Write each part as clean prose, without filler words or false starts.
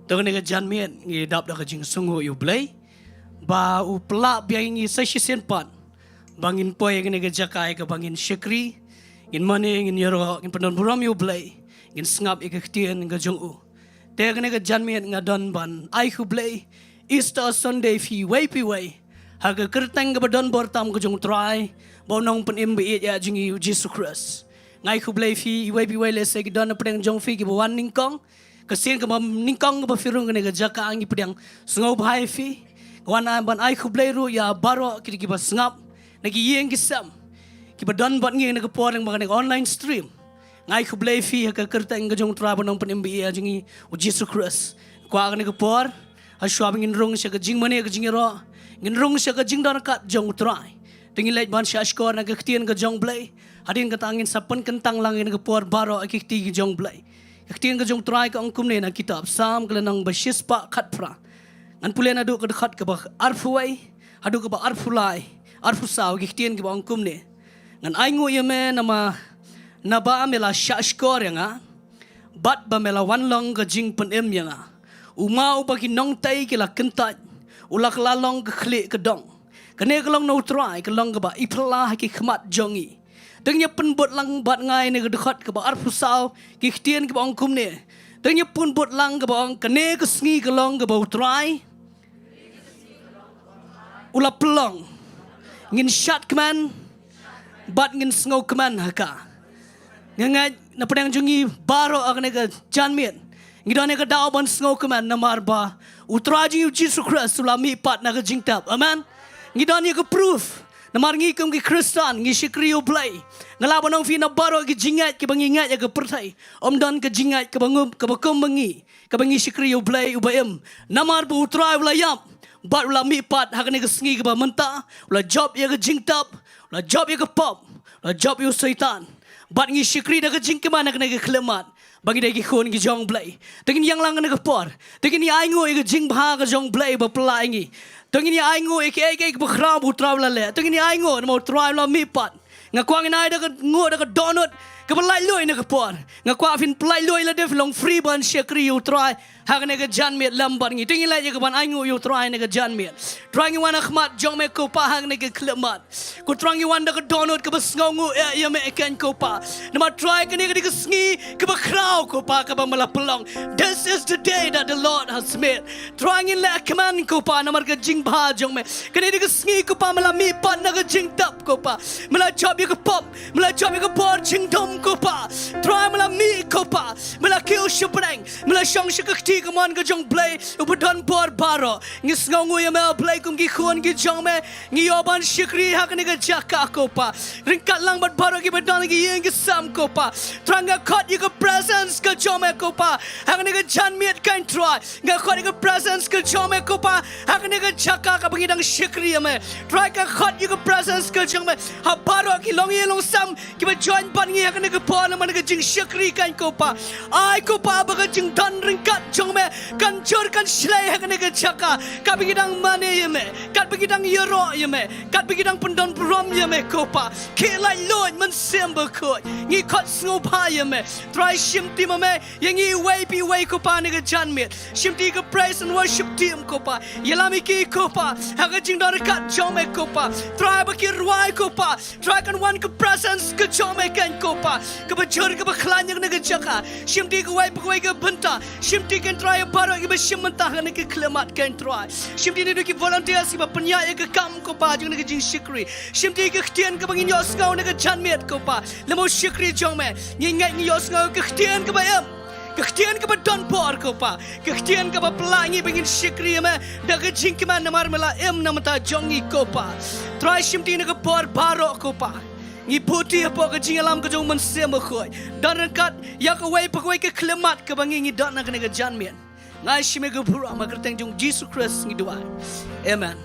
Tong nega janmian ngi dap da kajing sungu yu blay. Ba u pelak biang ngi sashi senpan. Bangin poy ngi jakai ke bangin syekri. Ngin mane ngin yoro ngin penon buram yu blay. Ngin sngap ikaktian nga jong u. Te nega janmian nga don ban ai hu blay. Easter Sunday fi way pi way. Haga kertang ke badon bortam ke jong try. Bonong pen imbi ya jingi Jesus Christ. Ngai hu blay fi way pi way le se ke don pedang jong fi ke wan ningkong. Kesin ke ningkong ke firung ke jaka angi pedang sngau bhai fi. Wana ban ai khu ru ya baro kiri ki basngap nagi yeng kisam. Ki badon ban ngi ngi poreng bang online stream. Ngai khu fi ka kerta ngi jong tra banong pen mbi ya jingi Jesus Christ. Kwa ngi por ha shwab ngin rong sha ka jing mane ka jing ro. Ngin rong sha ka jing don kat jong trai. Tingi lait ban sha skor na ka ktien ka jong blay. Hadin ka tangin sapan kentang lang ngi por baro akikti ki jong blay. Kaktian ke jong try ke angkum ni na kitab Sam kelenang bersispa katpra. An pulen adu ke dekat ke bah arfuai, adu ke bah arfulai, arfusau kaktian ke bah angkum ni. Ngan aingu ye me nama naba mela syashkor yang bat ba mela wanlong ke jing penem yang umau bagi nong tai ke la kentat, ulak lalong ke klik ke dong. Kene ke long no try ke long ke bah ipelah ke khmat jongi. Tengnya pun buat lang bat ngai ni dekat ke ba arfusau kiktian ke ba angkum ni. Tengnya pun buat lang ke ba kene ke sngi ke long ke ba utrai. Ula pelong. Ngin syat keman bat ngin sngau keman haka. Ngai na pedang jungi baro akne ke janmian. Ngidane ke dau ban sngau keman na marba utrai ji Jesus Christ sulami pat na ke jingtap. Amen. Ngidane ke proof. Namar ngi kum ki Kristan ngi sikriyo play. Ngalaban nong fina baro ki jingat ki bangingat ya ke pertai. Om dan ke jingat ke bangum ke bakum bangi. Ke bangi sikriyo play ubaim. Namar bu utrai ulayam. Bat ula mipat hakane ke sengi ke ba menta. Ula job ya ke jingtap. Ula job ya ke pop. Ula job ya syaitan. Bat ngi sikri da ke jingkeman hakane ke klemat. Bagi dah kikun ki jong play. Tengin yang lang ke por. Tengin ni aingo ke jing bha ke jong play ba pelai ngi. Tengin ni aingo ke bakram utra la le. Tengin ni aingo mo try la mipat. Ngakwang inai da ngo da donut ke belai loi na ke por. Ngakwa fin pelai loi la de long free ban syakri utra. Hak ne ke jan met lamban ngi. Tengin la je ke ban aingo utra ne ke jan met. Try ngi wan akhmat jong me ko pa hak ne ke klemat. Ku try ngi wan da donut ke besngau ngu ya me ken ko pa. Nama try ke ne ke sngi ke bakrau ko pa ke ba mala pelong. This is the day that the Lord has made. Try ngi la keman ko pa namar ke jing bha jong me. Ke ne ke sngi ko pa mala mi pat na ke jing tap ko pa. Mala job ke pop. Mala job ke por jing dom ko pa. Try mala mi ko pa. Mala kill shprang. Mala shong shakti ke mon ke jong play. Ubadon por baro. Ngi sngo ngu ya me play kum ki khon ki jong me. Ngi yoban shikri hak ne ke jaka ko pa. Ringkat lang bat baro ki badon ki yeng ke sam ko pa. Tranga khot ye ke presence ke jong me ko pa. Hak ne ke jan miet kain try. Nga khot ye ke presence ke jong me ko pa. Hak ne ke jaka ka bangidang shikri ya me. Try ka khot ye ke presence ke jong me. Ha baro ki long ye long sam ki ba join ban ngi hak ne ke por na man ke jing shikri kain ko pa. Ai ko pa ba ke jing dan ringkat jong me kan jor kan slay hak ne ke jaka ka bangidang mane ye me. Kat bangidang yero ye me. Kat bangidang pendon brom ye me ko pa. Ke lai lord man sember ko. Ngi khot sngo pa ye me. Try shimti ma me ye ngi way pi way ko pa ne ke jan me. Shimti ke praise and worship team ko pa. Yelami ki ko pa. Hak jing don kat jong me ko pa. Try ba ki ruai ko pa. Try kan one ke presence ke jong me kan ko pa. Ke ba jor ke ba khlan ne ke jaka. Shimti ke way ke benta. Shimti kan try baro ke ba shimanta ne ke klemat kan try. Shimti ne ki volunteers ki ba penya ke kam ko pa jing ne ke jing shikri. Shimti ke khtian ke bangin yos ngau ne ke jan met ko pa. Lemo shikri jong me. Ngi ngai ngi yos ngau ke khtian ke ba em. Kektian ke ba don por ko pa. Kektian ke ba pelangi bangin shikri me. Da ke jing ke man namar mela em namata jongi ko pa. Try shimti ne ke por baro ko pa. Ngi puti apa ke jing alam ke jong man sema khoi. Dan kat ya ke way pagway ke klemat ke bangi ngi don na ke jan men. Ngai shime ke bura ma kerteng jong Jesus Christ ngi doa. Amen.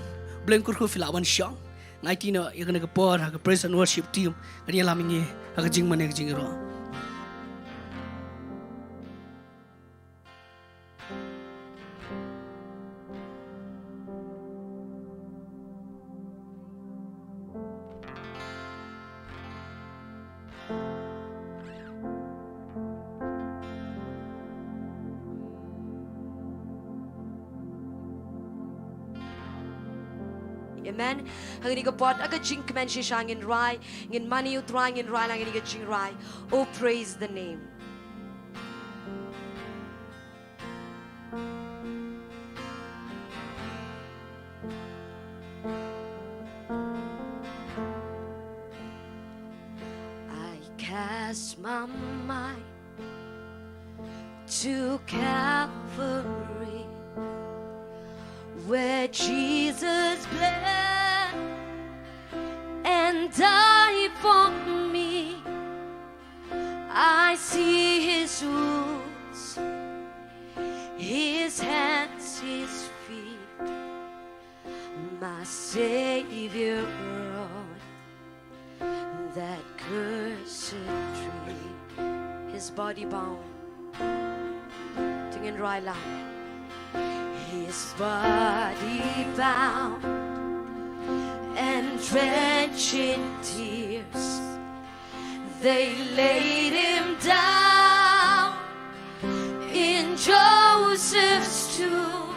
Bleng kur ko filawan syang. Ngai tina ya ke por ha ke praise and worship team. Kani alam ngi ha ke jing man ke jing ro. Amen. Hangin ka pot aga jing kmen shi shangin rai, ngin money you trying in rai lang ka jing rai. Oh, praise the name. I cast my mind to Calvary, where Jesus bled and died for me. I see His wounds, His hands, His feet, my Savior on that cursed tree. His body bound, tingin rai lang. His body bound and drenched in tears, they laid Him down in Joseph's tomb,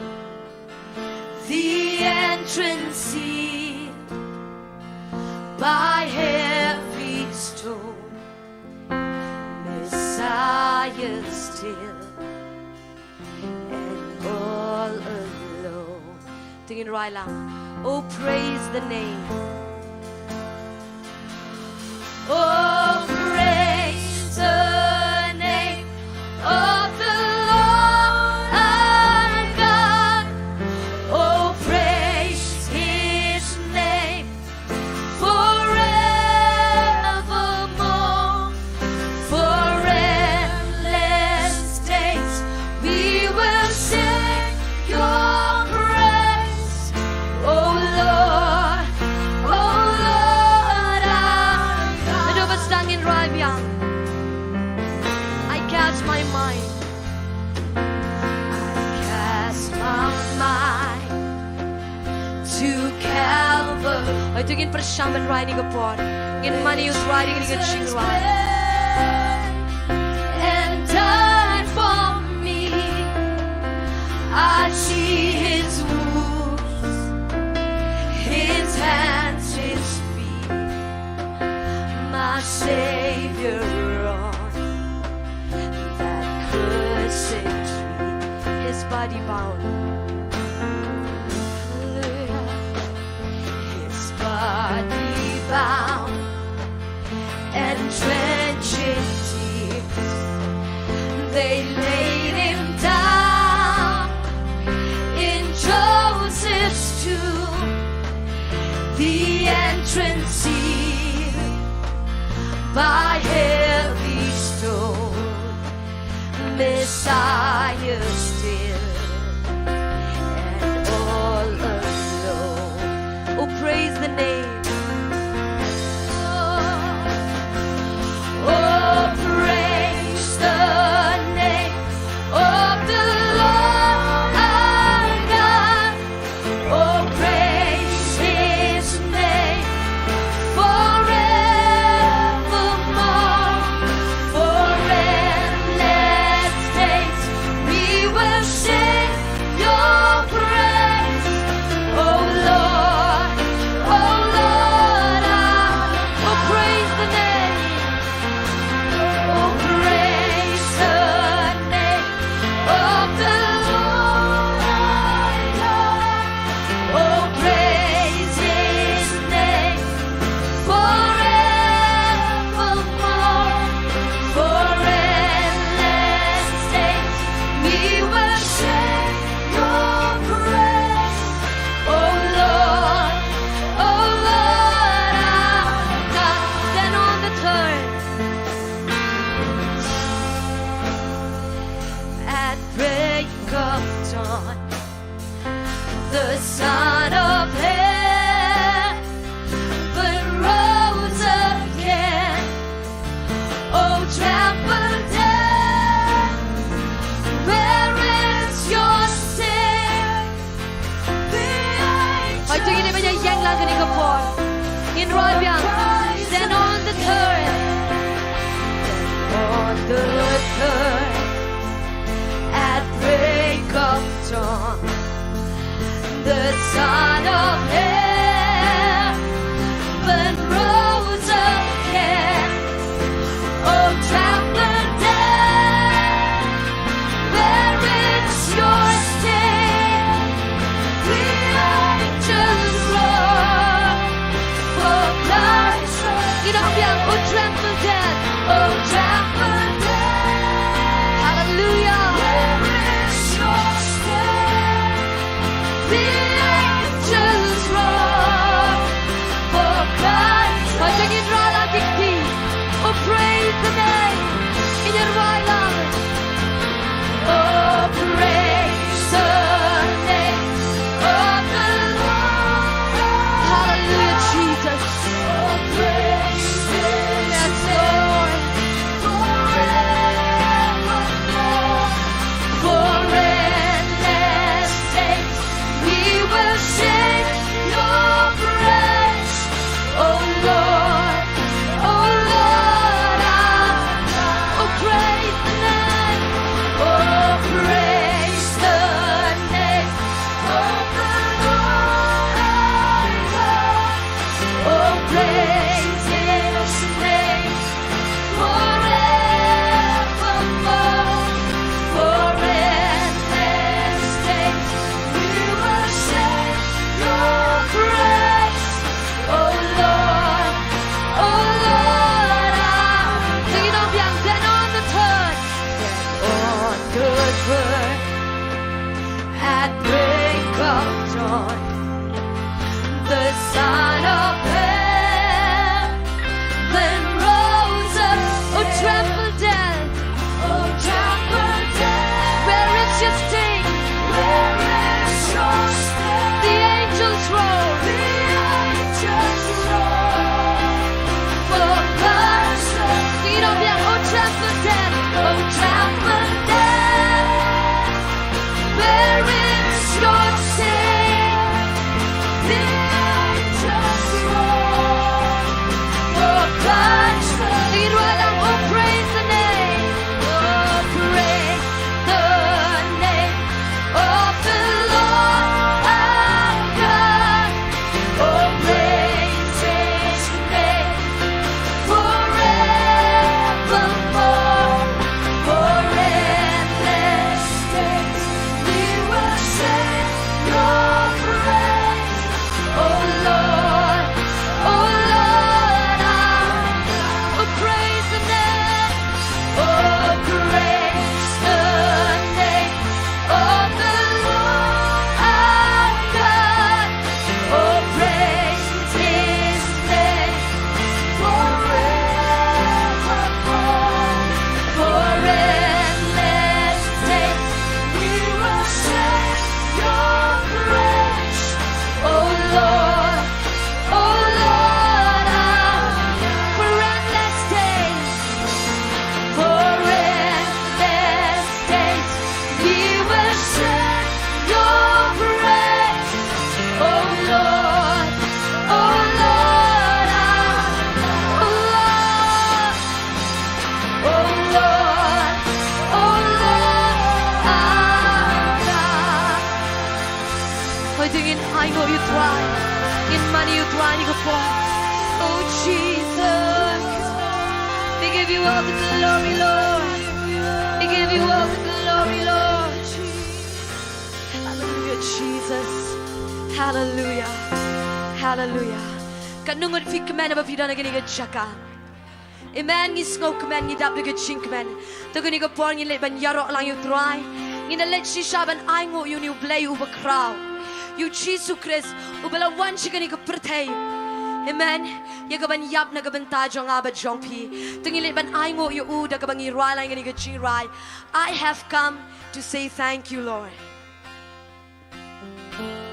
the entrance sealed by heavy stone. Messiah still and all alone. Tingin rai lang. Oh, praise the name. Oh, praise the name of the Lord our God. Oh, praise His name forevermore. For endless days we will sing Your praise. Oh Lord, our God. Medyo bastang in Ri-Bhoi. I cast my mind. I cast my mind to Calvary. Ay, tingin persiaman riding upon. In money is riding in a ching and died for me. I see His wounds, His hands, His feet, my Savior on that cursed tree. His body bound, hallelujah. His body bound and drenched in tears, they laid Him down in Joseph's tomb, the entrance sealed by heavy stone. Messiah still and all alone. Oh, praise the name. Oh, praise the name of the Lord our God. Oh, praise His name forevermore. For endless days we will sing Your praise. Oh Lord, oh praise the name. Oh, praise the name of the Lord our God. Oh, praise His name forevermore. For endless days we will sing Your praise. Oh Lord, our God. Then on the third, at break of dawn, the Son of Heaven rose again. Oh, trample death, where is your sting? Ay, tingin naman niya yang lang ganun kapon. In Ri-Bhoi, then on the third, at break of dawn, the Son of Heaven at break of dawn. The Son of Heaven rose up. Oh, trample death. Oh, trample death. Where is your sting? Where is your sting? The angels roar. The angels roar. For God's sake. Sing it all down. Oh, trample death. Oh, trample death. Where is your sting? The angels roar. For God's sake. Sing it all down. Oh, praise the name. Oh, praise the name of the Lord our God. Oh, praise His name forevermore. For endless days we will sing Your praise. Oh Lord, oh Lord our God. Oh, praise the name. Oh, praise the name of the Lord our God. Oh, praise His name forevermore. For endless days we will sing Your praise. Oh Lord, oh Lord our God. For endless days, for endless days we will sing Your praise. Oh Lord, oh Lord our God. Oh Lord, oh Lord our God. Hoy tingin ay ngo yu tuan, in money yu tuan yu kapon. Oh Jesus, we give You all the glory, Lord. We give You all the glory, Lord. Hallelujah, Jesus. Hallelujah, hallelujah. Kanungan fi kemen apa pidana gani gajaka. Amen, ngis ngau kemen ngidap de gajing kemen. Tugani kapon ngilet ban yarok lang yu try. Nginalet shishaban ay ngo yu ni blay uba kraw. You Jesus Christ, ubala wan chigani ka pertay. Amen. Ya gaban yap na gaban tajong abat jong pi. Tungilit ban ay ngo yu u da gaban irai lang gani ka chirai. I have come to say thank You, Lord.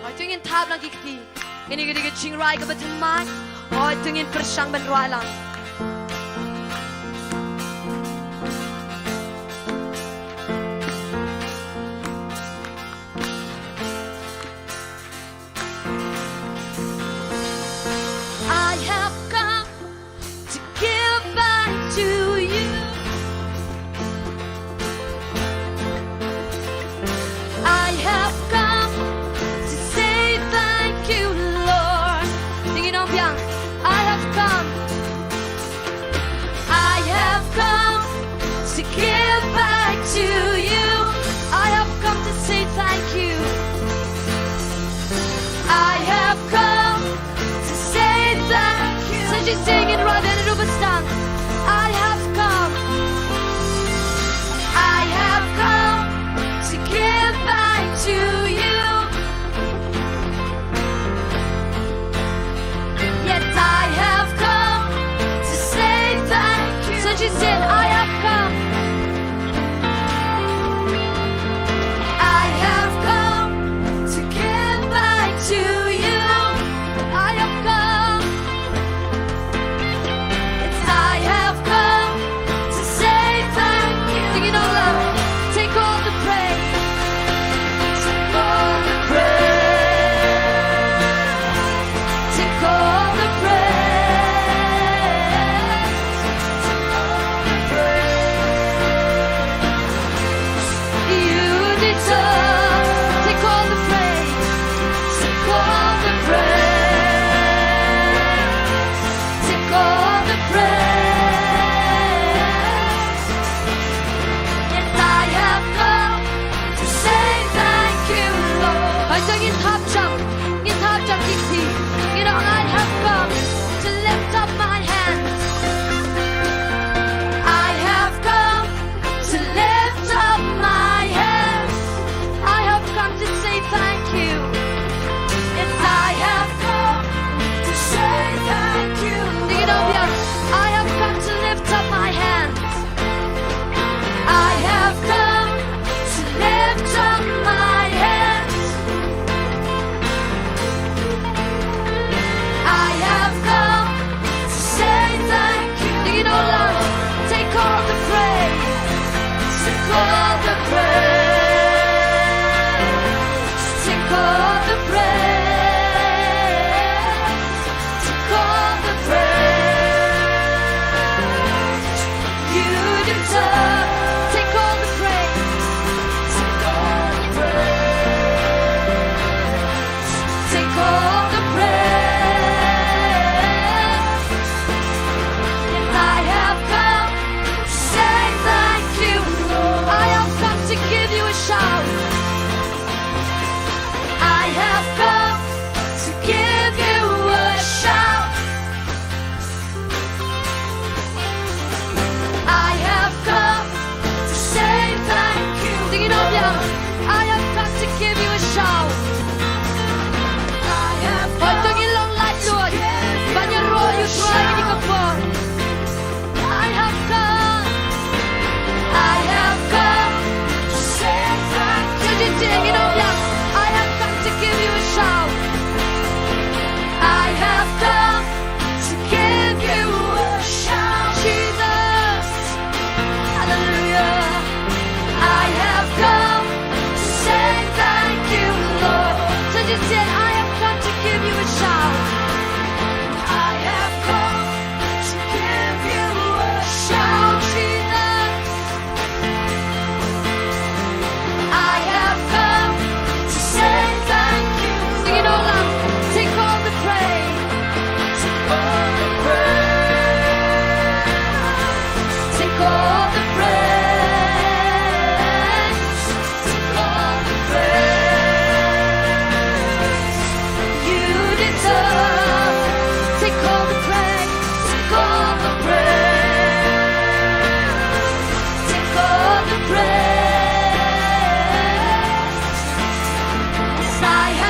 Ay tungin tab lang kikti. Gani gani ka chirai ka bataman. Ay tungin persang ban rai lang. I have come to give back to You. I have come to say thank You, Lord. Sing it on piano. I have come. I have come to give back to You. I have come to say thank You. I have come to say thank You. So just sing it right there, Rubestang. I have come. I have come to give back to You. Yet I have come to say thank You. So just sing, I have come. I have come to give back to You. I have come. It's I have come to say thank You. Sing it all out. Take all the praise. Take all the praise. Take all the praise. Take all the praise. You deserve. Take all the praise. Take all the praise. Take all the praise. Yes, I have come to say thank You, Lord. I sang in top jump, kiki. You know, I have come to lift up my hands. I have come to lift up my hands. I have come to say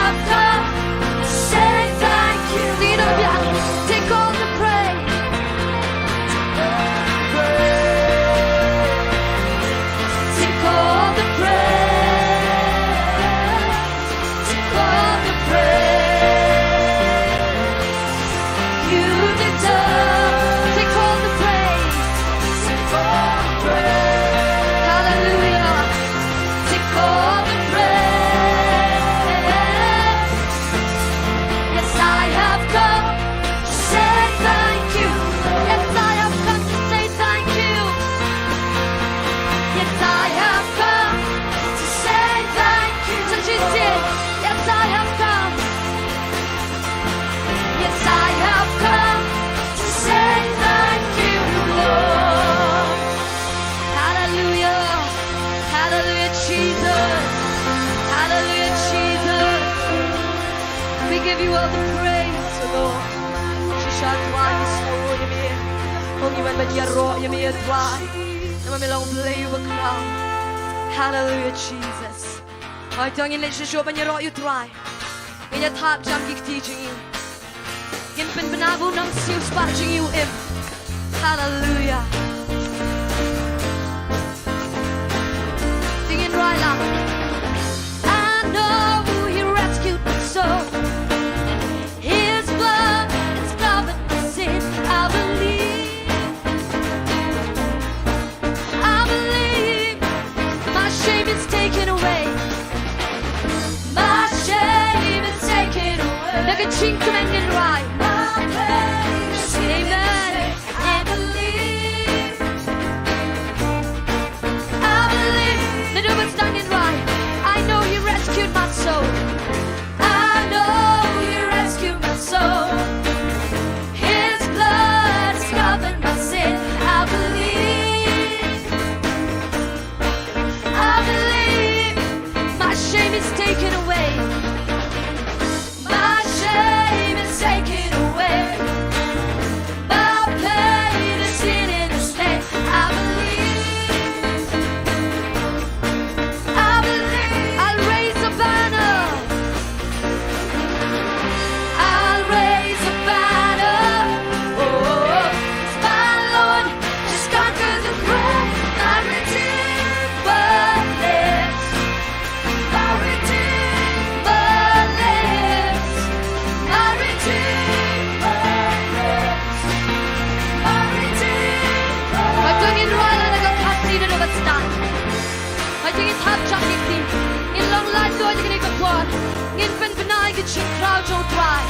have come to say thank you. Sing it up, yeah. Take all the praise. Take all the praise. Take all the praise. You deserve. Take all the praise. Take all the praise. Hallelujah. Take all the praise. Yes, I have come to say thank you. Yes, I have come to say thank you. Yes, I have come to say thank you. So she said, yes, I have come. Yes, I have come to say thank you, Lord. Hallelujah. Hallelujah, Jesus. Hallelujah, Jesus. We give you all the praise, Lord. She shall fly this morning, you mean. Only when you roar, you mean fly. And when we long play you a crown. Hallelujah, Jesus. I don't let you show when you roar, you try. When you tap, jump, kick, teaching you. In Pinbanabu, nang seal, sparging you in. Hallelujah. Singing right now. I know He rescued my soul. His blood has covered my sin. I believe. I believe. My shame is taken away. My shame is taken away. Like a chink coming right. Amen. I believe. I believe that it was done in right. I know He rescued my soul. I know He rescued my soul. His blood has covered my sin. I believe. I believe. My shame is taken away. My shame is taken away. My pain is hidden in slave. I believe. I believe. I'll raise a banner. I'll raise a banner. Oh, it's my Lord just conquered the grave. My Redeemer lives. My Redeemer lives. My Redeemer lives. My Redeemer. I don't get right and I got past it and it's done. I think it's hard to keep in long life do I think it's a plot. In pen benai get chin crowd don't try.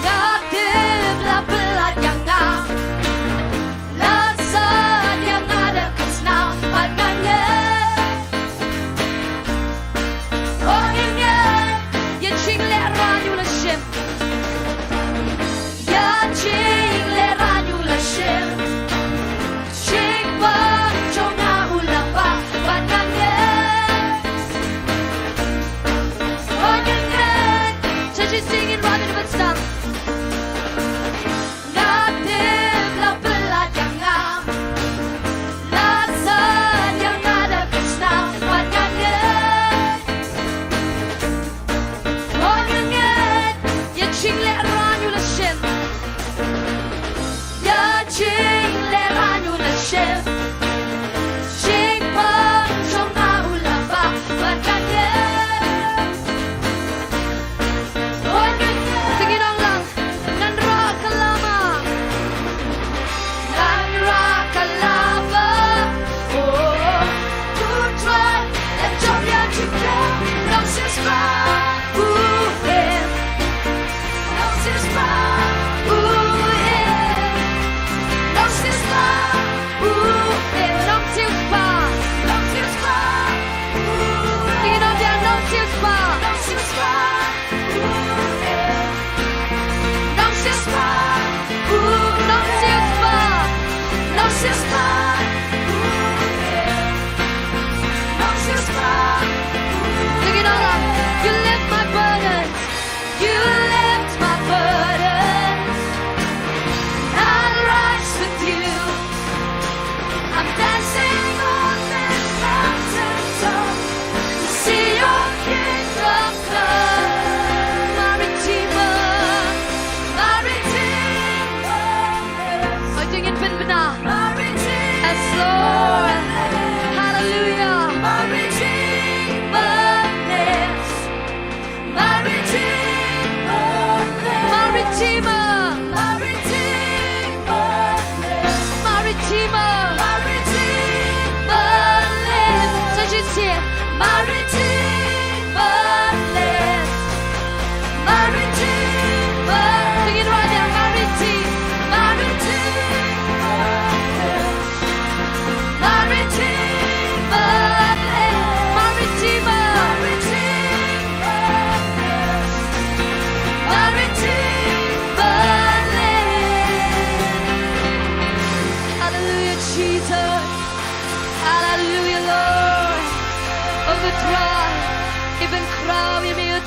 Nadim la blood yang na. La sun yang ada cause now I can oh yeah, you ching le ranyu la shim. Ya ching le ranyu la shim. Ching ba chonga ulang ba banane. Oh yeah,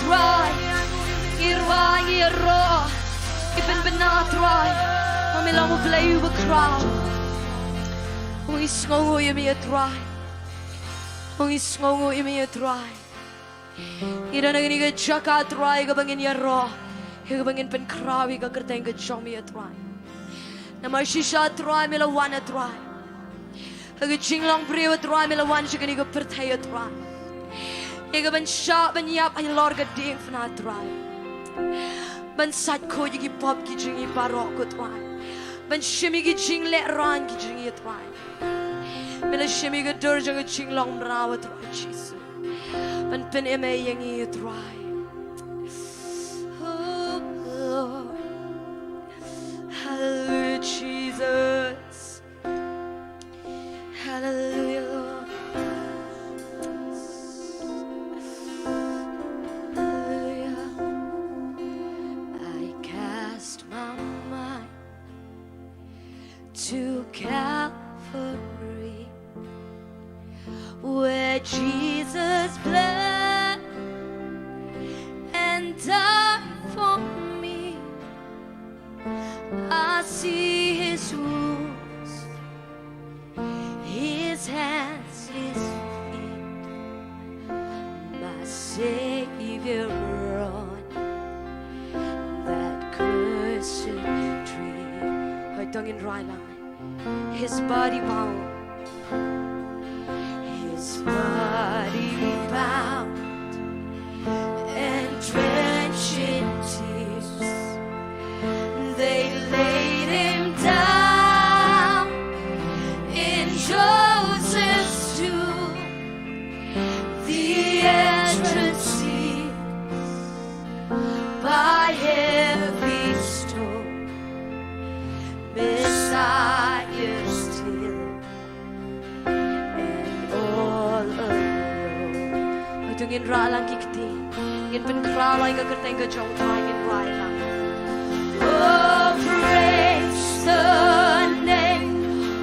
dry. Irwai ro. Ibn benat dry. Mami lang mo play you a crowd. Kung isngongo yumi a dry. Kung isngongo yumi a dry. Ira na gini ka jaka dry ka bangin ya ro. Ka bangin pen krawi ka kerteng ka jomi a dry. Na marshisha dry mila wana dry. Ka jinglong brewa dry mila wan shi gini ka pertaya dry. Ka ban sha ban yap ay lor ka ding fna dry. Ban sat ko yi pop ki jingi barok ko dry. Ban shimi ki jing le ran ki jingi dry. Mila shimi ka dur jang jinglong brawa dry Jesus. Ban pen eme yangi dry. Oh Lord. Hallelujah Jesus. Hallelujah Lord. Hallelujah. I cast my mind to Calvary, where Jesus bled and died for me. I see his wounds, his hands, his feet, my Savior on that cursed tree. Hoy tongue in dry line, his body bound. His body bound and drenched in tears, they laid him down in Joseph's tomb. The entrance sealed by heavy stone, Messiah still. Tungin ralang kikti, ngin pen kralay ka kerteng ka jong tay ngin ralang. Oh, praise the name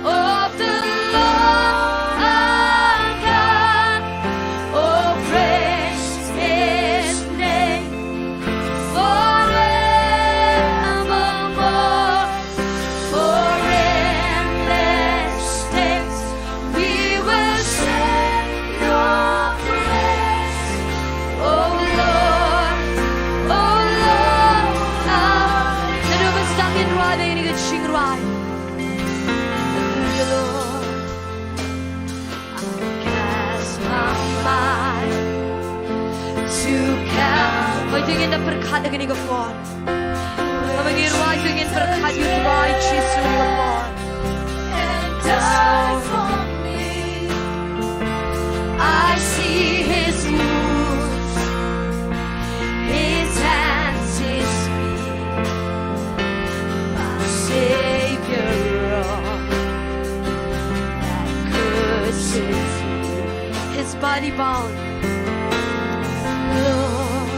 of the Lord our God. Oh, praise His name forevermore. For endless days we will sing your praise. Oh Lord, na dumas tangin rada ini ka ching rai. Hallelujah Lord, I cast my mind to Calvary. Hoy tingin na perkat ang ini ka for. Kamangin rai tingin perkat you rai Jesus ka for. And died for me. I see His wounds, His hands, His feet, my Savior on that cursed tree. His body bound, Lord,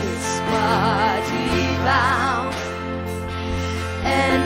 His body bound and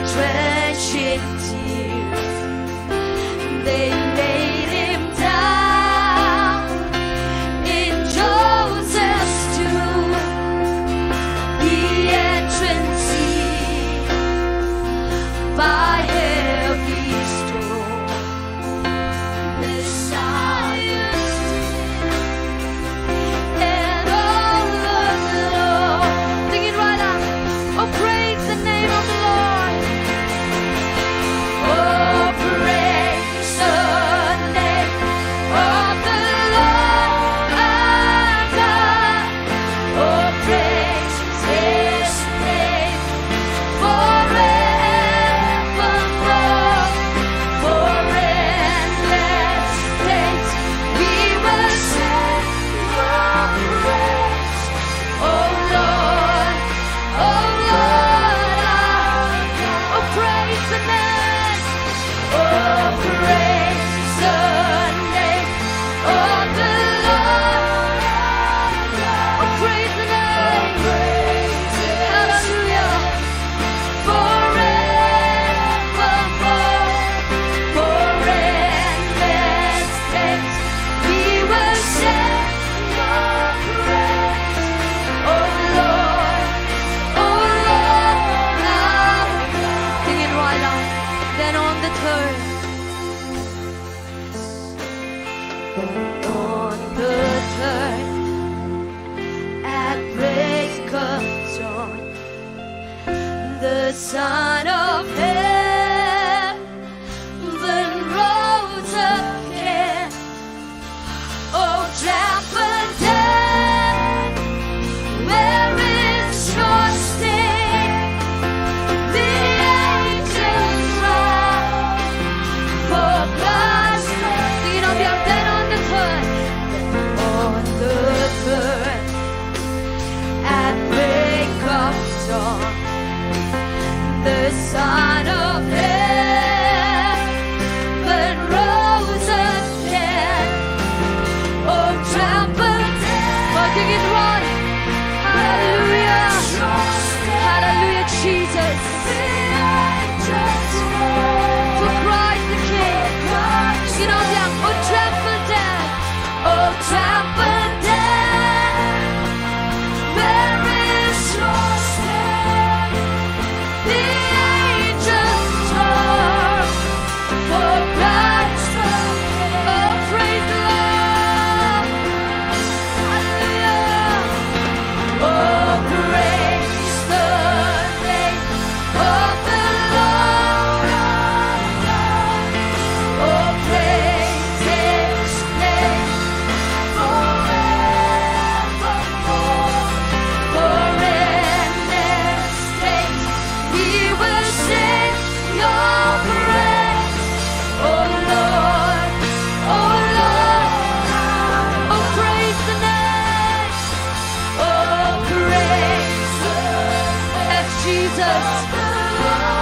Jesus.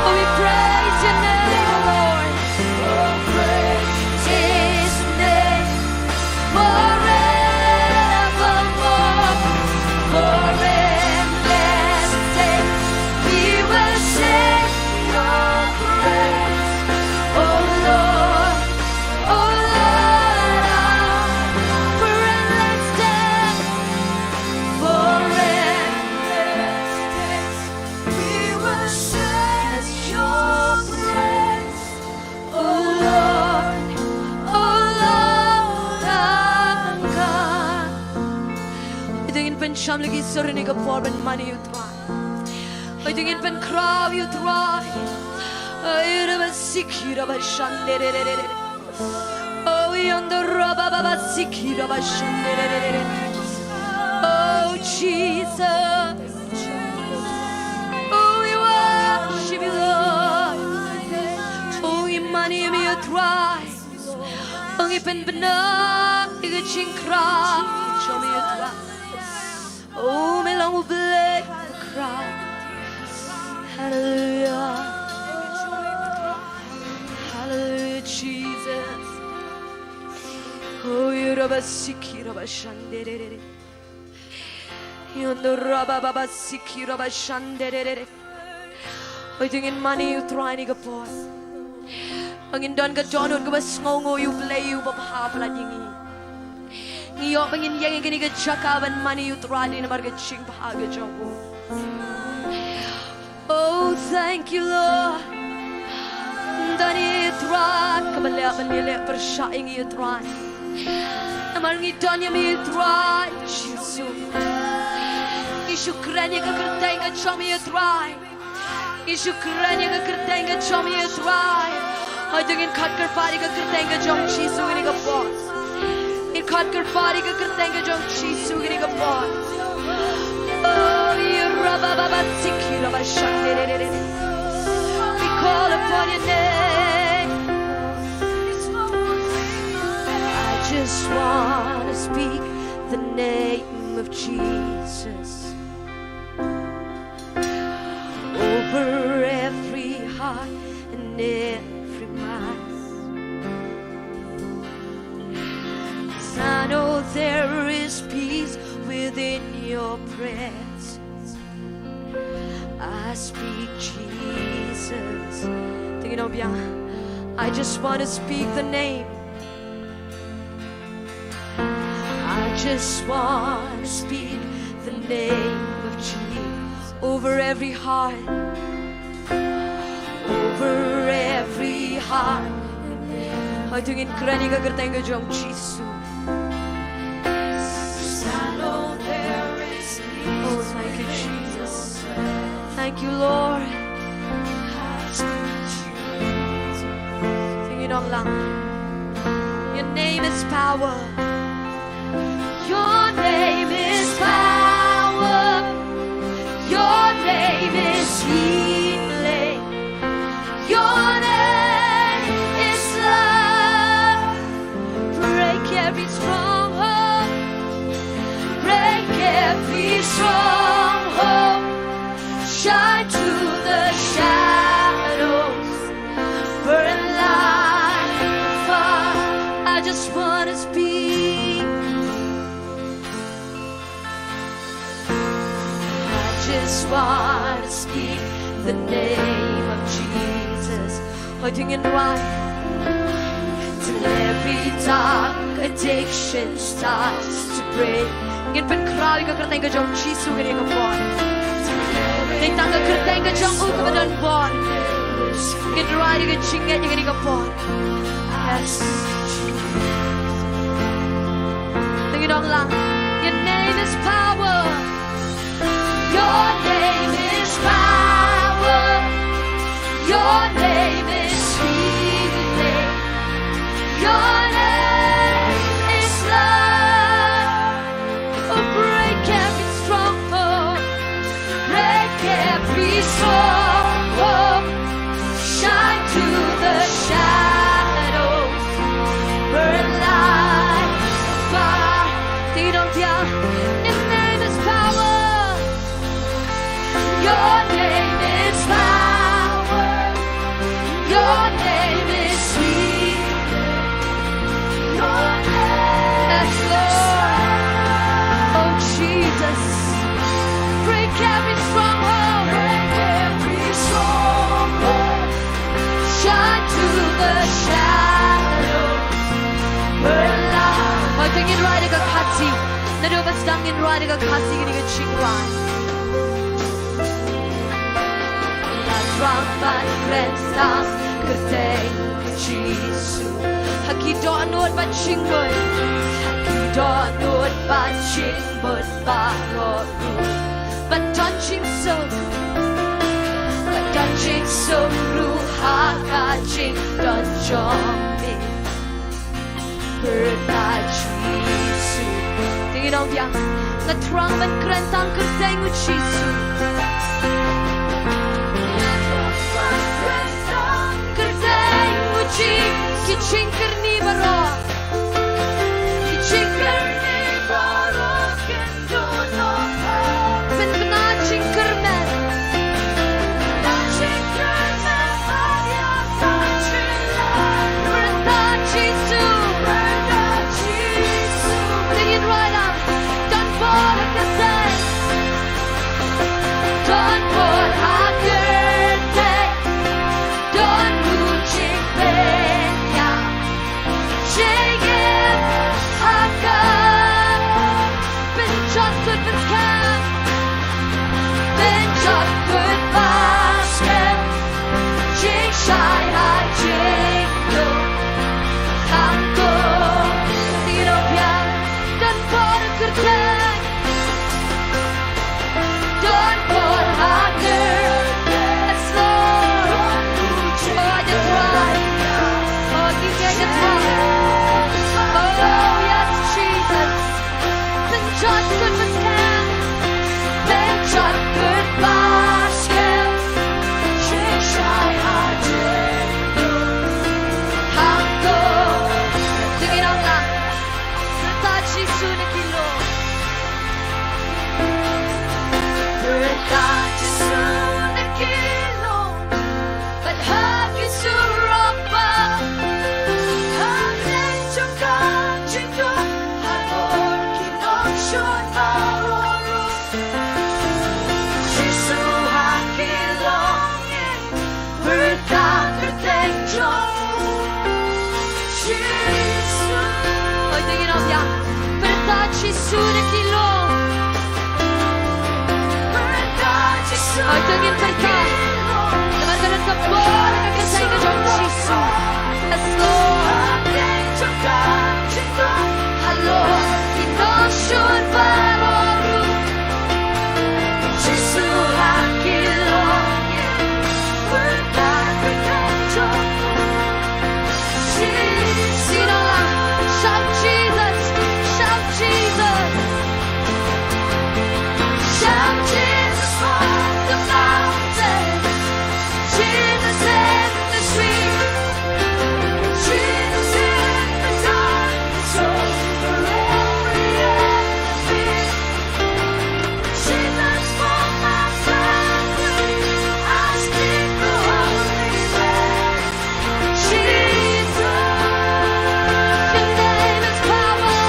Oh, we praise your name, Lord. His name forevermore. For endless days we will sing your praise. Oh Lord, oh Lord, for endless days, for endless days we will sing your praise. Oh Lord, our God. Tingin pen sham lagi sorry ka por ben money you try. Tingin pen crowd you try. Ira ba sikira ba shandere. Oh yonder raba ba sikira ba shandere. Oh Jesus. Oh we worship you Lord. Oh you money me you try. Oh you pen bena you ching crowd. Show me you try. Oh, me long will break the crowd. Hallelujah. Hallelujah, Jesus. Oh, you raba siki raba shandere. You no raba baba siki raba shandere. Oh, tingin money you try ni kapor. Ang indon ka jonon ka bas ngongo you play you babha pladingi. Iyo pangin yang gani ka chakaban money you trani na marga ching bahaga jogo. Oh thank you Lord. Dani tran kabalaban nile persyaing you tran. Amarngi danya mi tran Jesus. Isyukran ya ka kertay ka chomi you tran. Isyukran ya ka kertay ka chomi you tran. Ay dingin kat kerpari ka kertay ka chom Jesus ini ka boss. Kat kerpari ka kertay ka jong chisu gini ka pot. Oh, you raba baba siki raba shandere. We call upon your name. I just want to speak the name of Jesus over every heart and every mind. I know there is peace within your presence. I speak Jesus. I just want to speak the name. I just want to speak the name of Jesus over every heart. Over every heart. I think in Kraniga Gertenga Jong Jesus. Oh, thank you, Jesus. Thank you, Lord. Sing it on lang. Your name is power. Your name is power. Your name is healing. Your name is love. Break every stronghold. Break every stronghold. Shine through the shadows. Burn like fire. I just want to speak. I just want to speak the name of Jesus. Holding in right till every dark addiction starts to break. Ngin pen kral ka kerteng ka jong chisu gani ka bon. Ngin tang ka kerteng ka jong u ka badan bon. Ngin rai ka chinget gani ka bon. Yes. Ngin dong lang. Your name is power. Your name is power. Your name is healing. Your name is love. Oh, break every stronghold. Break every stronghold. Shine through the shadows. Burn like fire. Ding dong dia. His name is power. Your name is Nado ba stangin ride ga kasi gini ga ching ride. La trampan krensas kerteng Jisu. Haki donut ba ching bun. Haki donut ba ching bun ba roru. But touching so. But touching so ruha kaching donjomi. Berta Jisu. Tingin ang biang na trampan krensang kerteng Jisu. Kiching kerni baro, kiching kerni baro, kendo no. Ben benaching kermen, benaching kermen, ayah kachila. Berta Jisu, berta Jisu. Singing right up, don't fall like a day, don't fall like a day, don't losing faith. Ay, tingin berta, teman-teman kembali ke saya ke John Jisu. Yes, Lord. Hello, inosun baru. Jisu hakilong, berta bertanjong. Sino lang, shout Jesus, shout Jesus, shout Jesus. The mountain, Jesus in the street, Jesus in the darkness over every enemy, Jesus for my family, I speak the holy name, Jesus, your name is power,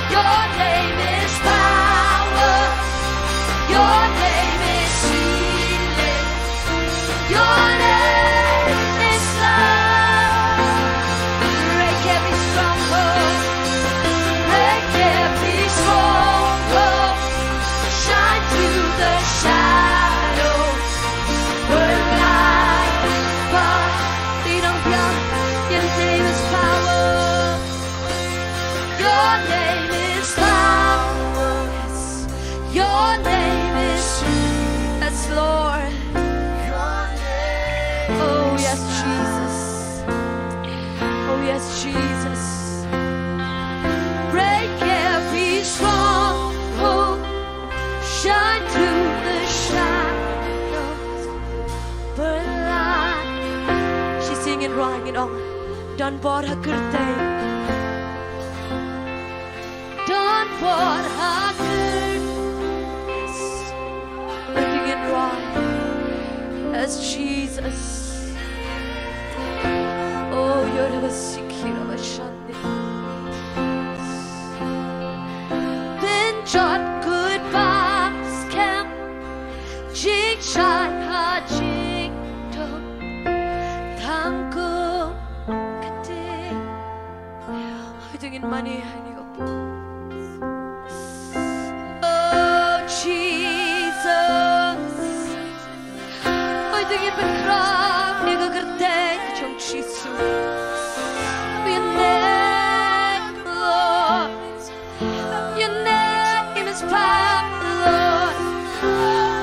your name is power. Your name is healing. Your name is love. Break every stronghold. Break every stronghold. Shine through the shadows. Burn like fire. Your name is power. Your name is power. Yes. Your name is yes, Lord. Oh yes, Jesus. Oh yes, Jesus. Break every stronghold. Shine through the shadows. Burn light. She's singing, rhyming on. Don't bother kerteng. Don't bother kerteng. As Jesus. Oh, you're the secure of a Shande. Then John goodbye, scam. Jig shot, ha jig dog. Thank you. Ito ngin money, hindi ko po. ingin bergerak di kegertai kejong Yesus. Your name, Lord. Your name is power, Lord.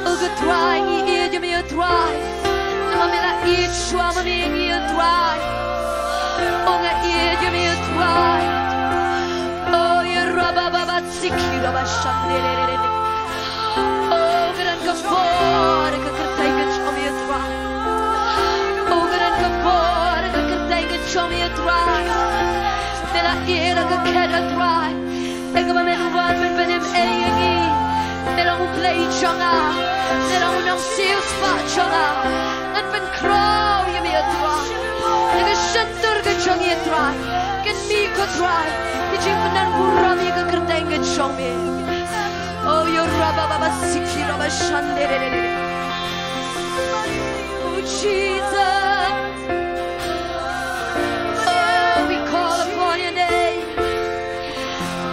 Oh, good try, you me a try. Mamila each one of me a try. Oh, you me a try. Oh, you rubber baba siki rubber shandere. Oh, good and come forward, I could take a show me a try. Oh, good and come forward, I could take a show me a try. Then I hear I could get a try. I come and run with him a they don't play chonga, they don't know see spot chonga. And when crow you me a try. Like a shutter get chongi a try. Get me go try. Get you and Buram you can curtain get show me. Oh, your rubber baba siki rubber shande. Oh, Jesus. Oh, we call upon your name.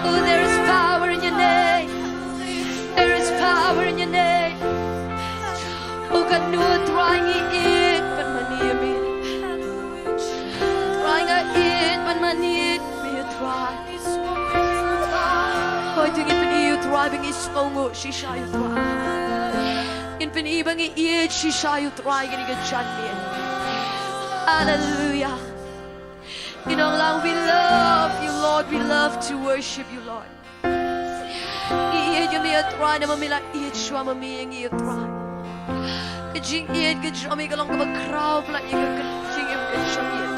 Oh, there is power in your name. There is power in your name. Oh, God, no trying it, but money me. Trying it, but money me try. Oh, I think if you driving is so she shall you try. In Penibang it, she shall you try getting a champion. Hallelujah. You know, Lord, we love you, Lord. We love to worship you, Lord. You me a try, never me like eat shwama me and you try. Good jing eat, good show me along with a crowd like you can jing him good show it.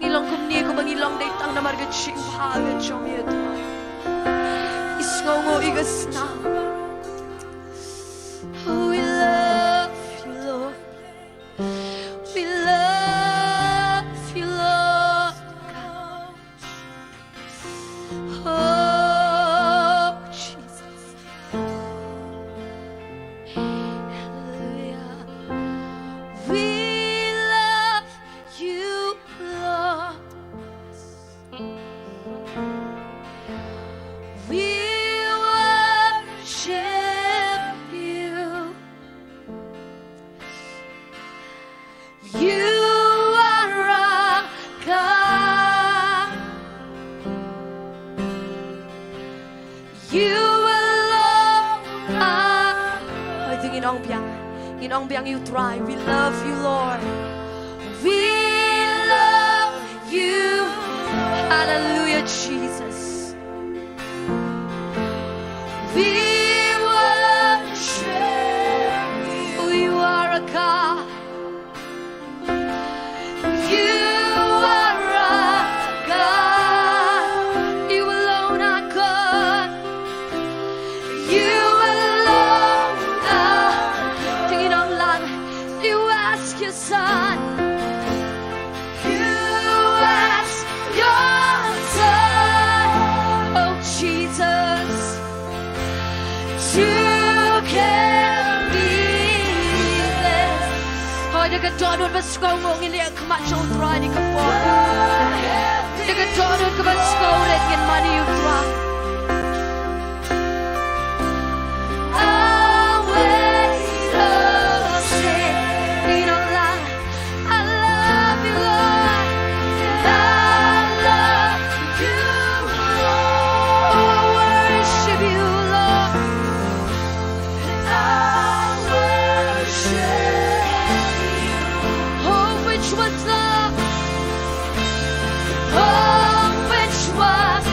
Ilong come near come ilong they tongue the market ching hag and show me a try. It's no more eagers now. Oh, we love you, Lord. We love you, Lord. Oh, Jesus. Hallelujah. We love you, Lord. We worship you. You are our God. You alone are. I think in Ong Biang you try. We love you, Lord. We love you. Hallelujah, Jesus. We worship you. You are a God. You are a God. You alone are God. You alone are. Tingin ang lang. You ask your son. You ask your son. Oh, Jesus. You can be this. Oh, you can turn on the skull in the commercial riding a fork. You can turn on the skull and money you try. Always love sin. You don't lie. I love you, Lord. I love you, Lord. Oh, I worship you, Lord. I worship you. Oh, which was love? Oh, which was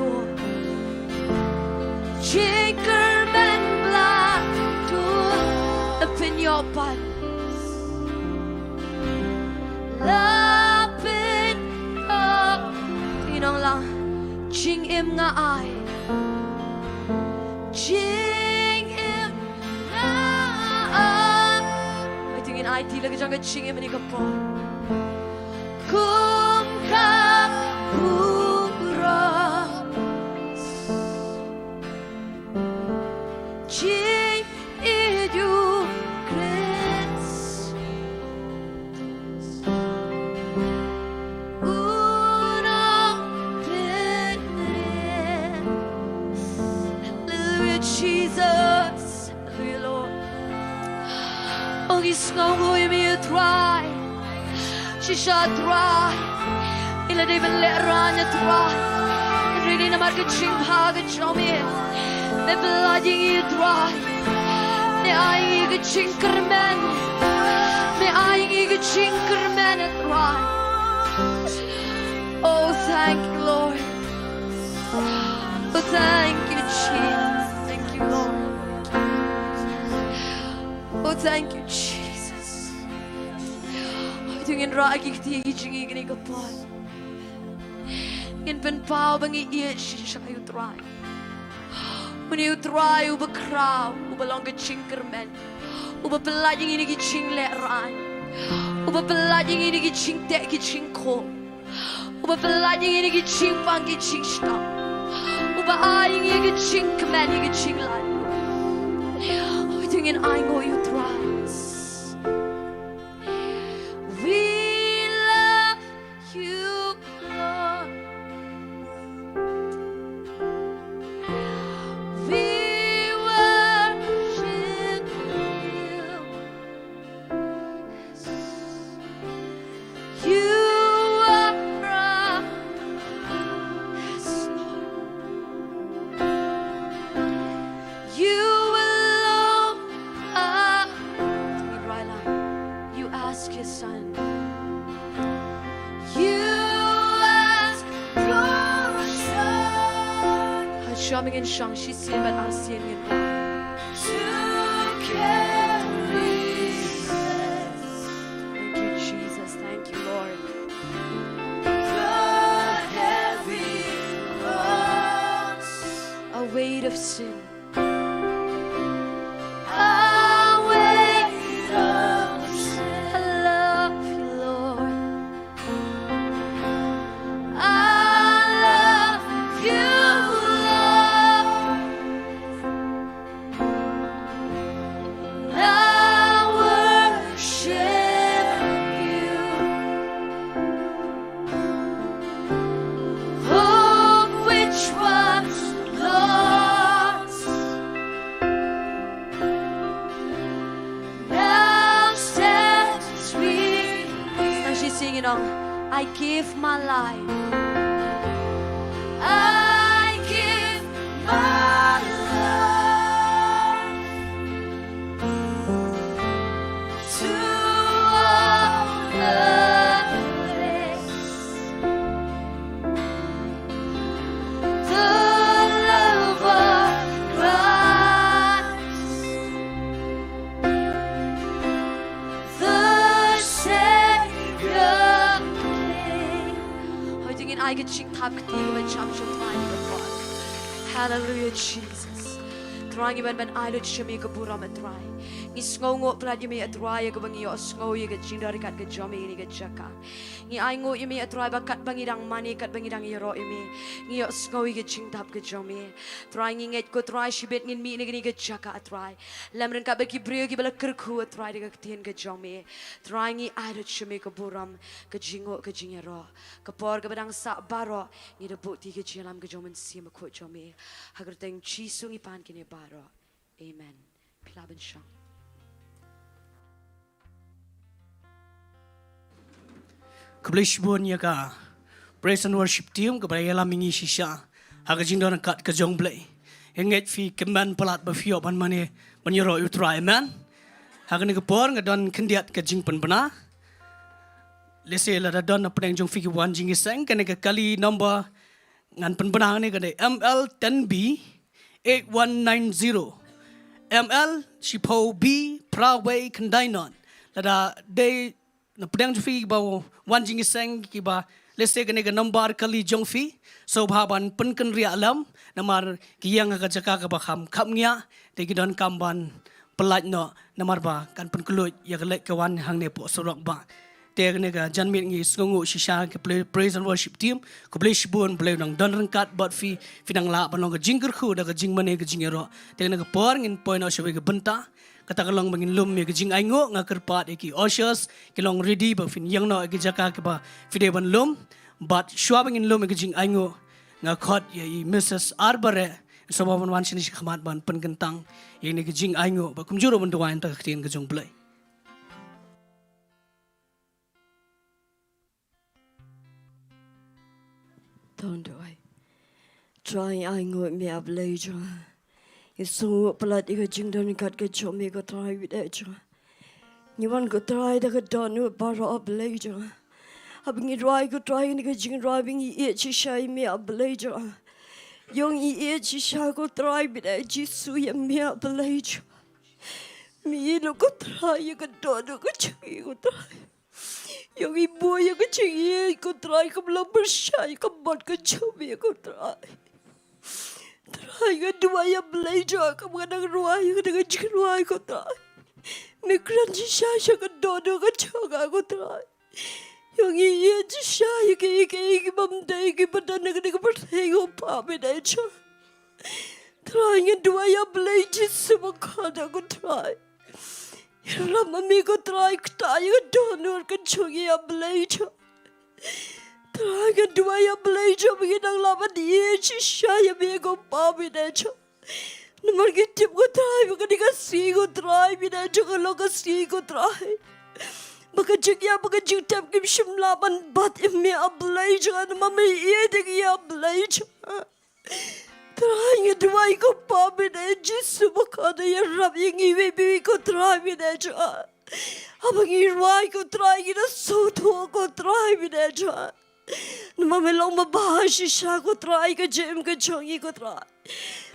door. Jinkerman black door. Open your buttons. Lapin up. Tinong lang. Jing im nga ay. Jing im nga ay. Ay tingin ay tila ka dyan ka jing im ni ka po. Kung ka puras Jing idu kres Unang tinrin Hallelujah Jesus Hallelujah Lord Ang isang huy mi try She shall try. Ila di beleranya try. Really na marga ching haga chomi. Me belading you try. Me aing iga ching kermen. Me aing iga ching kermen try. Oh, thank you, Lord. Oh, thank you, Jesus. Thank you, Lord. Oh, thank you, Jesus. Tingin ragi kiti jingi gini kapal. In pen pau bangi iet shisha you try. When you try uba kraw uba longa chinkermen. Uba pelajing ini ki ching le ran. Uba pelajing ini ki ching tek ki ching ko. Uba pelajing ini ki ching pang ki ching sta. Uba aing ini ki ching kemen ini ki ching lan. Oh tingin I know you try. We love you, Lord. We worship you. You are our yes, Lord. You alone are. You ask His Son. Showing and shang, she's seen but I'll see in to carry. Thank you, Jesus. Thank you, Lord. The heavy cross, a weight of sin. A weight of sin. I love you, Lord. I love you. I give my life. I give my life to honor the love of Christ, the Savior. I get ching tap kati when cham should find the God. Hallelujah, Jesus. Trying even when I look shimmy go buram and try. Ni sngo plad you me a dry go bangi or snow you get chindari kat get jommy ni get chaka. Ni I ngo you me a dry but kat bangidang money kat bangidang yero me. Ni your snow you get ching tap get jommy. Trying it go try she bit in me ni get chaka a try. Lemon kat baki brio give a kirku a try to get tin get jommy. Trying I look shimmy go buram get jingo get jingero. Kapor gabadang sa baro ni the boat get jilam get jom and see a quote jommy. Hagerting chisungi pan kini baro. Amen. Pilaban shang. Kublish bunya ka praise and worship team ka bayala mingi shisha hagajing don kat ka jong play enget fi keman palat ba fio ban mane ban yoro you try man hagani ka por nga don kendiat ka jing pan bana lese la don na peng jong fi ki wan jing isang kan ka kali number ngan penbenang ni kade ML 10B 8190 ML Shipo B Praway Kandainon lada day na pedang fi ba wanjing iseng ki ba lese kane ka number kali jongfi so bhaban penken ria alam namar kiyang ka jaka ka ba kham nya te gidon kamban pelaj no namar ba kan penkulut ya kelek kawan hang ne po sorok ba te kane ka janmit ngi sngongu shisha ke praise and worship team ko ble shibun ble nang don rangkat but fi finang la banong ka jingker khu da ka jingmane ka jingero te kane ka por ngin point no shawe ka benta kata kalong mangin lum me gijing aingo nga kerpat eki oshers kilong ready ba fin yang no eki jaka ke ba fide ban lum but shwa bangin lum gijing aingo nga khot ye Mrs. Arbare so ba ban wan sini khmat ban pen gentang ye ne gijing aingo ba kumjuro ban duan ta khtien ka jong play don't do I try aingo me ab later. So pelat iga jingdan kat ke chomi ko try with eja. Niwan ko try da ka donu bara ab later. Abing i ko try ni ka jing driving I chi shai me ab later. Yong I chi sha ko try with eji su ya me ab later. Mi lo ko try ka donu ko chi ko try. Yong I boy ka chi ko try ka bla bersai ka bot ka chomi ko try. Try dua ya belajar kamu kadang ruai kadang jik ruai ko try. Mikran jisha ka dodo ka choga ko try. Yang iya jisha iki bamdai iki badan ka ka perthai ko pa me dai cha. Try dua ya belajar semua kada ko try. Rama mi ko try ka ya dono ka chogi ya belajar. Try dua ya belajar beginang lama dia cisha ya bego pabi dejo. Nomor kita ko try bukan dikasih ko try bina jangan lo kasih ko try. Baka jigya baka jigtap kim shimlaban bat imi belajar nama me ye degi ya belajar. Try dua ko pabi dejo subaka ya rab yang iwe bibi ko try bina dejo. Abang irwai ko try kita Sohthri ko try bina dejo. Nama melong membahas shisha ko try ke jem ke jongi ko try.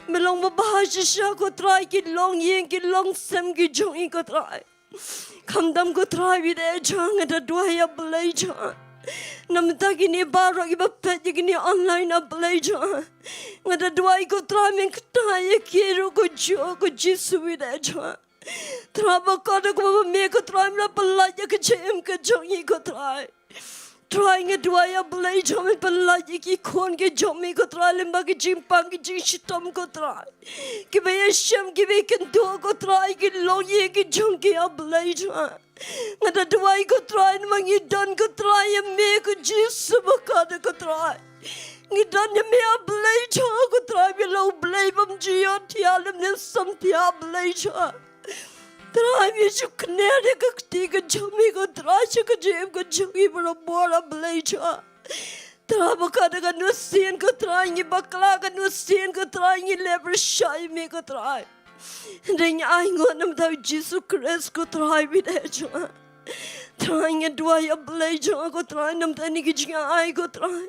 Melong membahas shisha ko try ki long yeng ki long sem ki jongi ko try. Kamdam ko try bide jang ada dua ya belajar. Nam tak ini baru iba pet ini online a belajar. Ada dua ko try men ketaya kiro ko jo ko jisu bide jang. Teraba kada ko me ko try mena belajar ke jem ke jongi ko try. Trying dua ya belajar men belajar ki kon ke jomi ko try lemba ki jimpang ki jing shitom ko try. Ki be sham ki be ken do ko try ki long ye ki jong ki ya belajar. Ngada dua ko try mangi don ko try ya me ko jisu bakada ko try. Ngi don ya me ya belajar ko try bi lo blay bam jiyo tialem ne sam tia belajar. Try me ju knere ka tiga jami ko try ka jem ko jogi bro bora belajar. Try bakada ka nusin ko try ngi bakla ka nusin ko try ngi leber shai me ko try. Ring ai ngon nam tau Jesus Christ ko try bi de jo. Try ngi dua ya belajar ko try nam tani ki jinga ai ko try.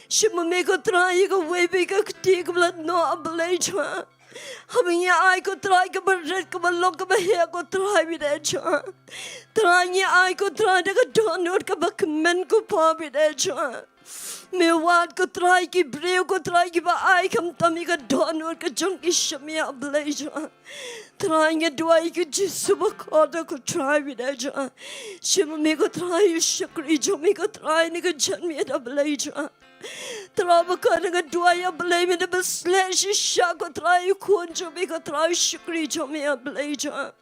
Shima me ko try ko webe ka tiga blood no belajar. Habis ya ai ko try ke berat ke balong ke bahaya ko try bidaja. Try ya ai ko try dekat download ke bakmen ko pa bidaja. Mewat ko try ki breu ko try ki ba ai kam tami ke download ke jong ki shamia belaja. Try ya dua ki jisu ba koda ko try bidaja. Shima me ko try shakri jong me ko try ni ke jan me da belaja. Teraba kadang dua ya belai me de slash shako try kunjo me ko try shukri jo me belajar.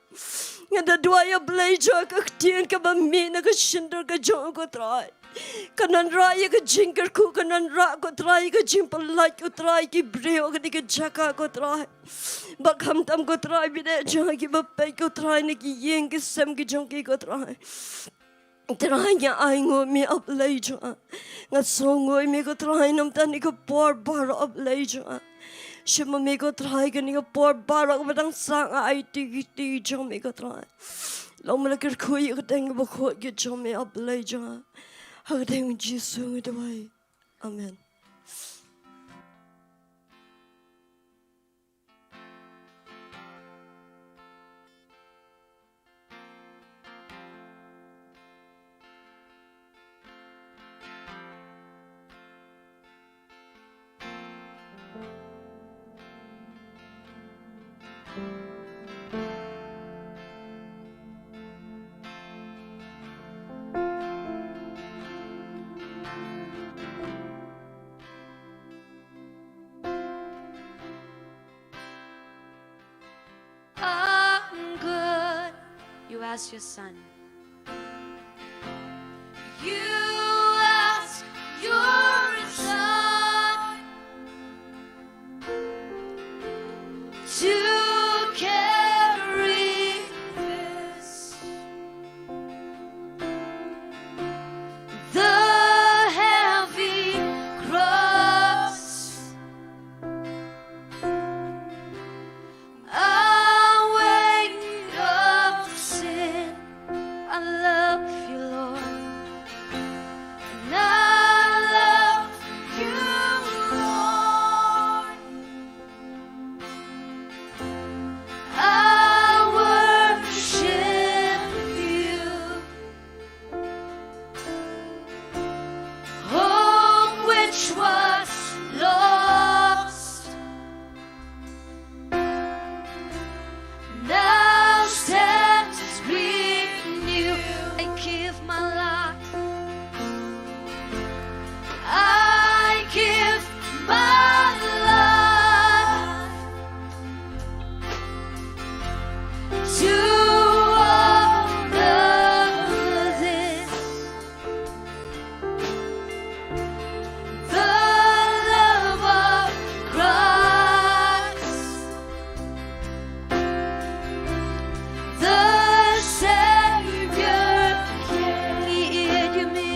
Ngada dua ya belajar ka tien ka ba me na ka shinder ka jo ko try. Kanan raya ka jingker ku kanan ra ko try ka jimpal like ko try ki breo ka di ka jaka ko try. Bakam tam ko try bide jo ki ba pe ko try ni ki yeng ki sem ki jong ki ko try. Teranya ai ngoi me up later. Ngat songoi me ko try nam tani ko por bar up later. Shima me ko try ka ni ko por bar ko badang sang ai ti jom me ko try. Lo malakir koi ko teng ba ko ke jom me up later. Ha teng Jesus ngoi dawai. Amen. I'm good. You ask your son. You ask your son to carry this. The heavy cross. Weight of sin. I love you, Lord. And I love you, Lord. I worship you. Hope which was lost now stands renewed. I give my life. I give my life to honor this. The love of Christ. The Savior came to me.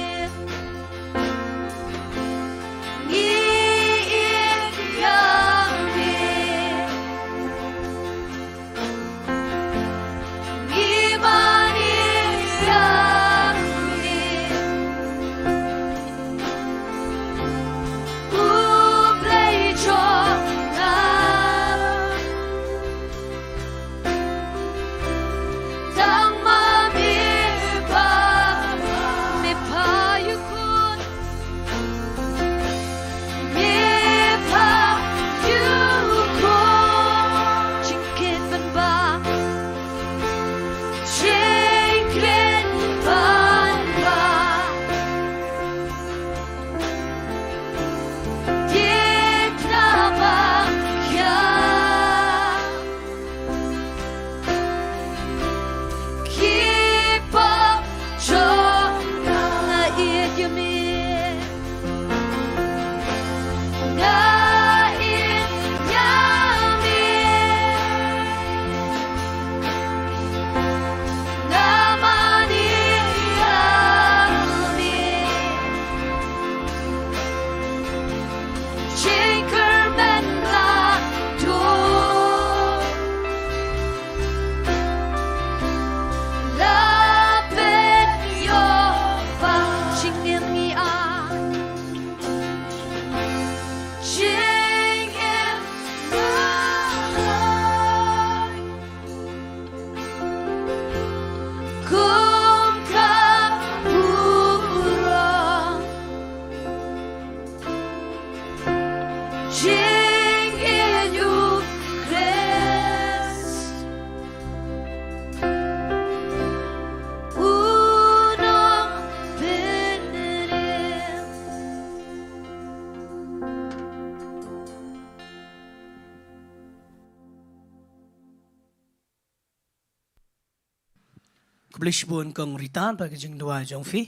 Kublish buon kong ritan pa kajing Jowai jong fi.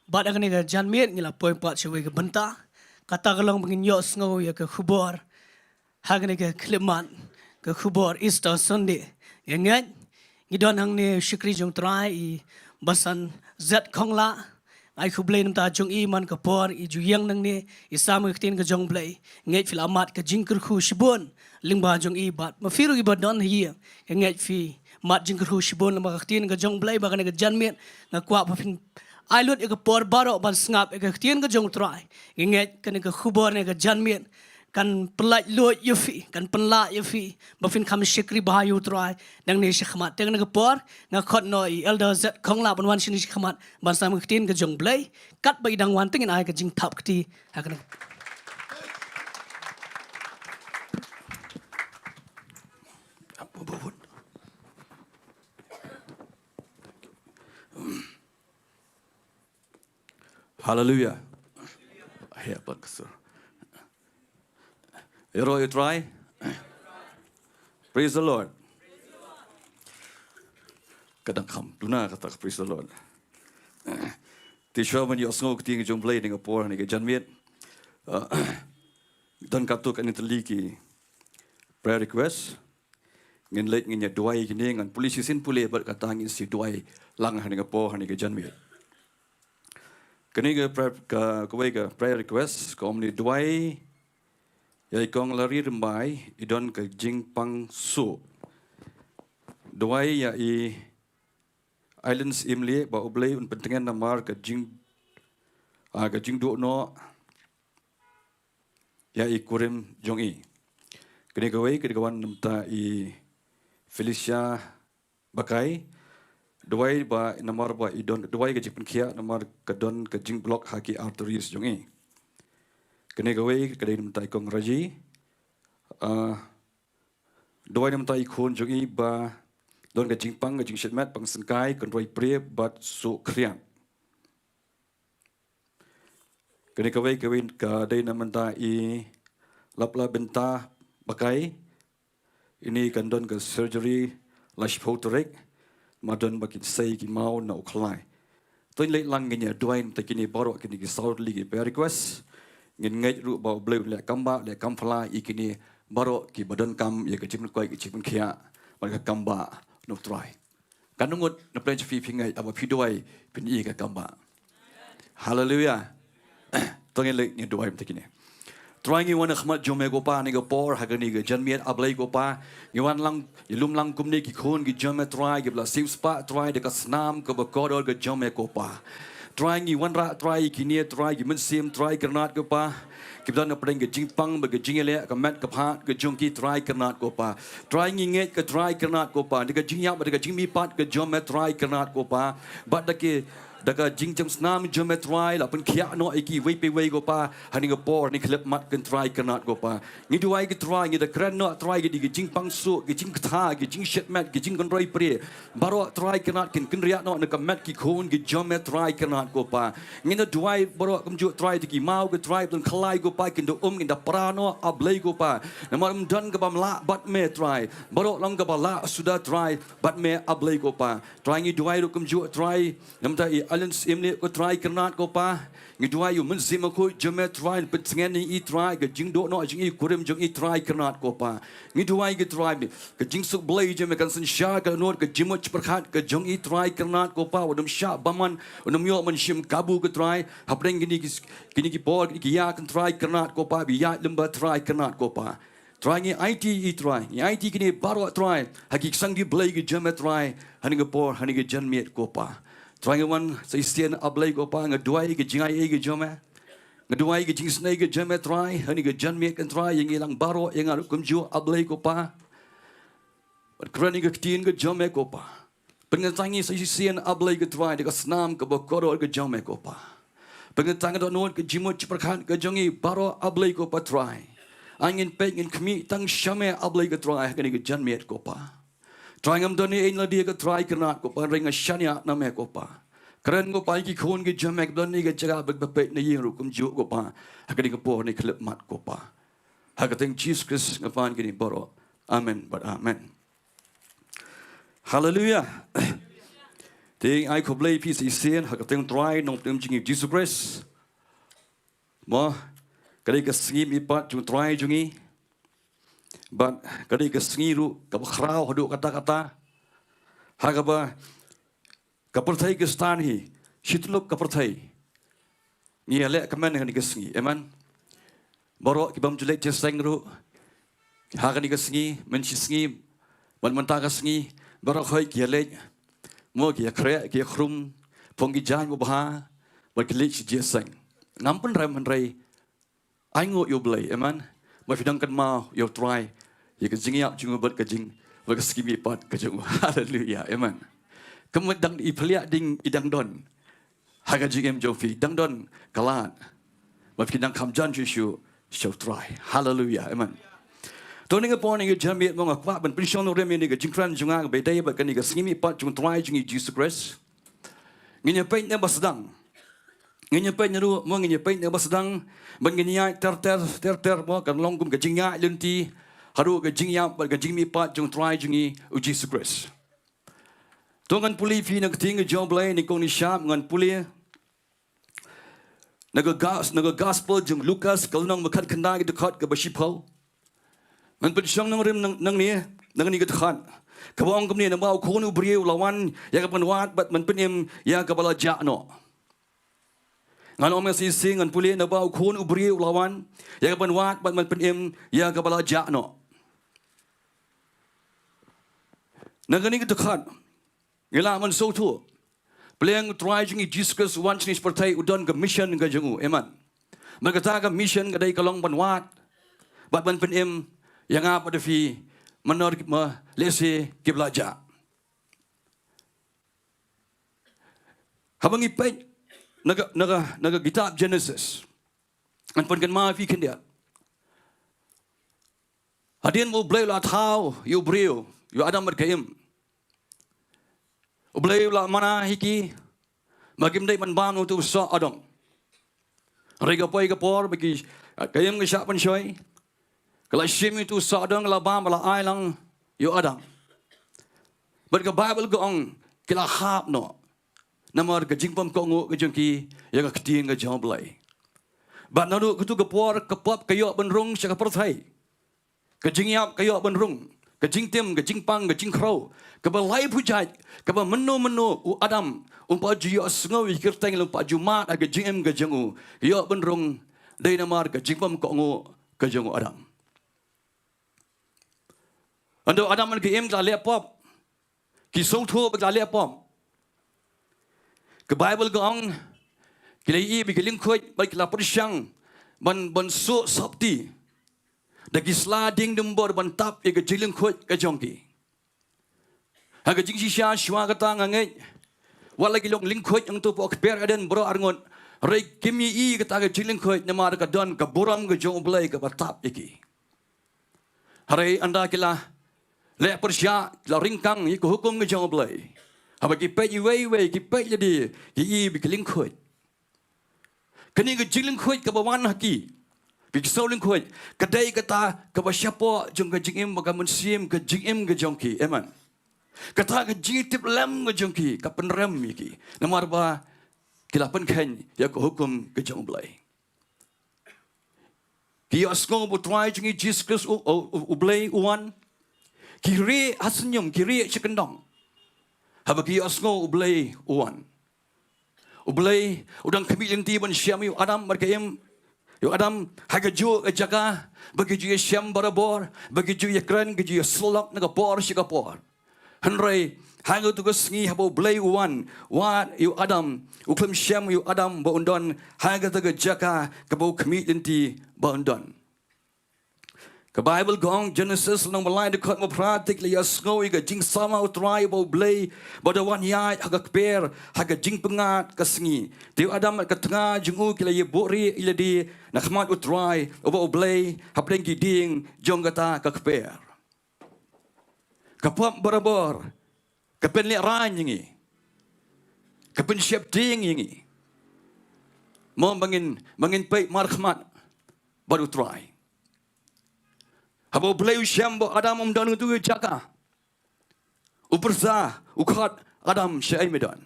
Bat akan ga janmiet ngila poin pat sewe ke benta. Kata kalong pengin yos ngau ya ke khubor. Hagan ga kliman ke khubor Easter Sunday. Yangat ngidon hang ne shikri jong trai I basan zat khongla. Ai khublei namta jong I man ka por I juyang nang ne I samu khtin ka jong blei. Ngai fil amat ka jingkur khu shibon lingba jong I bat. Mafiru gi badon hi. Ngai fi mat jingkur khu shibon lama khtin ka jong blei bagan ga janmiet nga kwa pafin ai lut ka por baro ban snap ka khtin ka jong trai. Ngai kan ka khubor ne ka janmiet kan pelaj lot yufi kan penla yufi bafin kam shikri bahayu trai dang ne shikmat teng ne por nga khot noi elder zat khongla ban wan shini shikmat ban sam khtin ka jong blai kat bai dang wan tengin ai ka jing thap kti hakan Hallelujah. Here, Pastor. You try. Praise the Lord. Kadang kam, tuna kata praise the Lord. Tisha man yo sngok ting jong play ning apor ni ke janmiet. Dan katuk an teliki prayer request. Ngin lek ngin ya duai kini ngan polisi sin pule ber kata ngin si duai lang ning apor ni ke janmiet. Kini ke prayer request ko omni duai ya ikong lari rembai idon ke jing pang su. Duai ya islands imli ba oblay un pentingan namar ke jing do no ya kurim jongi kini gawai kini kawan namta Felicia bakai duai ba namar ba idon duai ke jing kia namar ke don ke jing block haki arteries jongi kini gawai kini namta ikong raji duai namta ikon jongi ba don ke jing pang ke jing shitmat pang sengkai kan roi prie bat su krian kini kawai ka dai namanta lapla benta bakai ini kan don ke surgery lashpotorek madon bakin sei ki mau na ukhlai toin lei lang ngenya duain takini baro kini ki saud ligi per request ngin ngai ru ba bleu le kamba le kamfla ikini baro ki badan kam ye ke jing koi ki jing khia ba kamba no try kanungut na plan fi pingai aba pidoi pin I ka kamba hallelujah tong ele ni doai mtekine try ngi wana khmat jome go pa ni go por hagani ga janmiet ablai go pa ngi wan lang ilum lang kumni ki khon gi jome try gi bla siv spa try de ka snam ko ba kodor ga jome go pa try ngi wan ra try ki ni try gi men sim try karnat go pa Kita nak pergi ke jingpang, bagi jingele, ke mat ke pat, ke jongki try kernat kopa. Try nginget ke try kernat kopa. Dekat jingyap, dekat jingmi pat ke jomet try kernat kopa. Bat dekat jingjam senam jomet try, lapan kiak no iki wei kopa. Hani ke por ni klep mat ke try kernat kopa. Ni duai ke try, ni dekat no try ke di jingpang su, ke jing kta, ke jing shit mat, ke jing konroi pre. Baru try kernat ken riak no dekat mat ki khon ke jomet try kernat kopa. Ni duai baru kemjuk try ki mau ke try dan kelai kopa. Kinda kinda prano ablay ko pa namar dan ka bamla bat me try baro lang ka bala sudah try bat me ablay ko pa try ngi duai ro kumju try namta alliance imle ko try kernat ko pa ngi duai yu menzim ko jeme try petngen ni try ka jingdo no jing kurim jing try kernat ko pa ngi duai ki try ka jing suk blay jeme kan san sha ka no ka jimo perkhat ka jong try kernat ko pa wadum sha baman wadum yo man shim kabu ka try hapreng gini ki por ki ya kan try kernat kopa biya lemba try kernat kopa try ngi IT try ngi IT kini baru try haki sangi blay gi jeme try hani ge por hani ge janmiet kopa try ngi wan saisian ablay kopa ngeduai gi jingai gi jome ngeduai gi jingsnai gi jeme try hani ge janmiet kan try yang ilang baru yang aru kumju ablay kopa krani ge tin ge jome kopa pengentangi saisian ablay ge try de snam ke bokoro ge jome kopa pengetang do non ke jimut perkhan ke jongi baro ablay ko patrai angin pe ngin khmi tang shame ablay ko trai ke ni janmiet ko pa trai ngam do ni in la dia ko trai kernat ko pa ringa shania na me ko pa kren ko pa ki khon ke jamek do ni ke jaga bek pe ni yin ru kum ju ko pa ke ni ko po ni klep mat ko pa ha ka teng Jesus Christ ngapan ke ni baro amen but amen hallelujah Ting ai ko blay peace isen ha ka teng try nong tem jingi Jesus Christ mo kali ka singi mi pat ju try jungi but kali ka singi ru ka khrau hadu kata-kata ha ka ba ka perthai ke stan hi shitluk ka perthai ni ale ka man ni ka singi amen boro ki bam julek jeseng ru ha ka ni ka singi men singi ban manta ka singi boro khoi ki ale mo ki kre ki khrum phong ki jan mo bha ba ki lich je sang ngam pun ram rai ai ngo yo blai amen ma fidang kan ma yo try ye ka jing ya jing bat ka jing ba ka skimi pat ka jing hallelujah amen kem dang I plia ding idang don ha ka jing em jo fi dang don kalat ma fidang kam jan ju show try hallelujah amen Tôi nói cái này cái jam miết mong ngọc bên pension nó rem này cái chính kran jungang be day ba cái này cái singimi pat jung try jung Jesus Christ Nginyapay na basdang. Nginyapay na ru, mo nginyapay na basdang. Ban nginyay ter mo kan longkum ka jingya lunti. Haru ka jingya ka jingmi pat jong try jongi u Jesus Christ. Tongan puli fi nag ting job lay ni kong ni sham ngan puli. Naga gospel jong Lucas kalnang makat kanda ki dekat ka basipau. Man pensyang nang rim nang ni ka dekat. Kabang kumni na mau kono briu lawan ya ka panwat bat man penim ya ka bala jakno. Ngan om si sing ngan puli na mau kono briu lawan ya ka panwat bat man penim ya ka bala jakno. Nangani ka dekat. Ngila man so tu. Peleng try jingi Jesus once ni seperti udon ke mission ke jengu. Amen. Mereka ke mission ke dari kalong panwat bat man penim yang apa defi menor lese ke belajar. Habang ipay naga kitab Genesis. An pun kan maafi kendia. Hadian mo blay la tau yu brio yu adam berkaim. Blay la mana hiki magim day man bam tu so adam. Rega poi ka por bagi kayam ke syak pan shoy. Kalau shim itu sadang labam bala ai lang yu adam. But the Bible go on kila hap no. Namar ka jingpam ko ngo ka jongki ya ka kting ka jom blai. But nadu kutu ka por ka pop kayo benrung sya ka perthai. Ka jingyap kayo benrung. Ka jingtim ka jingpang ka jingkro. Ka balai pujai ka ba meno u adam umpa ju yo sngawi kirteng lumpa jumat aga jingem ka jengu. Yo benrung dai namar ka jingpam ko ngo ka jengu adam. Ando adam man ke em ta le pop. Ki Sohthri ba ta le pop. Ke Bible gong kila i bi keling khoi ba kila persyang ban so sabti. Dagi slading dembor ban tap e ke jiling khoi ke jongki. Ha ke jing sisya shwa kata ngangai. Wala ki long ling khoi ang tu po per aden bro arngon. Rei kimi i kata ke jiling khoi namar ka don ka buram ke jong blai ke batap iki. Hari anda kila le persya la ringkang i ko hukum ke jong blai. Habagi pe i wei ki pe jadi i bi keling khoi. Kani ke jiling khoi ke bawan haki. Bi soling khoi kadai kata ke basyapo jong ke jingim baga mensim ke jingim ke jongki. Amen. Kata ke jitip lem ke jongki ka penrem iki. Namar ba kila penken ya ko hukum ke jong blai. Ki asngo bu try jingi Jesus u blai uan. Kiri asenyum kiri cikendong. Habagi asngo u blai uan. U blai udang kami linti ban syam yu adam markaim yu adam haga ju jaga bagi ju syam barabor bagi ju yakran bagi ju slok naga por sikapor. Hanrai haga tu ngi habo blai uan wa yu adam u klim syam yu adam ba undon haga tu jaga kabo kami linti ba undon. Ke Bible gong Genesis nang malai dekat mo pratik le yasngoi ga jing sama utrai bo blai badawan yai haga kper haga jing pengat kasngi tiu adam ka tengah jungu kila ye bori ila di nakhmat utrai bo blai hapleng giding jong kata ka kper kapap barabor kapen le ran yingi kapen siap ding yingi mo bangin pe markhmat baru try. Habo blai syambo adam umdan tu jaka. Upersa ukhat adam syai medan.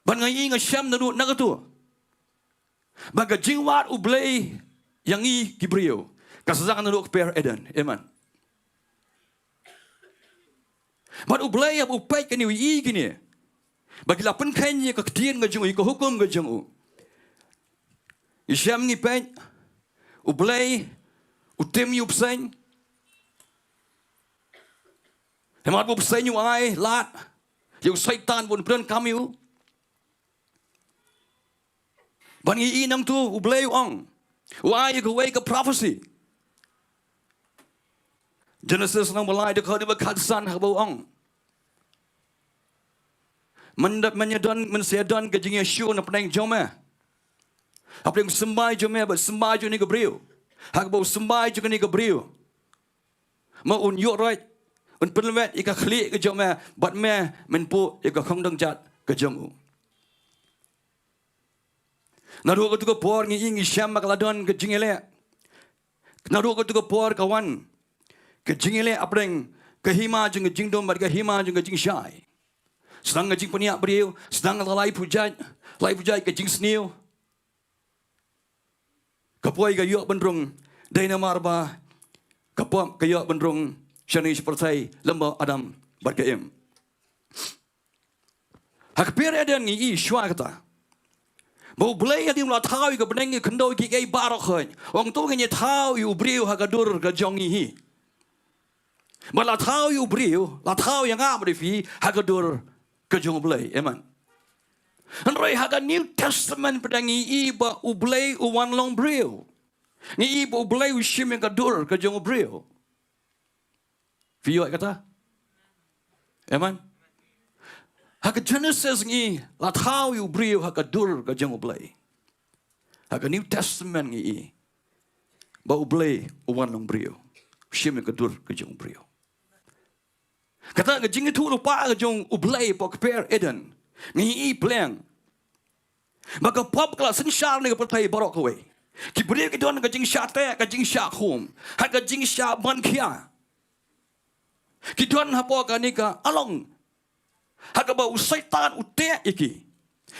Ban ngai nga syam nadu nagatu. Baga jingwat ublai yang i kibrio. Kasazak nadu per eden. Amen. Ban ublai abu pai kani wi gini. Bagi lapan kainnya ka kedien ga jengu ka hukum ga jengu. Isyam ni pai ublay, utim yu pseng. Hemat bu pseng yu ay, lat. Yu saitan pun pren kami yu. Bangi inang tu, ublay yu ang. Uay yu kaway ka prophecy. Genesis nang malay dekat di bakadsan habaw ang. Menyedon, mensedon kajing Yeshu na penang jomeh. Apa yang sembai jo me, sembai jo ni ke brio. Hak bau sembai jo ni ke brio. Ma un yo right, penlewet ika klik ke jong me bat me menpu ika khong dong jat ke jong u naru ko tu ko por ngi ingi syam makladon ke jingele naru ko tu ko por kawan ke jingele apreng ke hima jeng jingdom bat ke hima jeng jing syai sedang jing peniak beriu sedang lai pujat ke jing sniu kapoi ke yok benrung daina marba kapom ke yok benrung shani seperti lemba adam bat ke im hak pir adan ngi shwa kata bau blai adim la thau ke beneng ke kendo ki kai barok khoi ong tu ngi thau yu beriu ha gadur ke jong hi ba la thau yu beriu la thau yang am ri fi ha gadur ke jong blai amen Andrei haga New Testament pedangi iba ublay uwan long brio. Ni iba ublay ushim yang kadur ke jong brio. Fiyo kata. Amen. Haga Genesis ni la tau yu brio haga dur ke jong ublay. Haga New Testament ni ba ublay uwan long brio. Ushim yang kadur ke jong brio. Kata ke jing itu lupa ke jong ublay po keper Eden. Ni pleng maka pop kala sensyar ni pertai barok kowe ki beri ki don ka jing sha te ka jing sha khum ha ka jing sha ban khia ki don ha po ka ni ka along ha ka ba usaitan ute iki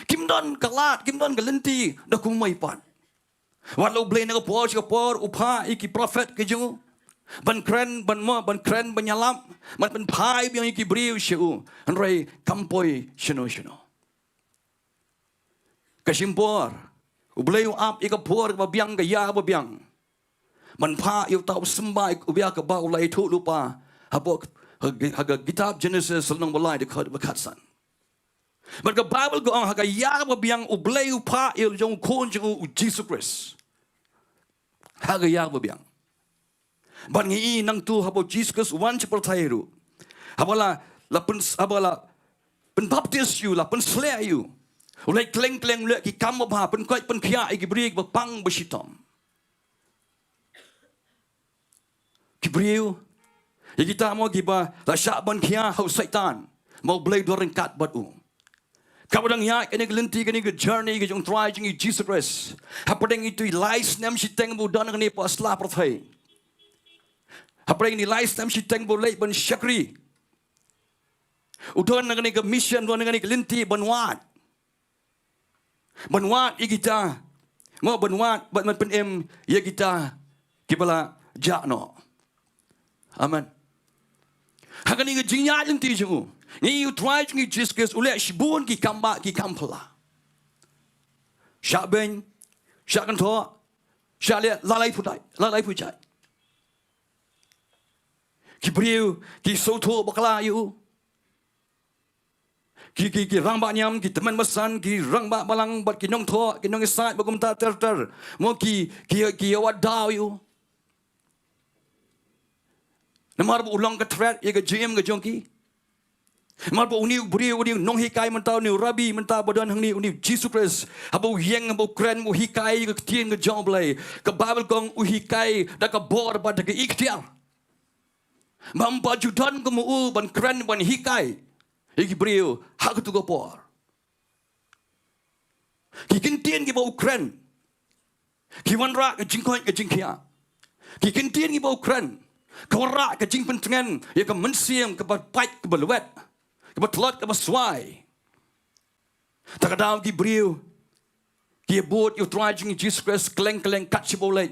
kim don ka lat kim don ka lenti da ku mai pan walau ble na po ka por upha iki prophet ki jung ban kren ban mo ban kren ban yalam man ban phai biang iki beri shu anrei kampoi shino Kasimpor, ublay up ika por ka biang ka ya ba biang. Man pa yu tau sembah ubia ka ba ulai tu lupa habok haga kitab Genesis nong Mawlai de khad bakatsan. Man ka Bible go haga ya ba biang ublay pa yu jong kon jong Jesus Christ. Haga ya ba biang. Ban ngi nang tu habo Jesus Christ wan seperti ru. Habala pen baptis you la pen slay you. Ulai kleng le ki kam ba pen koi pen khia ki bri ba pang besitom ki briu ya kita mau ki ba la sha ban khia hau satan mau blai doreng kat bat u kabadang ya kene lenti kene ke journey ke jong try jing Jesus Christ hapadeng itu lies nam si teng bu dan kene pas la perthai hapadeng ni lies nam si teng bu lei ban shakri udon kene ke mission don kene ke lenti ban wat Benwat kita mau benwat bat man penem ya kita kibala jakno. Amen. Hakan ni jinya lenti ju. Ni you try to Jesus Christ ule shibun ki kamba ki kampala. Shaben shakan tho shale lalai pujai. Ki briu ki soto bakla you. Ki rang ba nyam ki teman mesan ki rang ba balang bat ki nong tho ki nong isai bagum ta ter mo ki awat daw yu namar bu ulang ka threat ye ka gm ka jongki mar bu uni buri uni nong hikai mentau ni rabi mentau badan hang ni uni Jesus Christ habu yeng habu kren mu hikai ka tien ka jong blai ka bible kong u hikai da ka bor ba da ka ikhtiar mampa judan ka mu ban kren ban hikai Iki beriu hak tu gopor. Ki kentien ki bau kren. Ki wanra ke jingkoi ke jingkia. Ki kentien ki bau kren. Kawara ke jing pentengan ya ke mensiam ke bait ke beluet. Ke betlot ke beswai. Takadau ki beriu. Ki bot you try jing Jesus Christ kleng kat cibolai.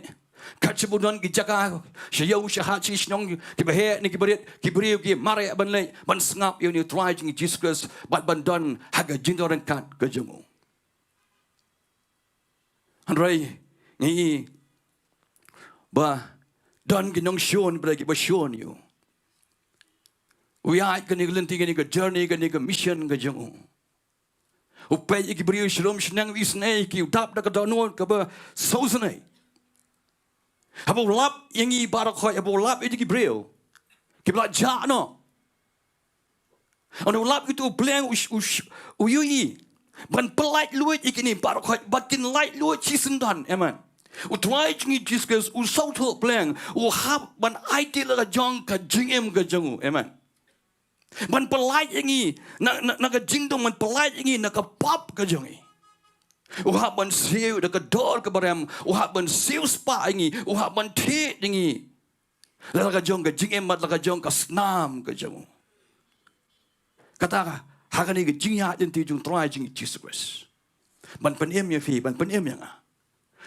Kacibudan ki jaga syau syahat si snong ki behe ni ki berit ki beriu ki mare ban lei ban sengap you ni try jing Jesus Christ bat ban don haga jindoran kat ke jemu andrai ni ba don ki nong shon bra ki ba shon you we ai kan ni lenti ni ke journey kan ni ke mission ke jemu upai ki beriu shalom shnang wisnai ki utap da ka donon ka ba sausanai Abo lap yang i barakoi abo lap itu ki breu. Ki bla ja no. Ono lap itu bleng uyui. Ban pelait luit ikini barakoi batin light luit chisendan. Amen. U try jingi Jesus u sauto bleng u hap ban IT la jong ka jingem ka jangu. Amen. มันปลายอย่างงี้นักจิงตรงมันปลายอย่างงี้นักป๊อปก็ยังงี้ว่ามันเสียวนักดอลก็บารมว่ามันเสียวสปาอย่างงี้ว่ามันเทอย่างงี้แล้วก็จงก็จิงมัดแล้วก็จงก็สนามก็จงkata hakan ni jingya jenti jung try jing Jesus ban penem ya fi ban penem yang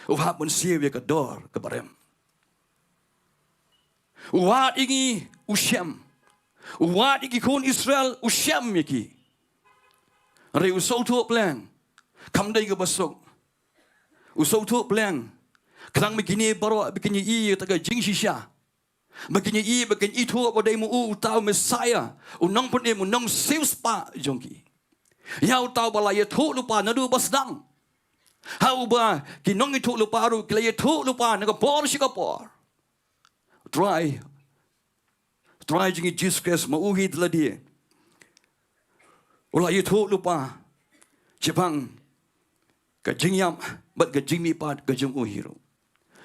wa ban sieu ya kador ke barem wa igi usyam wa igi kon Israel usyam yaki re usau tu plan kam dai ke basok usau tu plan klang begini baro begini i ta jing shisha Begini itu pada mu tahu Messiah, unang pun unang seus pa jongki. Yau tahu bala ye tu lupa nadu basdang. Hau ba kinong itu lupa ru kila ye tu lupa naga por sikapor. Try jingi Jesus Christ mau hit ladi. Ula ye tu lupa. Jepang kajingyam bat kajingmi pat kajung uhiro.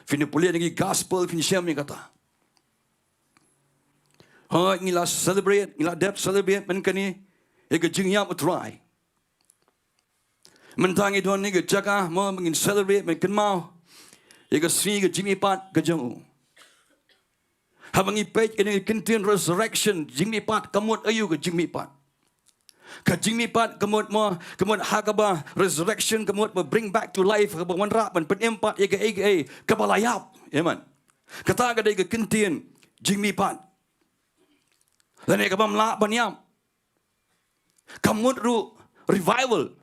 Fini pulia ngi gospel fini syam ni kata. Ngila celebrate, ngila dep celebrate menkani, ega jingyam utrai. Mentangi tuan ni jaga mau mengin celebrate menken mau, ega sri ega jimi pat kejangu. Habangi page ini contain resurrection jimi pat kamut ayu ke jimi pat. Ke jimi pat kamut hakaba resurrection kamut bring back to life ke wanra ban penempat ega kabalayap, amen. Kata ke ega contain jimi pat. Dan eka bamla banyam. Kamut ru revival.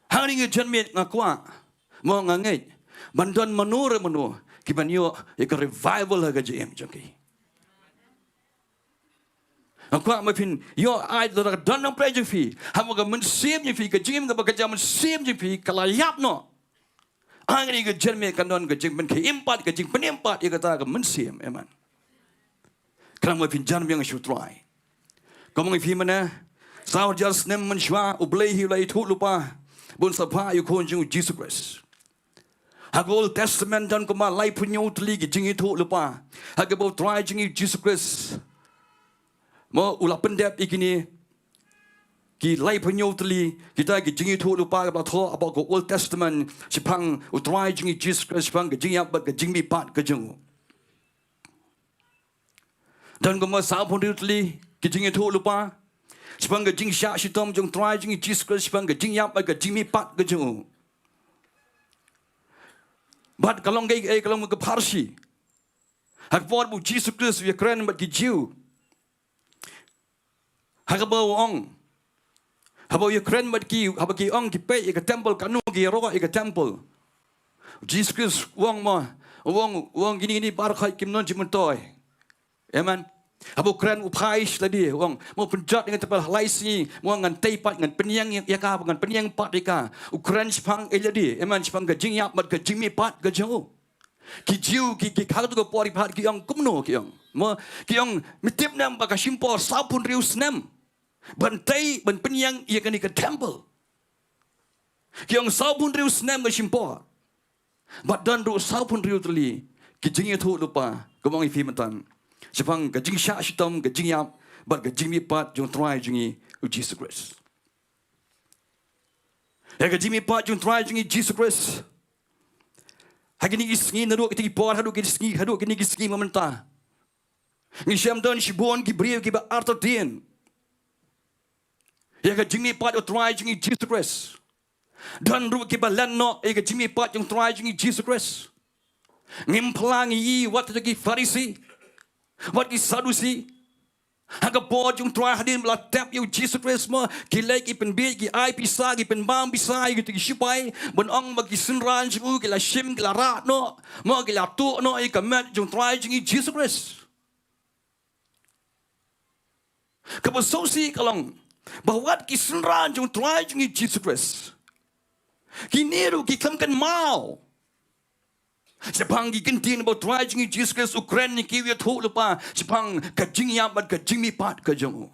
Hari ngi janmet ngakwa. Mo ngangej. Bantuan menur kibanyo eka revival haga jem jangki. Ngakwa mafin yo ai do dan nang preje fi. Hamoga mensim je fi ke jem ga baga jam mensim je fi kalayap no. Hari ngi janmet kandon ke jem ben ke impat ke jem penempat eka ta ga mensim eman. Kerana mungkin jangan yang syutrai. Kamu mungkin mana? Sahaja senem menshwa ublehi lai tu lupa. Bun sapa yukon jeng Jesus Christ. Hak Old Testament dan kema lai punya utli jeng itu lupa. Hak bau try jeng Jesus Christ. Mau ulah pendep ikini. Ki lai punya utli kita jeng itu lupa kalau thor apa ko Old Testament sipang utry jeng Jesus Christ sipang jeng yang bat jeng mi pat ke jeng. Dan kema sapun diutli kijing itu lupa. Sebang kijing syak sitom jong try jing Jesus Christ sebang kijing yap ke jing mi pat ke jeng. Bat kalong kalong ke Parsi. Hak buat bu Jesus Christ we keren bat kijiu. Hak bau ong. Habo ye keren bat ki habaki ong ki pe ke temple kanu ki ro ke temple. Jesus Christ wong gini bar khai kim non jimentoy. Amen. Abu keren upais tadi, orang mau penjat dengan tepal laisi, mau ngan teipat ngan penyang ya ka, ngan penyang pat ika. Ukren sepang jadi, amen sepang gajing yap mat gajing mi pat gajau. Ki jiu ki kau tu ko pori pat ki yang kumno ki yang. Mo ki yang mitip nam baka simpor sapun rius nam. Bantai ban penyang ia kan ke temple. Ki yang sapun rius nam ke simpor. Badan ru sapun rius teli. Ki jing itu lupa, kemang ifi mentan. Sepang gajing syak sitom gajing yap bat gajing mi pat jong try jingi Jesus Christ. Ya gajing mi pat jong try jingi Jesus Christ. Hagini isngi nadu kiti por hadu kini isngi mamenta. Ni syam don shibon ki brio ki ba artodin. Ya gajing mi pat jong try jingi Jesus Christ. Dan ru ki ba lanno ya gajing mi pat jong try jingi Jesus Christ. Ngimplangi wat ki Farisi. Wat ki Sadusi. Hanga po jung try hadin bla tap you Jesus Christ mo kilay ki penbi ki ai pisa ki penbam pisa ki ti sipai bon ong mag ki sunran ju ki la shim ki la ra no mo ki la tu no i kamet jung try jing Jesus Christ. Kabo sosi kalong bahwa ki sunran jung try jing Jesus Christ. Ki niru ki kamkan mau. Sepang gi kentin about try jing Jesus Christ Ukraine ni ki wiat ho lupa sepang ka jing yam bat ka jing mi pat ka jong.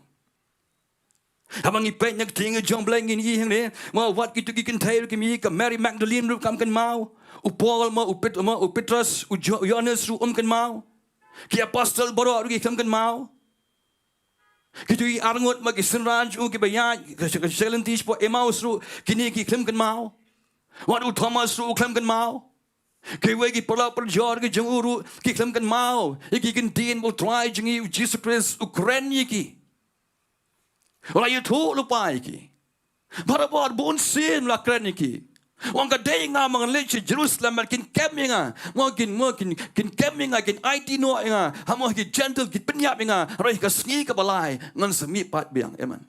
Habang ipet nak ting jong blang ni hang ne ma wat ki tu ki kentai ki mi ka Mary Magdalene ru kam kan mau u Paul ma u Petrus u Johannes ru kan mau ki apostle baro ru ki kam kan mau Kita arngot magi senran ju ki bayaj ke selentis po Emmaus ru kini ki klem kan mau. Wadu Thomas ru klem kan mau. Ke we ki pola perjor ki jeng uru ki klem kan mau. Iki kan tin bo try jeng i Jesus Christ Ukraine ki. Ora yu thu lupa iki. Para bor bun sin la kren iki. Wang ka day nga mga lech Jerusalem kin kemi nga mo kin kemi nga kin IT no nga hamo ki gentle ki penyap nga roi ka sngi ka balai ngan semi pat biang eman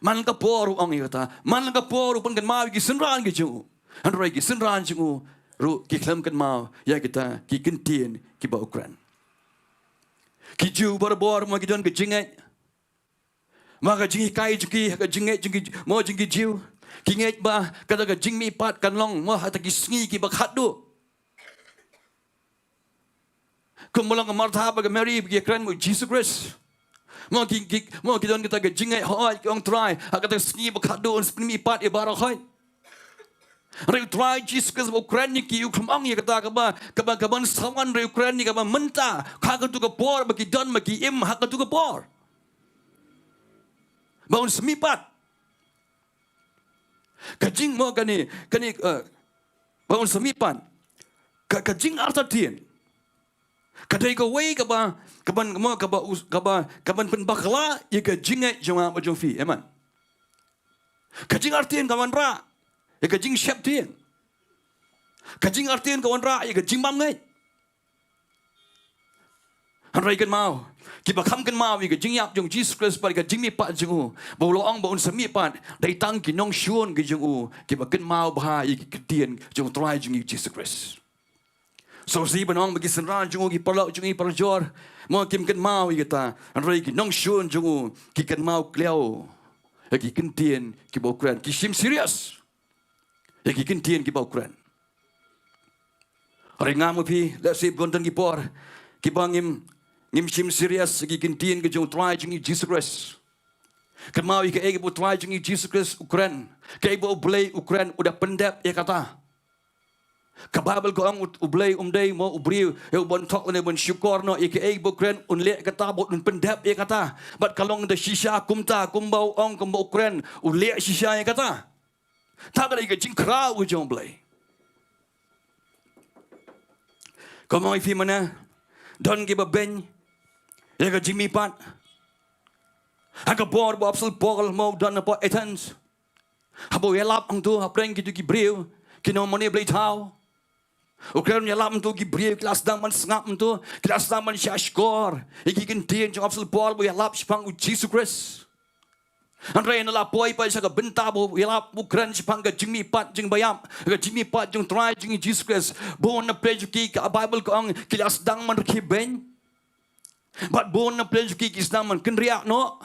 man ka poru ong yata man ka poru pun kan mau ki senran ki ju an roi ki senran ju ru ki klem kan mau ya kita ki kintin ki ba Ukraine ki ju bor mo ki don ki jingai maka jingi kai juki ka jingai mo jingi jiu Kinget ba kata ka jingmi pat kan long mo hata ki sngi ki bakhat du. Kumulang ka Martha ba ka Mary ki kran mo Jesus Christ. Mo ki don kita ka jingai hoi ki ong try kata sngi bakhat du spmi pat e baro khoi. Re try Jesus Christ mo kran ni ki ukhmang ye kata ka ban sawan re kran ni ka ba menta ka tu ka por ba ki don ma ki im ha ka tu ka por. Ba un smi pat Kajing mo kani bangun semipan kajing arta tien kadai ka wei ka ba kaban pen bakla ye ka jingai jonga ma jongfi eman kajing artien kawan ra ye kajing shep tien kajing artien kawan ra ye ka jingmam ngai Hanrai kan mau Kiba kam kan mau Iga jingyap jong Jesus Christ Pada ka jingmi pat jong u Bau loong baun semi pat Dai tang ki nong shuon ki jong u Kiba kan mau baha Iga ketien jong try jong Jesus Christ So si banong bagi senran jong u Ki parlau jong i parjor Mo kim kan mau Iga ta Hanrai ki nong shuon jong u Ki kan mau kliao Ki ketien ki bau kren Ki sim serious Ki ketien ki bau kren Hari ngamu pi Let's say gontan ki por Ki bangim Ngim sim serious gi kintin ge jong try jing Jesus Christ. Kemau ke ege bu try jing Jesus Christ Ukraine. Ke bu blay Ukraine udah pendap ya kata. Ka Bible ko ang ublay umday mo ubriu e bon tok ne bon syukur no ke ege bu Ukraine unle kata bu pendap ya kata. Bat kalong de shisha kumta kumbau ong kumbo Ukraine ule shisha ya kata. Ta ga ge jing krau ge jong blay. Kemau fi mana don ge ba ben Ya ka jimmy pat. Haka bor bo absol pol mo don po Athens. Habo yalap ang tu hapreng kitu ki breu kino mone blay tau. Ukran yalap ang tu ki breu kelas dang man sngap ang tu kelas dang man shashkor. Iki kintin jong absol pol bo yalap spang u Jesus Christ. Andre na la poi pa sa ka benta bo yalap Ukran spang ka jimmy pat jing bayam ka jimmy pat jong try jing Jesus Christ. Bo na plejuki ka Bible ko ang kelas dang man ki ben. But bon na plej ki kisna man kenriak no.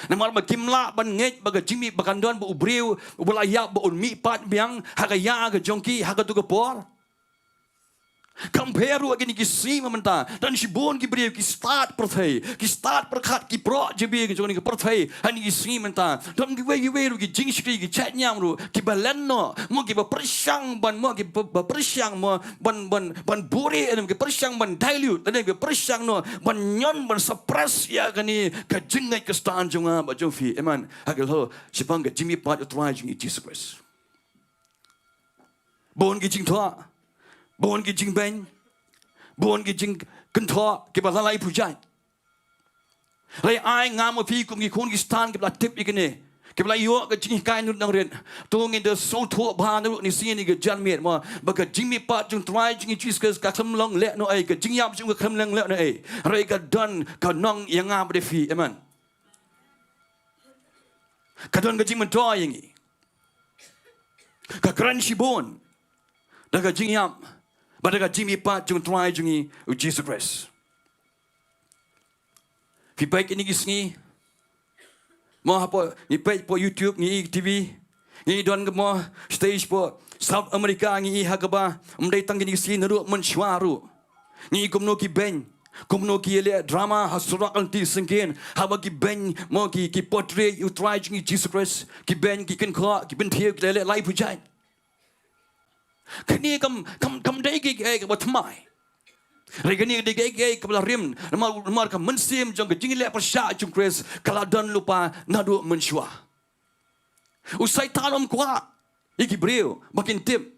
Na mar kimla ban nget baga jimi bakandon bu ubriu ubulaya bu mi pat biang hagaya ga jongki hagatu ga por. Compare ru agini ki sima menta dan si bon ki briu ki start perthai ki start perkhat ki pro jebi ki joni ki perthai hani ki sima menta dan ki we ru ki jing shri ki chat nyam ru ki balen no mo ki ba persyang ban mo ki ba persyang mo ban buri en ki persyang ban dilute dan ki persyang no ban nyon ban suppress ya kani ka jingai ka stan jonga ba jofi eman hagal ho sipang ka jimi pat utrai jing Jesus Christ bon ki jing thoa Bon ki jing ben, bon ki jing kentho ki ba lalai pujai. Lai ai ngam mo phi kum ki khun ki stan ki bla tip ikene. Ki bla yo ka jing kai nu nang ren. Tung in the so tho ba nu ni sin ni ka jan miet mo ba ka jing mi pa jung try jing Jesus ka kham long le no ai ka jing yam jung ka kham lang le no ai. Rai ka don ka nong yang ngam de fi amen. Ka don ka jing man to yangi. Ka kran shi bon. Da ka jing yam Badaga jimi pat jung try jungi u Jesus Christ. Fi baik ini gisngi. Mo apa ni page po YouTube ni TV. Ni don mo stage po South America ni hagaba umdai tang ni gisni naru menshwaru. Ni kumno ki ben. Kumno ki ele drama hasurak anti sengken haba ki ben mo ki portray u try jungi Jesus Christ. Ki ben ki ken kha ki ben thie le lai pujai. Kini kam dai ki ba thmai Regani de gay kepala rim mar ka mensim jong ke jingile persya jong kres kala dan lupa nadu mensua. Usai tanom kwa iki breu makin tip.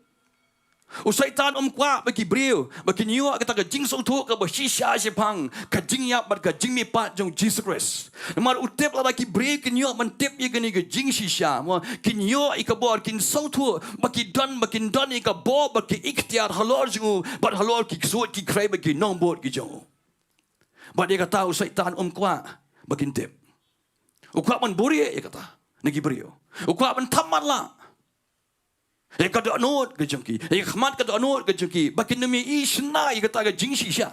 Usai tanom kwa bagi breu makin yo kata ke jing sotu ke shisha sepang ka jing ya bat ka jing mi pat jong Jesus Christ. Mar utip la bagi breu kin yo man tip ye gani ke jing shisha mo kin yo ikabor kin sotu makin don ikabor bagi ikhtiar halor jong bat halor ki suat ki krai bagi Nongpoh ki jong. Bat dia kata usai tan kwa makin tip. Ukwa man buri ye kata nagi breu. Ukwa man tamat la. Kada anot ke jengki, khmat kada anot ke jengki, bakin nami isna kata ke jingsi sya.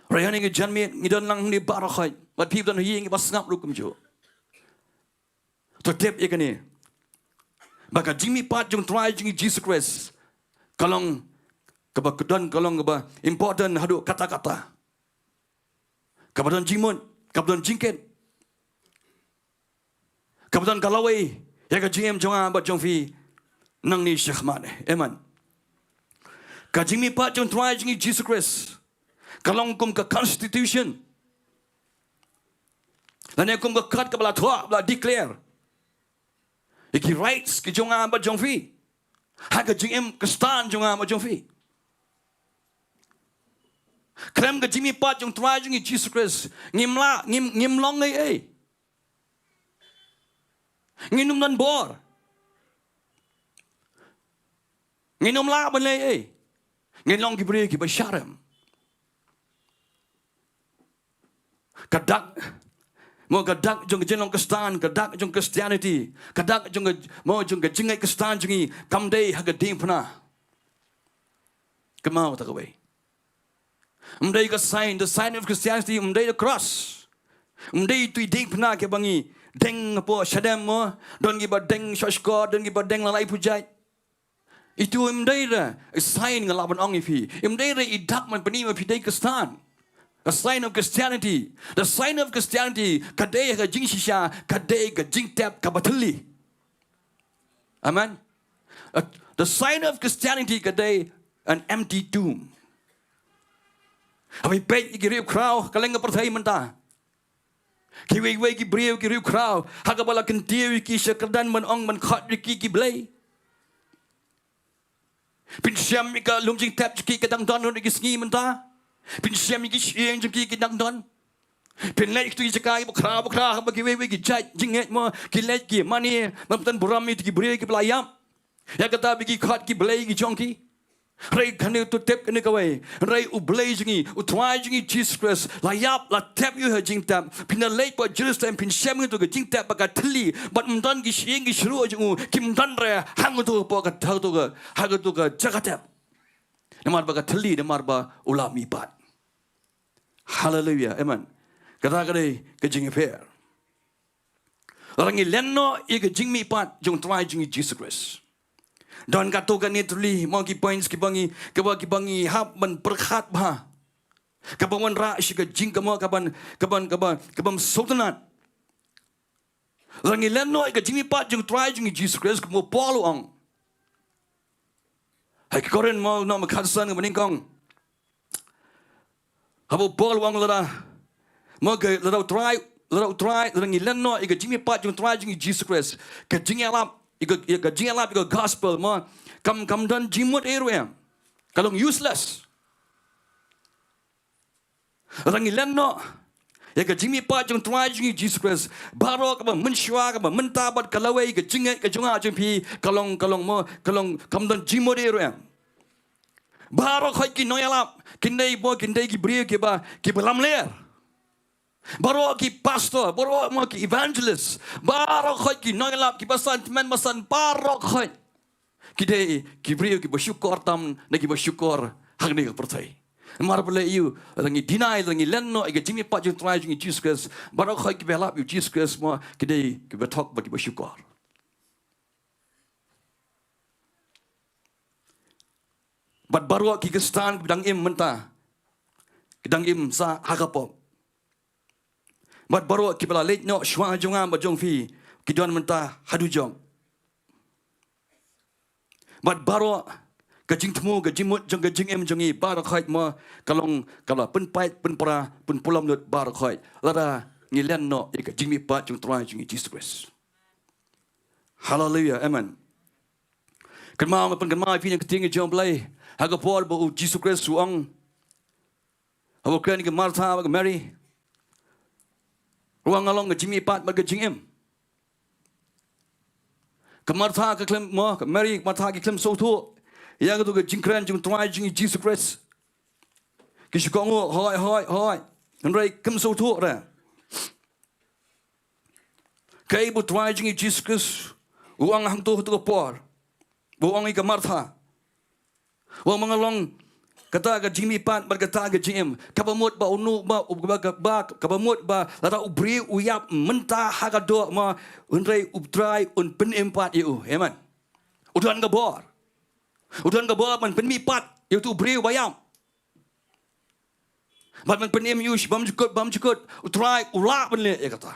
Raya ni ke janmi ngidan lang ni barakai, bat pip dan hi ngi bas ngap lukum jo. To tip ikani. Baka jingmi pat jong try jingi Jesus Christ. Kalong kaba kedan kalong kaba important hadu kata-kata. Kabadan jimun, kabadan jingket. Kabadan kalawai. Ya ka jingem jonga bat jong fi nang ni syahmat. Amen. Ka jingmi pat jong try jingi Jesus Christ. Kalong kum ka constitution. Dan kum ka kat ka bala thua bala declare. Iki rights ki jonga bat jong fi. Ha ka jingem ka stand jonga bat jong fi. Krem ka jingmi pat jong try jingi Jesus Christ. Ngim long ai. Nginum nan bor. Nginum la ban le Nginong ki bri ki basharam. Kadak mo kadak jong jenong kestan, kadak jong Christianity, kadak jong mo jong jingai kestan jingi kamdei haga ding pna. Kemau ta kawai. The sign of Christianity, the cross. Tu ding pna ke bangi deng po shadam mo don gi ba deng shoshko don gi ba deng lalai pujai itu imdai sign ngalaban ong ifi imdai idak man pani ma pidai kestan. A sign of Christianity, the sign of Christianity kadai ka jing shisha kadai ka jing tap kabatli. Amen. The sign of Christianity kadai an empty tomb. Abi pay igirip crowd kalenga perthai menta. Kiwi ki brio ki riu crowd hakabala kentiu ki sekerdan man ong man khat ki blai. Pin siam ka lumjing tap ki kadang don ki sngi menta. Pin siam ki sieng ki kadang don. Pin lek tu jakai bukra ba kiwi ki jai jinget mo ki lek ki mani mamtan burami ki brio ki belayam. Ya kata bigi khat ki blai ki jongki. Rai kane tu tap kane kawai. Rai ublai jingi utwai jingi Jesus Christ. Layap la tap you ha jing tap. Pina lek pa Jerusalem pin siam tu ka jing tap ba ka thli. But mdan ki sieng ki shru jingu kim dan re hang tu pa ka thau tu ka ha tu ka jagatap. Namar ba ka thli namar ba ulami pat. Hallelujah. Amen. Kata kare ka jingi fair. Orang lenno i ka jingmi pat jong try jingi Jesus Christ. Don katokan ni tuli mau ki points ki bangi hab man perkhat ba. Kabawan ra shi ka jing ka mo kaban sultanat. Orang lenno i ka jingmi pat jong try jingi Jesus Christ mo polo ang. Hai koren mo no makhasan ka maningkong. Habo polo ang lara. Mo ka lara try orang lenno i ka jingmi pat jong try jingi Jesus Christ. Ka jingi alap Iga jingalap iga gospel mo kam dan jimut area kalong useless orang ilan no ya ka jimi pa jong try jingi Jesus Christ baro ka ba menshwa ka ba mentabat kalawai ka jingat ka jonga jimpi kalong mo kalong kam dan jimut area baro khoi ki noyalap kindai ki brio ki ba lamler Baro ki pastor, baro mo ki evangelist, baro khoi ki noilap ki basan men masan baro khoi. Kide ki brio ki bersyukur tam na ki bersyukur hang ni ka percaya. Mar bele you rangi deny rangi lenno ega jimi pa jung try jung Jesus Christ, baro khoi ki belap you Jesus Christ mo kide ki betok ba ki bersyukur. Bat baro ki kestan bidang im menta. Kidang im sa hagapok. Mat baru kibala late no shwa jonga ba jong fi kidon menta hadu jong. Mat baru Gajing temu, gajing mut, jeng gajing em jengi barakhait ma kalong kala penpait penpra penpulam lut barakhait. Lara ngilen no gajing mi pat jeng trai jeng Jesus Christ. Hallelujah, amen. Kenma penkenma pi yang ketinggi jom play. Haga por bu Jesus Christ suang. Haga kren ke Martha ke Mary. Ruang along gajing mi pat gajing em. Ke Martha ke klem ma ke Mary Martha ke klem Sohthri. Ya tu ke jingkran jing tuai jing Jesus Christ. Ki shukongo hoi. Nrai kem Sohthri ra. Kai bu tuai jing Jesus Christ. Uang hang tu por. Uang i ke Martha. Uang mengalong kata ke jing mi pat bar kata ke jing em. Kabamut ba unu ba kabamut ba lata ubri uyap mentah hagado ma unrai ubtrai un pen empat eu. Amen. Udan ke bor. Udan ke bawah man penmi pat iaitu beri bayam. Man penim yush bam jukut utrai ulak benle ya kata.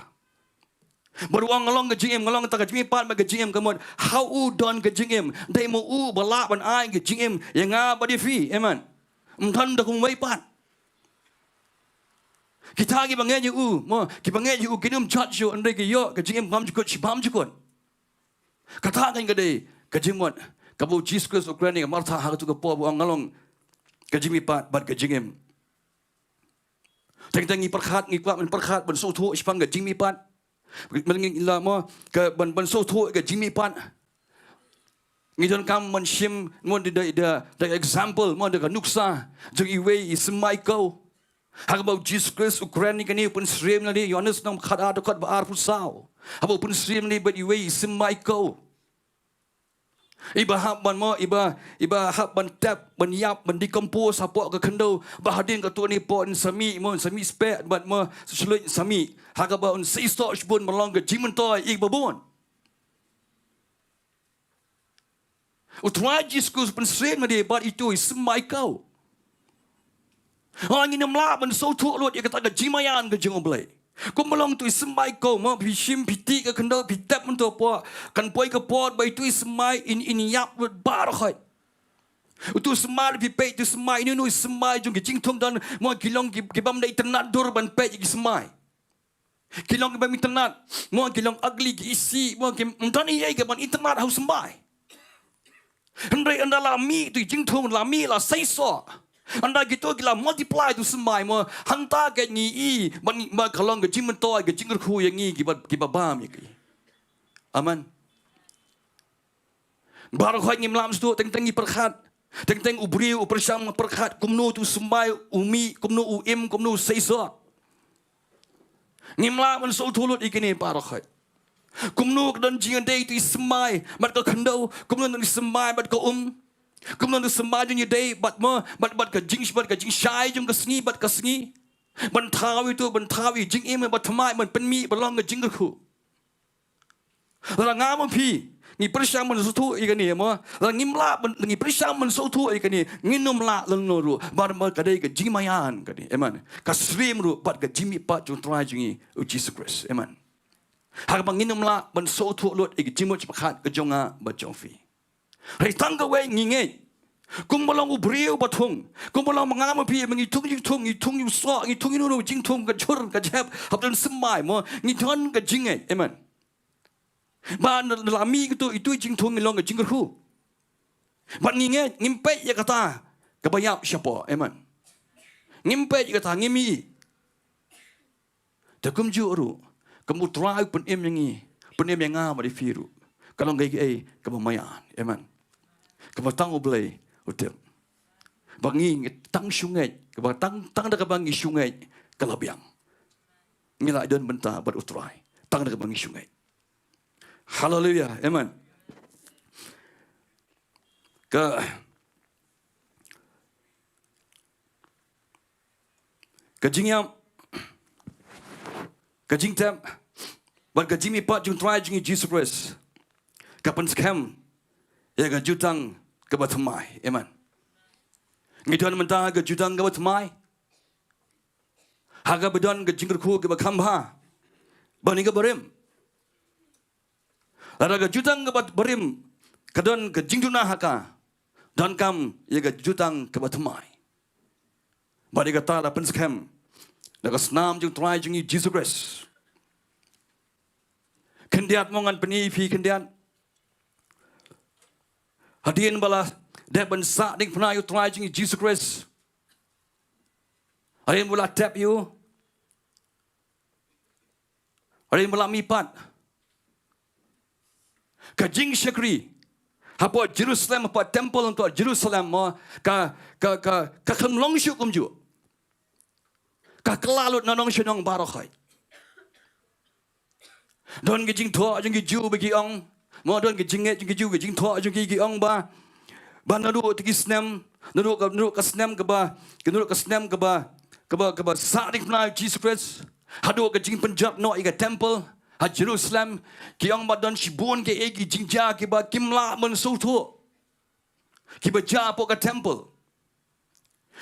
Beruang ngalong ke jingem ngalong tak ke pat ma ke jingem kemud how udon ke jingem dai mo u balak ban ai ke jingem yang ngaba di fi amen. Mtan dak kumai pat. Kita gi bangen u mo ki bangen u kinum chat shu andai ke yo ke jingem bam jukut. Kata kan ke dei ke jingmot kabu Jesus Christ Ukraine Martha hak tu ke po buang ngalong ke jimi pat bat ke jingem. Teng ngi perkhat ngi kwak men perkhat ban Sohthri spang ke jimi pat. Men ngi la mo ke ban Sohthri ke jimi pat. Ngi don kam man shim mon the example mon de nuksa jeng iwe is Michael. Hak about Jesus Christ Ukraine ni kani pun stream ni Yohanes nam khada to khat ba ar pusau. Habo pun stream ni but iwe is Michael. Iba hab ban mo iba hab ban tap ban yap ban decompose apa ke kendo bahadin ke tu ni pon sami mo sami spare ban mo seluit sami haga ba un sisto bun melong ke jimen toy ik babon utrajis kus ban sen dia bat itu semai kau angin namla ban Sohthri lot ya kata ke jimayan ke jeng oblai. Kau melong tu semai kau ma bishim piti ke kendo pitap mentu apa kan poi ke pot bai tu semai in yap barakhai utu semai pi pe tu semai ni nu semai jung jing thong dan mo kilong ki bam dai tenat dur ban pe ki semai kilong ki bam tenat mo kilong ugly ki isi mo ki mtani ye ke ban internet hau semai hendai andala mi tu jing thong la mi la sai so anda gitu gila multiply tu semai mo hanta ke ni i ban kalong ke jimen toy ke jingger khu yang ni ki bam ye ki aman bar khoi ngim lam stu teng i perkhat teng ubri upersam perkhat kumnu tu semai umi kumnu uim kumnu seiso ngim lam Sohthri ikini bar khoi kumnu dan jingan dei tu semai mat ka khando kumnu dan semai mat ka Kemudian semua jenis day, bat ke jing shai jung ke sengi, bat ke sengi, ban tawi jing im bat thamai ban penmi balong ke jing ku. Lang ngam pi, ni persam man Sohthri ikan ni mo, lang ngimla ni persam man Sohthri ikan ni, nginum la lang noru, bar ke day ke jing mayan kan ni, aman. Kasrim ru bat ke jimi pat jung try jungi Jesus Christ, aman. Hak bang nginum la ban Sohthri lot ik jimut pakhat ke jonga bat jongfi. Hai tangga we nginge kum balong ubriu bathung kum balong mangam pi mengitung yu so ngitung inu jing thung ka chur ka jap habdan semai mo ngithon ka jinge amen ban lami itu jing thung ngilong ka jing khu ban nginge ngimpe ya kata ka bayap siapa amen ngimpe ya kata ngimi takum juru kamu try pun yang ngam di firu kalau ngai ka mamayan amen kebatang oblay utem bangi tang sungai kebatang dah bangi sungai kelabiang ngila don benta berutrai tang dah bangi sungai haleluya amen kajingyam kajingtam ban kajimi pat jung try jung Jesus Christ kapan scam ya kajutang kebatmai amen ngidon mentah kajutang kebatmai haga bedon kajingker khu kebakhamba bani ke berim ada kajutang kebat berim kadon kajingduna haka Dan kam ia jutang ke batamai. Badi kata da penskem. Da snam jung try jung Jesus Christ. Kendiat mongan penipi kendiat. Hadian bala dek bensa ding pernah you try jung Jesus Christ. Hadian bala tap you. Hadian bala mipat. Kajing syakri. Apa Jerusalem apa temple untuk Jerusalem mo ka kemlong syuk kumju. Ka kelalut nanong syunong barokai. Don gijing thua jeng giju bagi ong. Mo don gijing jeng giju gijing thua jeng gigi ong ba. Ba nadu tigi snem, nadu ka snem ke ba sa dik na Jesus Christ. Hadu gijing Punjab no iga temple. Ha Jerusalem kiang badan shibun ke egi jingja ke ba kimla men Sohthri ki ba ja po ka temple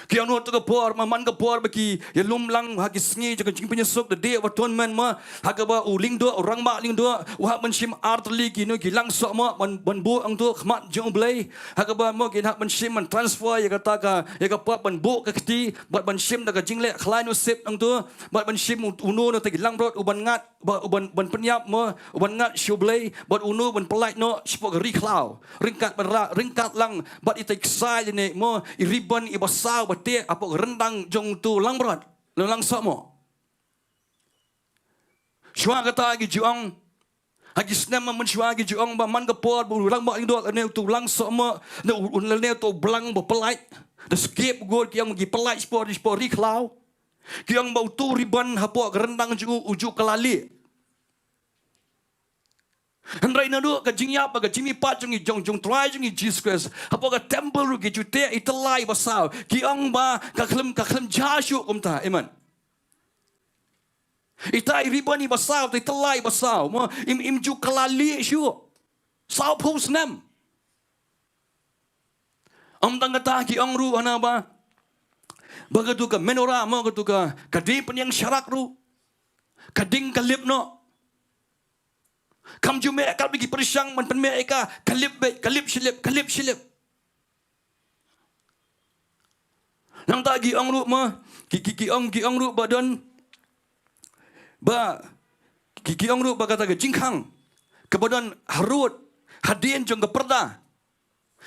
kiang no to ka por man ka por baki ya lumlang ha ki sngi jeng jing penyesuk de de waton men ma ha ka ba uling do orang ma ling do wa men shim artli ki no ki lang so ma ban bo ang to khmat jong blai ha ka ba mo ki ha men shim man transfer ya ka ta ka ya ka pa ban bo ka kti bat ban shim da ka jing le khlai no sip ang to bat ban shim uno no te ki lang rot uban ngat ban penyap mo uban ngat shublai bat uno ban pelait no spok ri klau ringkat lang bat itai ksai ne mo iriban ibasau bate apok rendang jong tu lang berat lang samo shwa kata gi juang hagi snem man shwa gi juang ba man ka por bu lang ba indo ne tu lang samo ne un ne tu blang bo pelait the skip god yang gi pelait sport ri klau kiang bau tu riban hapok rendang jong uju kelali Hendrai nadu ka jingya pa ka jimi pat jong try jong Jesus Christ. Apa ka temple ru ki jute italai basau. Ki ong ba ka klem jashu kumta. Amen. Itai ribani basau italai basau. Mo im ju kalali shu. Sau pos nem. Tang kata ki ong ru ana ba. Bagatu ka menora mo gatu ka kading penyang syarak ru. Kading kalip no. Kam jume akal bagi persyang man penme eka kalip shilip nang ta gi ong ru ma ki ong ru badan ba ki ong ru ba kata ke jingkhang ke badan harut hadien jong ke perda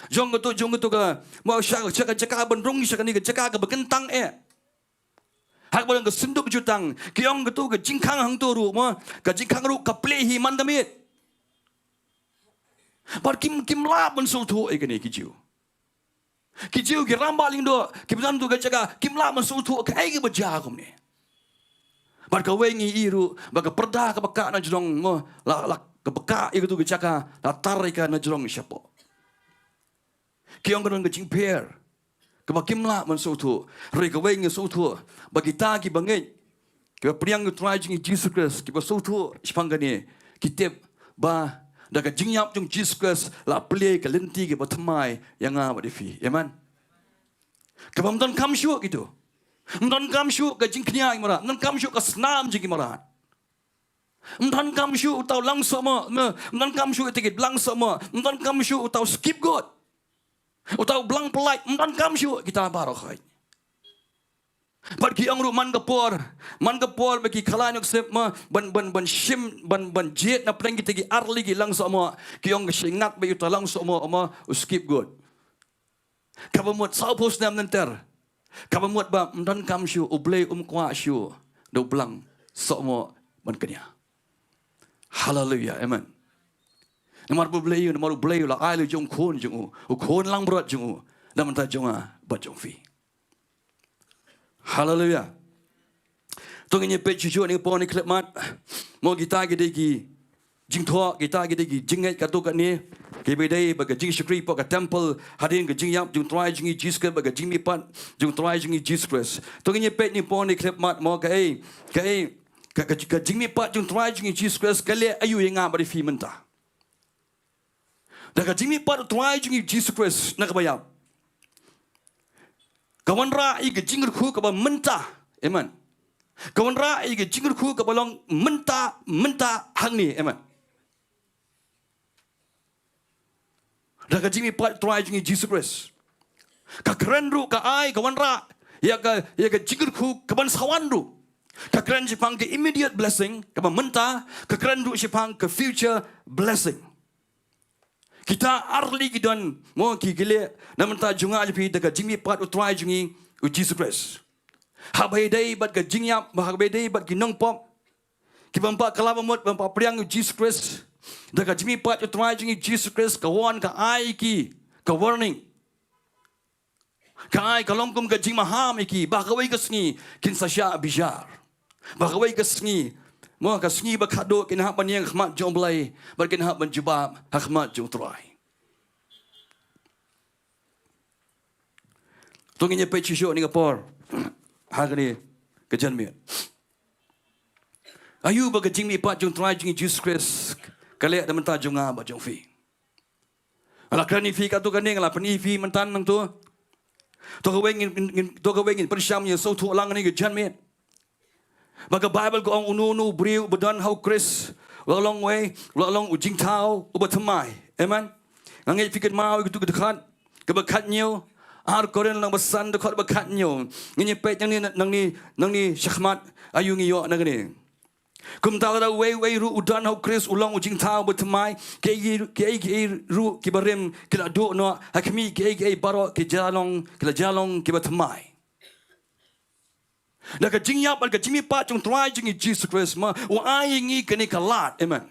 jong tu ka mau syaka ban rong syaka ni ke jaka ke bekentang hak badan ke senduk jutang kiong tu ke jingkhang hang tu ru ma ke jingkhang ru ka plehi mandamit par kim la ban Sohthri ke ni kijiu ki ramba ling do ki badan tu ke jaka kim la ban Sohthri ke ai ke baja kum ni par ka wengi iru ba ka perda ka baka na jrong mo la ka baka iku tu ke jaka la tar ka na jrong syapo kiong ke jingper Kebakiamlah man Sohthri. Reka wengi Sohthri. Bagi ta ki bangai. Keba priang try jing Jesus Christ. Keba Sohthri sepangani. Kitip ba daga jingyap jung Jesus Christ la play ke lenti ke batamai yang apa defi. Amen. Keba mton kam syuk gitu. Mton kam syuk ke jing knya imara. Mton kam syuk ke senam jing imara. Mton kam syuk utau langsung ma. Mton kam syuk tikit langsung ma. Mton kam syuk utau skip god. Utau belang pelait, man kam syuk kita barokai. Bagi ang ru man kapor bagi kalan yok sep ma ban shim ban jet na pleng kita gi arli gi lang sama kiong singat be uta lang sama ama skip good. Kabamot saupos nam nanter. Kabamot ba man kam syuk ublei kwa syuk do belang sama man kenya. Hallelujah, amen. Namar belayu la ai lu jong kon lang berat jong dan mentah jong bat jong fi. Hallelujah. Tunggu pe cucu ni pon ni klep mat mo kita gede gi jing tho kita gede gi jingai katu kat ni ke bedai baga jing syukri po ka temple hadin ke jing yap jong try jing Jesus ke baga jing mi pat jong try jing Jesus Christ. Tunggu pe ni pon ni klep mat mo ka jing mi pat jong try jing Jesus Christ kale ayu yang ngam fi mentah. Daga jimi pat tuai jungi Jesus Christ nak bayap. Kawan ra i ke jingir khu ka ba mentah. Amen. Kawan ra i ke jingir khu ka balong mentah hang ni. Amen. Daga jimi pat tuai jungi Jesus Christ. Kakeren ru ka ai ka wanra. Ya ka jigir ku ka ban sawan ru. Kakeren sipang ke immediate blessing, ka menta, kakeren ru sipang ke future blessing. Kita arli gidon mo ki gile na menta junga pi daga jimi pat utrai jungi u Jesus Christ. Habai dai bat ka jingya habai dai bat ki Nongpoh. Ki bampa kalaba mot bampa priang u Jesus Christ. Daga jimi pat utrai jungi Jesus Christ ka wan ka ai ki ka warning. Ka ai ka longkum ka jing maham iki bakawai ka sngi kin sasya bijar. Bakawai ka sngi mo ka sngi ba khado kin ha ban yang khmat jong blai bar kin ha ban jubab ha khmat jong trai. Tungin pe chisho ni kapor. Ha gani ka janmi. Ayu ba ka jing mi pat jong trai jing Jesus Christ kale da menta jong ba jong fi. Ala krani fi ka tu ka ning ala pani fi mentan nang tu. To ka wengin persyam ye so tu lang ni ka janmi. Maka Bible ko ang unu briu bedan how Chris long way long ujing tao ubatamai. Amen. Ngangai fikir mau itu kedekat kebekat nyo ar koren lang basan dekat bekat nyo. Ngi pet yang ni syahmat ayu ngi yo nang ni. Kum tahu dah way ru udan how Chris ulang ujing tao ubatamai ke ru kibarim kila do no hakmi ke baro ke jalong kila jalong kibatamai. Dah ka jingyap al ka jimi pat jong try jingi Jesus Christ ma wa ai ngi kini kalat. Amen.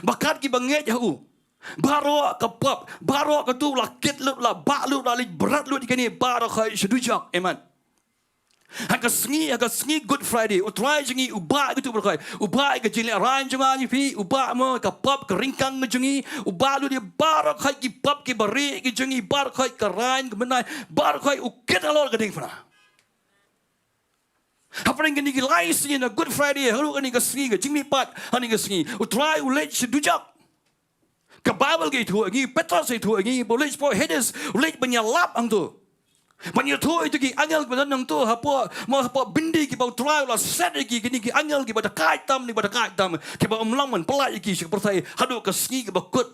Bakat ki banget yahu. Baro ka pop, baro ka tu la kit lu la ba lu la li berat lu dikini baro ka sedujak. Amen. Haka sngi Good Friday utrai jingi uba gitu berkai. Uba ka jili ran jonga ni pi uba mo ka pop ka ringkang jingi uba lu dia baro ka ki pop ki bari ki jingi baro ka ran ka menai baro ka ukit alor ka ding fana. Apa yang kini lais ni na Good Friday haru kini kasih ke jingmi pat hani kasih utrai ulet sedujak ke Bible ke itu lagi Petrus itu lagi boleh sport headers ulet penyalap angtu banyak tu itu ki angel ke nang tu apa mau apa bindi ki bau utrai lah set ki kini ki angel ki pada kaitam ni pada kaitam ki bau umlaman pelai ki seperti haru kasih ki bakut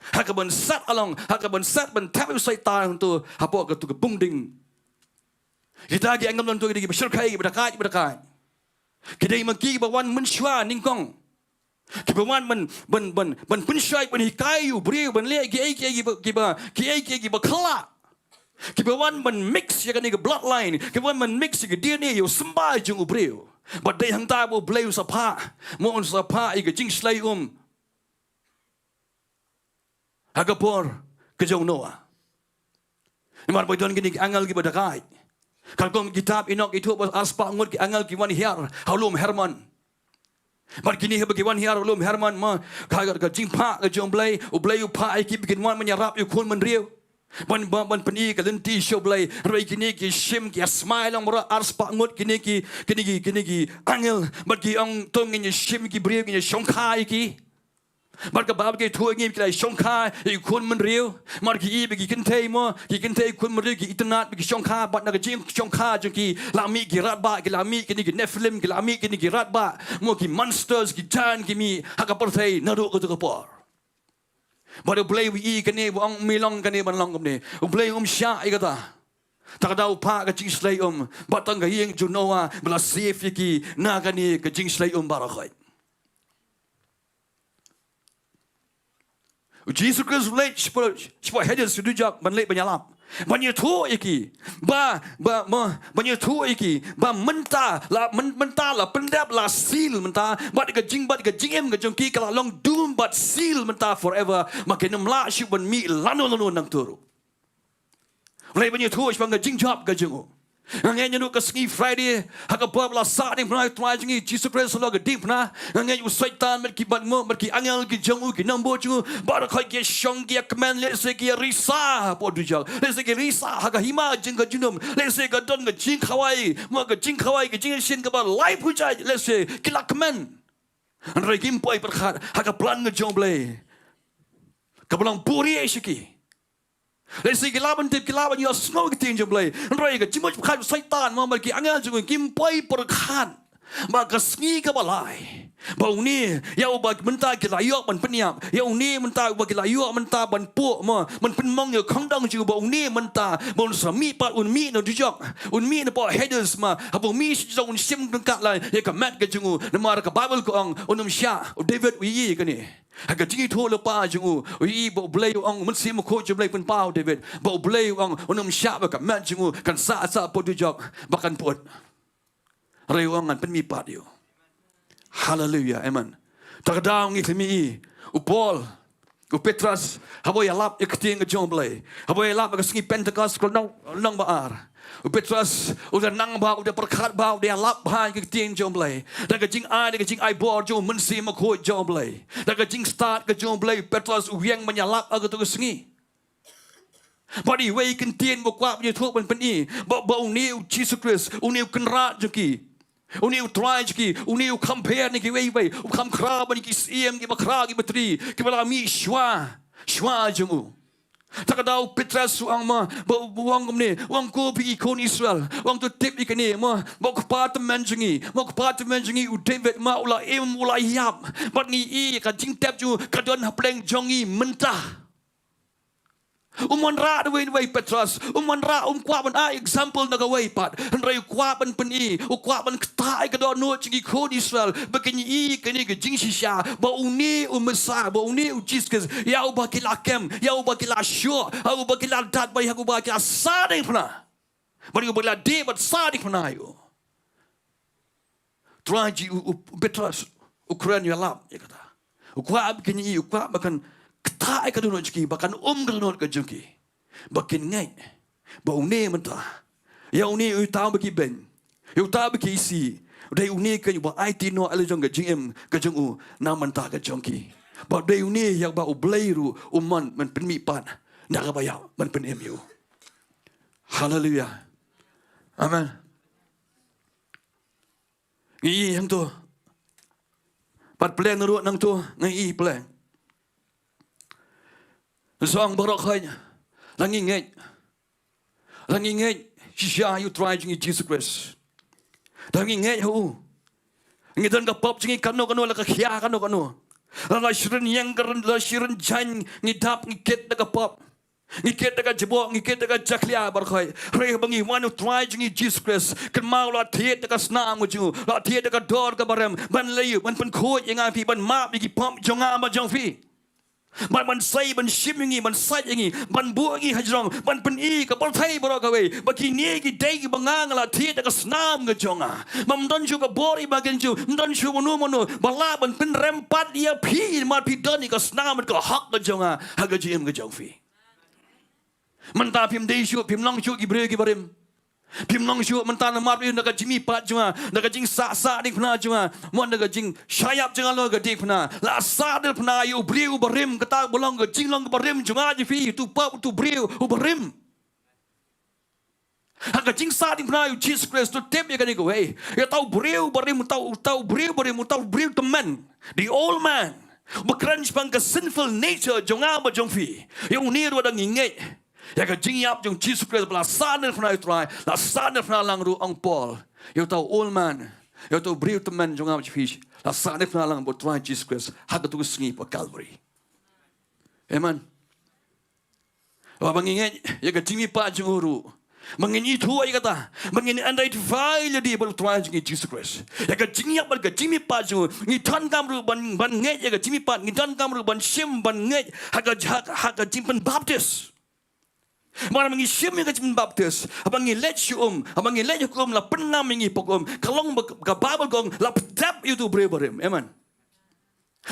hakaban sat along hakaban sat ben tapu syaitan tu apa ke tu ke bungding. Kita lagi anggap tu kita bersyukai berdekat. Kita mengki bawan mensyua ningkong. Kita bawan ben pensyai ben hikayu beriu ben le ki bakala. Kita bawan ben mix ya kan ni bloodline. Kita bawan ben mix ke DNA yo sembah jung beriu. Badai hang ta bo bleu sapa. Mo on sapa i ke jing slai Agapor ke jong Noah. Imar boy don gini angal ki berdekat. Kalau kitab Inok itu aspa ngut ki angal ki wan hiar halum Herman. Bar kini bagi wan hiar halum Herman ma kagar ka jingpa ka jomblai ublai upa ki bikin wan menyarap yu kun menriu. Ban peni ka lenti shoblai roi kini ki shim ki smile ang mura aspa ngut kini ki angel bagi ang tongin shim ki briu ki shongkai ki. Marka bab ke tu ngim kilai shongka i kun men riu marki i bagi kentei mo ki kentei kun men riu ki itnat bagi shongka bat naga jing shongka jki lami ki ratba ki lami ki ni ki Nephilim ki lami ki ni ki ratba mo ki monsters ki jan ki mi haka perthei nadu ko to por badu play wi i kene wong milong kene ban long ne play sha i kata tak dau pa ka jing slay batang ga yeng junoa bla safe ki na kani ka jing slay barakhai. Jesus Christ late sport headers sedujak ban late penyalap. Banyak tu iki. Banyak tu iki. Menta la pendap la seal menta. Bat ke jing em ke jongki kalau long doom but seal menta forever. Makin mla syuk ban mi lanu nang turu. Late banyak tu spang ke jing job ke jengu. Ngangen nu ke ski Friday haka babla sa ni pernah try jingi Jesus Christ lo ke deep na ngangen syaitan merki ban mo merki angel ki jongu ki nambo chu bar khoi ki shong ki command le se ki risa po du jang le se ki risa haka hima jing ka junum le se ka don ka jing khawai mo ka jing khawai ki jing shin ka ba life hu jai le se ki la command an re kim poi per khat haka plan nga jong ble ka blang puri e shiki. Let's say kilaban you snow ting jumblay. Androy ka chimoj khat saitan mo malki angel jung kim poi por khan. Maka sengi ke balai. Bau ni, ya ubah mentah ke layok ban peniap. Ya ni mentah ubah ke layok mentah ban puak ma. Man penmong ya kandang ju bau ni mentah. Bau sami pat un mi no dijok. Un mi no pa headers ma. Bau mi sijok un sim dekat lai. Ya ka mat ke jungu. Nama ka Bible ko ang unum sya. David wi ke ni. Agak jingi tu lepas jungu. Wi bau blay ang men sim ko je blay pen pau David. Bau blay ang unum sya ba ka mat jungu kan sa po dijok bahkan pot. Rewang pen mi pat yo. Hallelujah, amen. Takdaw ngi kami upol, Petrus, haboy alap ikting ke jomblay. Haboy alap ke sengi Pentecost kalau nang baar. Petrus udah nang ba udah perkat ba udah alap ba ke ting jomblay. Dan ke jing ai bor jom mensi makoi jomblay. Dan ke jing start ke jomblay Petrus uyang menyalap aku tu ke sengi. Body way kan tien bukwap je tu pen ni. Ba uniu Jesus Christ, uniu kenrat juki. Uniu try ki, uniu compare ni ki way, ukam krab ni ki siem ki bakra ki betri, ki bala mi shwa jumu. Takadaw Petrus ang ma buang ni, wang ko pi ikon Israel, wang tu tip ikani ma, mo kapat menjungi u David ma ula yap, bat ni I ka jing tap ju kadon hapleng jongi mentah. Ra way Petrus, ra kwa ban example na gaway pat. Henry kwa ban peni, kwa ban ktai ka do no chingi ko Israel, bakini I kani ke jing shisha, ba uni Messiah, ba uni Jesus, ya ba kila kem, ya ba kila sure, ya ba kila dat ba ya ba kila sading pna. Ba yo ba de but sading pna yo. Traji Petrus, Ukraine ya lap ya kata. Kwa bakini I kwa bakan ketai ka dunut jki bahkan ka dunut ka jki bakin ngai ba une mentah ya une u tahu bagi ben u tahu bagi isi dai une ka ba IT no ale jong ka jingem ka jong u na mentah ka jongki ba dai une ya ba u blairu man pen mi pan na ka ba ya man pen emu. Hallelujah, amen. Ngi yang tu pat plan ru nang tu ngai plan Song barok kanya, langi ngej, shisha you try jingi Jesus Christ. Langi ngej hu, ngidan ka pop jingi kano la ka khia kano. La shirin yang karan la shirin jan ngidap ngiket na ka pop. Ngiket na ka jibo, ngiket na ka jaklia barok kaya. Reh bangi wanu try jingi Jesus Christ. Kan mau la tiet na ka snam nguju, la tiet na ka dor ka barem. Ban layu, ban pen khoi yang api, ban map ngi pop jonga ma jong fi. Ban say ban shimingi ban sayangi ban buangi hajrong ban peni ka partai barokaway bakini ki day bangangala thi ka snam ga jonga mam don chu ka bori bagen chu don chu mono bala ban pen rempat dia phi mat pi don ka snam ka hak ga jonga haga jim ga jongfi man ta pim dei chu pim long chu ki bre ki barim Pim long shu mentan mat ri naga jimi pat junga naga jing sa dik pna junga mon naga jing shayap junga lo ga dik pna la sa del pna yu briu barim kata bolong ga jing long barim junga ji fi tu pa tu briu barim Hanga jing sa dik pna yu Jesus Christ tu tep ya ga ni go hey ya tau briu barim tau briu teman the old man bekerja pang ke sinful nature junga ba jongfi yung ni ro dang ngai Ya ka jingyap jong Jesus Christ bla saner fna utrai la saner fna lang ru ang Paul yo tau old man yo tau briu teman jong am fish la saner fna lang bo try Jesus Christ ha ka tu sngi pa Calvary. Amen. Wa banginge ya ka jingmi pa jong ru mangini tu ai kata mangini andai tu vai le di bo try jong Jesus Christ ya ka jingyap ba ka jingmi pa jong ni tan kam ru ban nge ya ka jingmi pa ni tan kam ru ban sim ban nge ha ka jingpan Baptist Mana mengi sim yang kecil baptis, abang ni let you abang ni let you la pernah mengi pokom, kalong ka babal kong la tap itu berim, amen.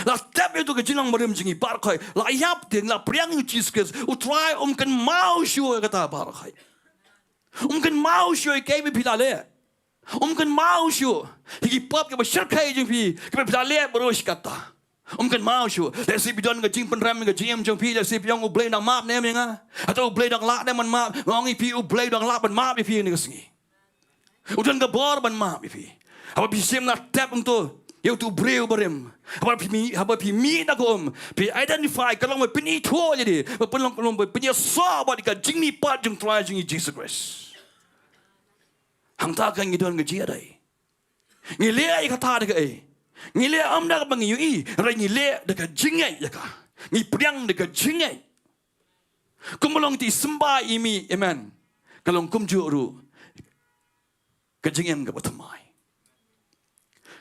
La tap itu ke jinang berim jingi barkai, la yap ting la priang you Jesus, utrai kan mau syu kata barkai, kan mau syu kami pilale, kan mau syu, higi pop ke bersyirkai jengpi, kami pilale berus kata. Kan mau syu, lesi bidon ke jing penram ke jing jong pi lesi piang ublay dang map ne menga, atau ublay dang lak ne man map, ngongi pi ublay dang lak ban map pi ni kesengi. Udan ke bor ban map pi. Apa pi sim na tap untuk eu tu breu berem. Apa pi mi na kom, pi identify kalau me pini tho jadi, pelong punya so ba di ka jing ni pat jong try jing Jesus Christ. Hang ta kan ngidon ke jia dai. ngile kata dekat ngile am dak bang yu rai ngile dekat jingai jaka ngi priang dekat jingai kumulong ti sembah imi amen kalong kum juru kajingem ga batamai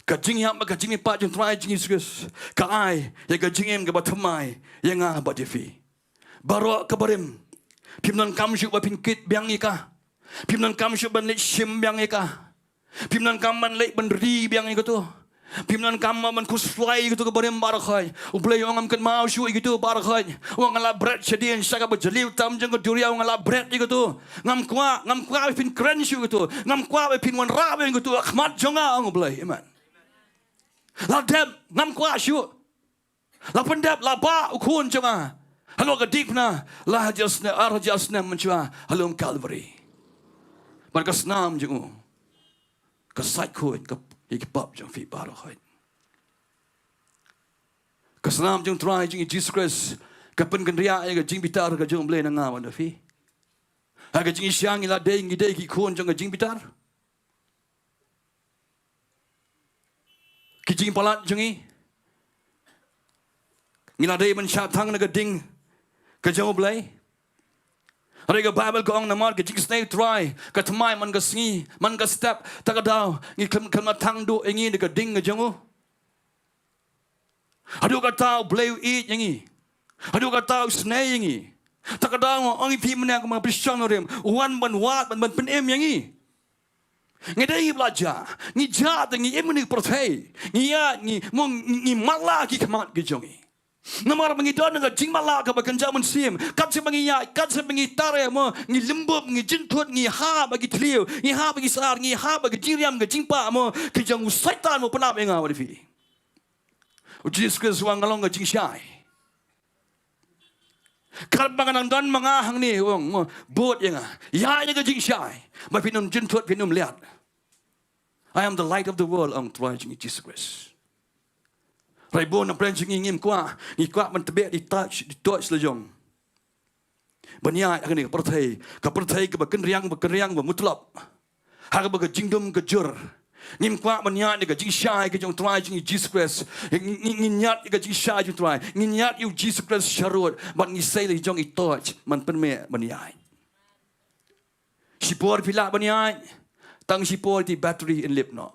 kajingyam ga jingi pa jung trai jingi suges ka ai ya kajingem ga batamai yang ah badifi baro kabarim pimnan kam shu ba pinkit biang ika pimnan kam shu ban le shim biang ika pimnan kam ban le ban ri biang ika tu pimnan kam man kuslai gitu kabarim barakhai ublay ongam kan mau shu gitu barakhai wang ala bread sedien saka bajaliu tam jeng duria wang ala bread gitu ngam kwa pin kren shu gitu ngam kwa pin wan ra ben gitu akhmat jonga ang ublay amen la deb ngam kwa shu la pendap la ba ukun jonga halo gadikna la jasna arjasna menchua halom Calvary barkasnam jengu kasai khoi ka ikpap jong fi baro khoi kasnam jong try jing Jesus Christ kapen kan ria ga jing bitar ga jong ble na nga wan fi ha ga jing siang ila de ngi de ki khon jong ga jing bitar ki jing palat jongi ngila de man sha thang na ga ding ka jong ble hari ka Bible ko ang namar ka jing snake try ka tmai man ka sngi man ka step ta ka daw ngi kam thang do ngi ka ding ka jong hadu ka taw bleu eat ngi hadu ka taw snake ngi ta ka daw ang pi man ka ma bishang rem wan ban wat ban pen em ngi ngi dei belajar ngi jat ngi em ni protei ngi ya ngi mong ngi mala ki kamat ki jongi namar mangi don nga jing mala ka bakan jamun sim kat se mangi ya kat se mangi tare mo ngi limbub ngi jinthut ngi ha bagi tliu ngi ha bagi sar ngi ha bagi jiriam ga jingpa mo ki jang saitan mo panap enga wadi fi Jesus Christ wang ngalong ga jing shai kar bangan don manga hang ni wong bot yenga ya ga jing shai ba pinum jinthut pinum liat I am the light of the world ang trying Jesus Christ Ri-Bhoi na pren jing ngim kwa ni kwa man tebe di touch le jong banya ak ni ka perthai ka bakan riang ba mutlap ha ka ba jingdum ka jur ngim kwa banya ni ka jing shai ka jong try jing Jesus Christ ngin nyat ka jing shai jong try ngin nyat you Jesus Christ sharut ban ngi sai le jong I touch man pen me banya sipor pila banya tang sipor di battery in lip no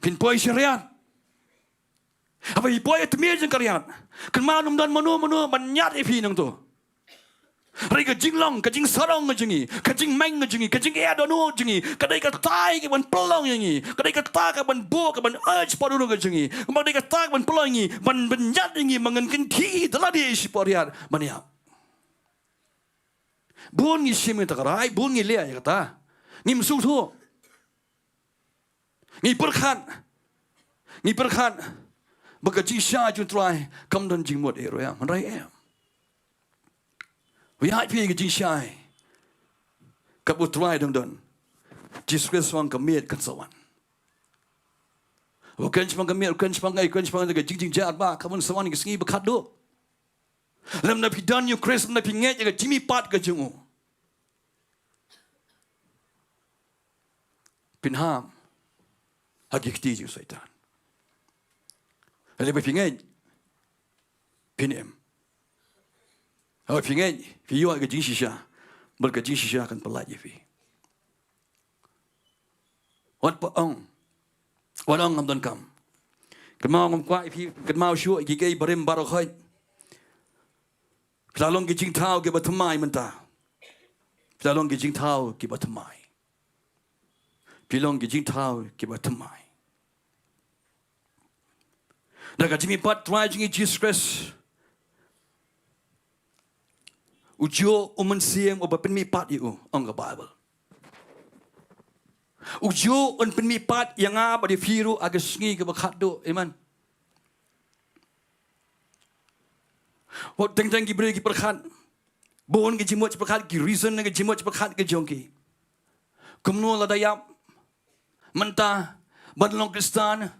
pin poi syariat apa Ri-Bhoi temir jeng karyan kan manum dan manu banyat ipi nang tu rai ka jinglong ka jing sarong jengi ka jing meng jengi ka jing adonu jengi kadai ka tai ka ban pelong jengi kadai ka ta ka ban bo ka ban urge padunu ka jengi kadai ka ta ban pelong jengi ban banyat jengi mangan kan thi daladi isi poriat banya bun ngi shimi ta karai bun ngi le ya kata ngim su thu ngi perkhan Baka jing sha jun try kam don jing mot ero ya man rai em we hai pi ga jing sha ka bu try dong don Jesus Christ wang ka miet kan sawan wa kan chpang ka miet kan chpang ga jing jat ba ka mun sawan ga sngi ba khat do lam na pi don you Christ na pi nge ga jimi pat ga jungu pinham hagikti ju saitan Lebih pingin, pinem. Kalau pingin, piu agak jing sisa, berkat jing sisa akan pelaj je pi. Wat ang am don kam. Kemau ngam kuat pi, kemau syu gigi berim barokhai. Pelalong gijing tau ke batamai mentah. Pelalong gijing tau ke batamai. Pelalong gijing tau ke batamai. Daga jimi pat try jingi Jesus Christ ujo uman siem oba pen mi pat yu ang ka Bible ujo un pen mi pat yang ba di firu aga sngi ka bakhat do amen wat teng ki bre ki perkhat bon ki jimot perkhat ki reason ki jimot perkhat ki jongki kumno la dayap menta banlong Kristan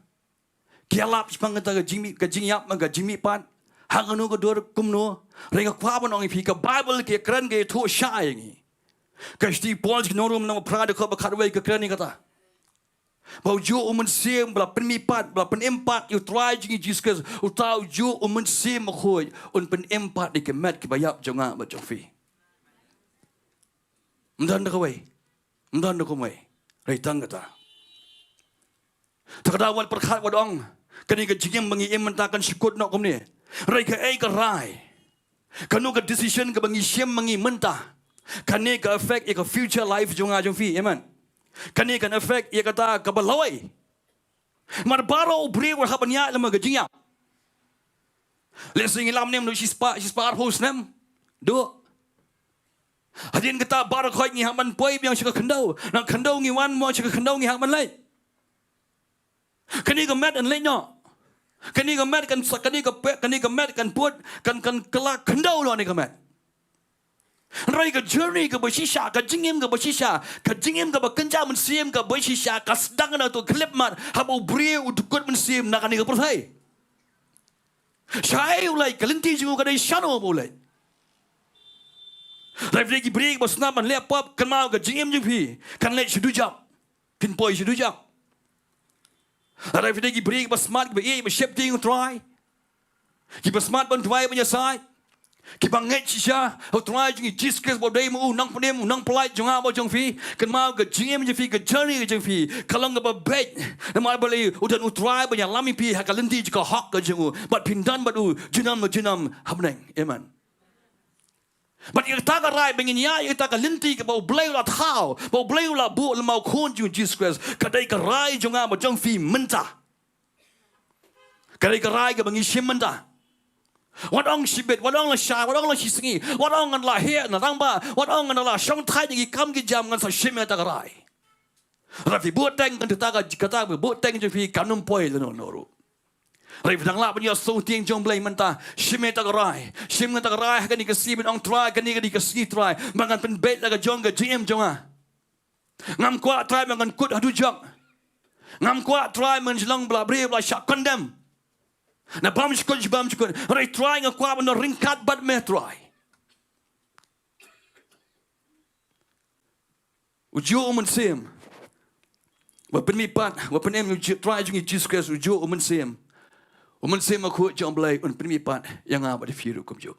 kialap pangata ka jingyap ka jimi pat hanganu ka dor kumno renga kwa banong ipi ka Bible ke kran ke tho sha ngi ka sti Paul ki norum na prada ko bakharwai ka kran ni kata Bau ju sim bla penipat bla penempat you try jingi Jesus utau ju sim khoi un penempat di kemet ke bayap jonga ba jofi. Mdan da kawai. Mdan da kumai. Rai tang kata. Takadawan perkhat wadong kani ke jingim bangi mentakan sikut nok kom ni. Rai ke ai ke rai. Kanu ke decision ke bangi siam bangi mentah. Kani ke affect ke future life jonga jofi. Amen. Kani kan affect ia kata kabaloi. Mar baro bri war habanya lama gajinya. Lesing ilam nem no shispa host nem. Do. Hadin kata baro khoi ngi haman poi biang chika khandau. Nang khandau ngi wan mo chika khandau ngi haman lai. Kani ka met an lai no. Kani ka met kan kani ka met kan put kan kelak khandau lo ni ka met. Rai ka journey ka basisha ka jingim ka basisha ka jingim ka bakenja men sim ka basisha ka sedang na tu klip mat habo brie udukut men sim na kani ka perthai. Shai ulai kalenti jingu ka dai shano ulai. Rai vreki brie ka snap man lep pop kan mau ka jingim jingpi kan let shudu jap. Pin poi shudu jap. Rai vreki brie ka smart ka be ship ting try. Ki smart ban try ban ya sai. Kibang ngai shisha, au try jingi Jesus bo dai mu nang pnem nang polai jonga bo jong fi, kan mau ke jingem je fi ke journey ke jong fi, kalong ba bet, na mai bali udan utrai ba yang lami pi ha kalenti je ka hak ke jongu, but pindan ba du junam habneng, amen. But you ta ka rai bengin ya you ta ka lenti ke bo blai la thao, bo blai la bu le mau khon ju Jesus ka dai ka rai jonga bo jong fi menta. Ka dai ka rai ke bengi shim menta. Wadong sibet, wadong la sha, wadong la shisingi, wadong an la he na rangba, wadong an la shong thai ni kam ki jam ngan sa shime ta rai. Rafi bu teng kan ta ka kata bu teng je fi kanum poi le no ru. Rafi dang la ban ya so tieng jong blai menta shime ta rai. Shime ta rai ka ni ka si ben ong try ka ni ka si try. Mangan pen bet la ka jong ka jim jonga. Ngam kwa try mangan kut hadu jong. Ngam kwa try man Shillong bla bre bla sha condemn. Na bam chukun rai trying akwa no ringkat but me try ujo umun sim wa pen mi pat wa pen em try jungi Jesus Christ ujo umun sim aku jom blai un pen mi pat yang apa di firu kum jo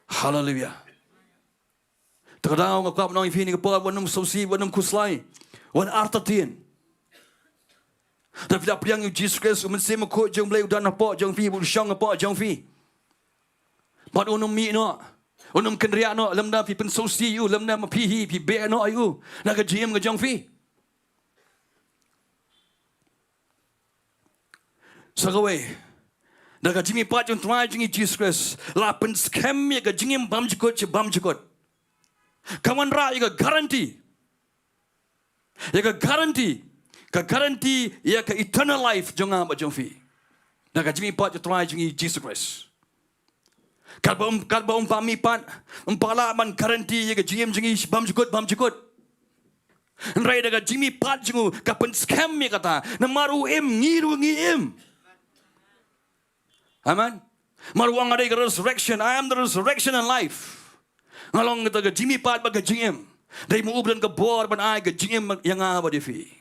hallelujah takadang akwa no ifini ko wanum sosi wanum kuslai wan artatin. Tapi dah priang Jesus Christ mesti makut jong blai udan apa jong fi bu syang apa jong fi. Pat unum mi no. Unum kenria no lam da pi pen sosi you lam da ma pi hi pi be no ayu. Na ka jim ka jong fi. Sagawe. Na ka jimi pat jong try jing Jesus Christ. La pen scam ya ka jingim bam jikot. Kawan ra ya ka guarantee. Ka guarantee ya ka eternal life jonga ba jong fi. Na ka jimi pat try jingi Jesus Christ. Kalba pami pat umpala man guarantee ya ka jingi bam jikot. Nrai da ka jimi pat jingu ka pen scam ya kata na maru ngiru ngim. Amen. Maru ang ada resurrection. I am the resurrection and life. Ngalong ka jimi pat ba ka jingim. Dai mu ubran ka bor ban ai ka jingim yang ba di fi.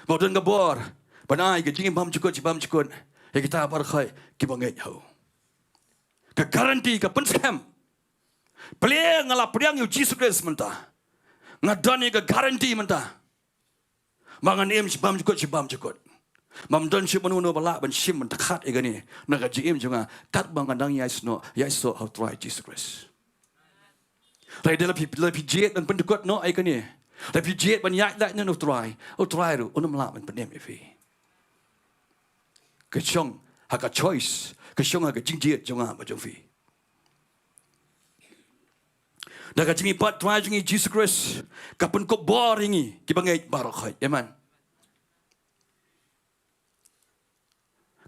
Badan gabor, panai ke jingim bam cukut. Ya kita berkhai ki bangai hau. Ke garanti ke penskam. Peleng ngala priang yu Jesus Christ mentah. Ngadani ke garanti mentah. Mangan em bam cukut. Mam don ship manu bala ban shim mentakhat egani. Naga jim junga tat bangandang yaiso how try Jesus Christ. Rai de lepi jet dan pendukut no ai kani. Tapi jet banyak dah ni try tu unum la man penem ifi. Kesiong haka choice, kesiong haka jingjet jonga ba jong fi. Dah ka jingi pat try jingi Jesus Christ, kapun ko boringi ki bangai barakhai, amen.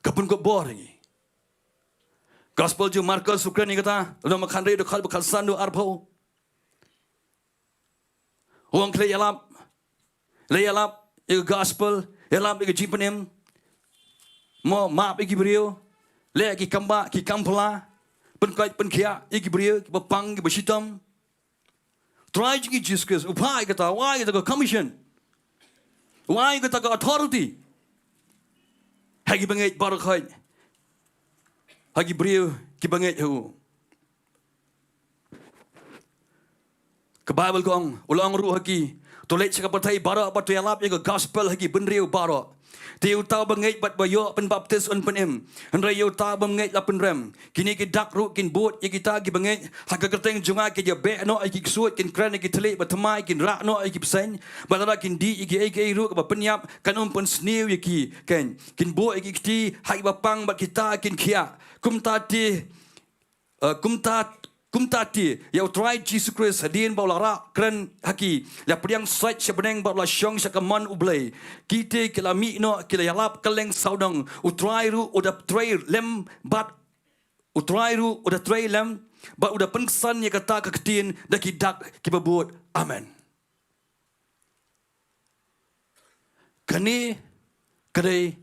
Kapun ko boringi. Gospel ju Markus Ukraini kata, lo makan re do khal bakal sandu arpau. Uang klay yalap, gospel, yalap jimpanem, mo map brio, le kamba kampala, penkia brio, bapang basitam. Try jingi Jesus Christ, upai kata, why kita commission, Why kita ke authority? Hagi bangit barakhay. Hagi beriu ki bangit hu. Ke Bible kong ulang ru hagi. Tulis cakap bertai barak batu yalap yang gospel hagi benriu barak. Dia tahu bangit bat bayok pen baptis on penem. Henry you tahu bangit lapen rem. Kini ki dak ru kin boat ye kita ki bangit. Haga kerteng junga ki je be no ki suat kin kran ki telik batamai kin rak no ki pesen. Balara kin di ki ai ru ka penyap kan pun snew ye ki kan. Kin boat ki ti hai bapang bat kita kin kia. Kumtati ya try Jesus Christ hadin baulara kran haki ya priang sait sebeneng baula syong sakaman ublay kite kilami no kilayalap kaleng saudang utrai ru udah tray lem bat utrai ru udah tray lem bat udah pengsan ya kata keketin dah kidak kibabut amen kani kadai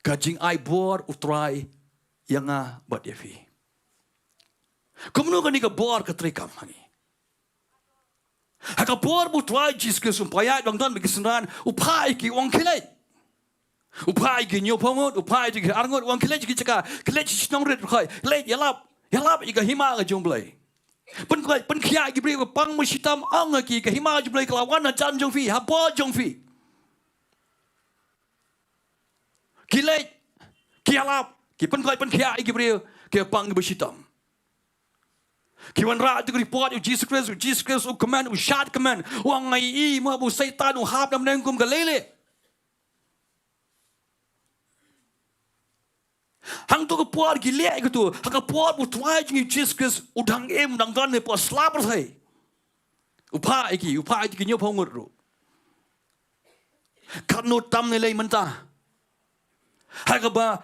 kajing ai bor utrai yang bat yafi. Kemudian kan ika bor ketrikam hani. Haka bor butrai Jesus Kristus upaya dong dan bagi senran upai ki wang kilai. Upai ki nyopongot upai ki arngot wang kilai ki caka kilai chinong red kai kilai yalap ika hima ga jomblai. Pen kia ki beri pang musitam ang ki ka hima jomblai kelawan na jan jong fi hapa jong fi. Kilai ki yalap ki pen kia ki beri ki pang musitam. Kiwan ra tu report Jesus Christ command shot command wang ngai mo bu setan hap dam neng kum galele hang tu ke puar gile ke tu hang puar bu tuai jing Jesus Christ udang dang gan ne po slap thai upa iki nyo phongut ru kan no tam ne lei menta hang ba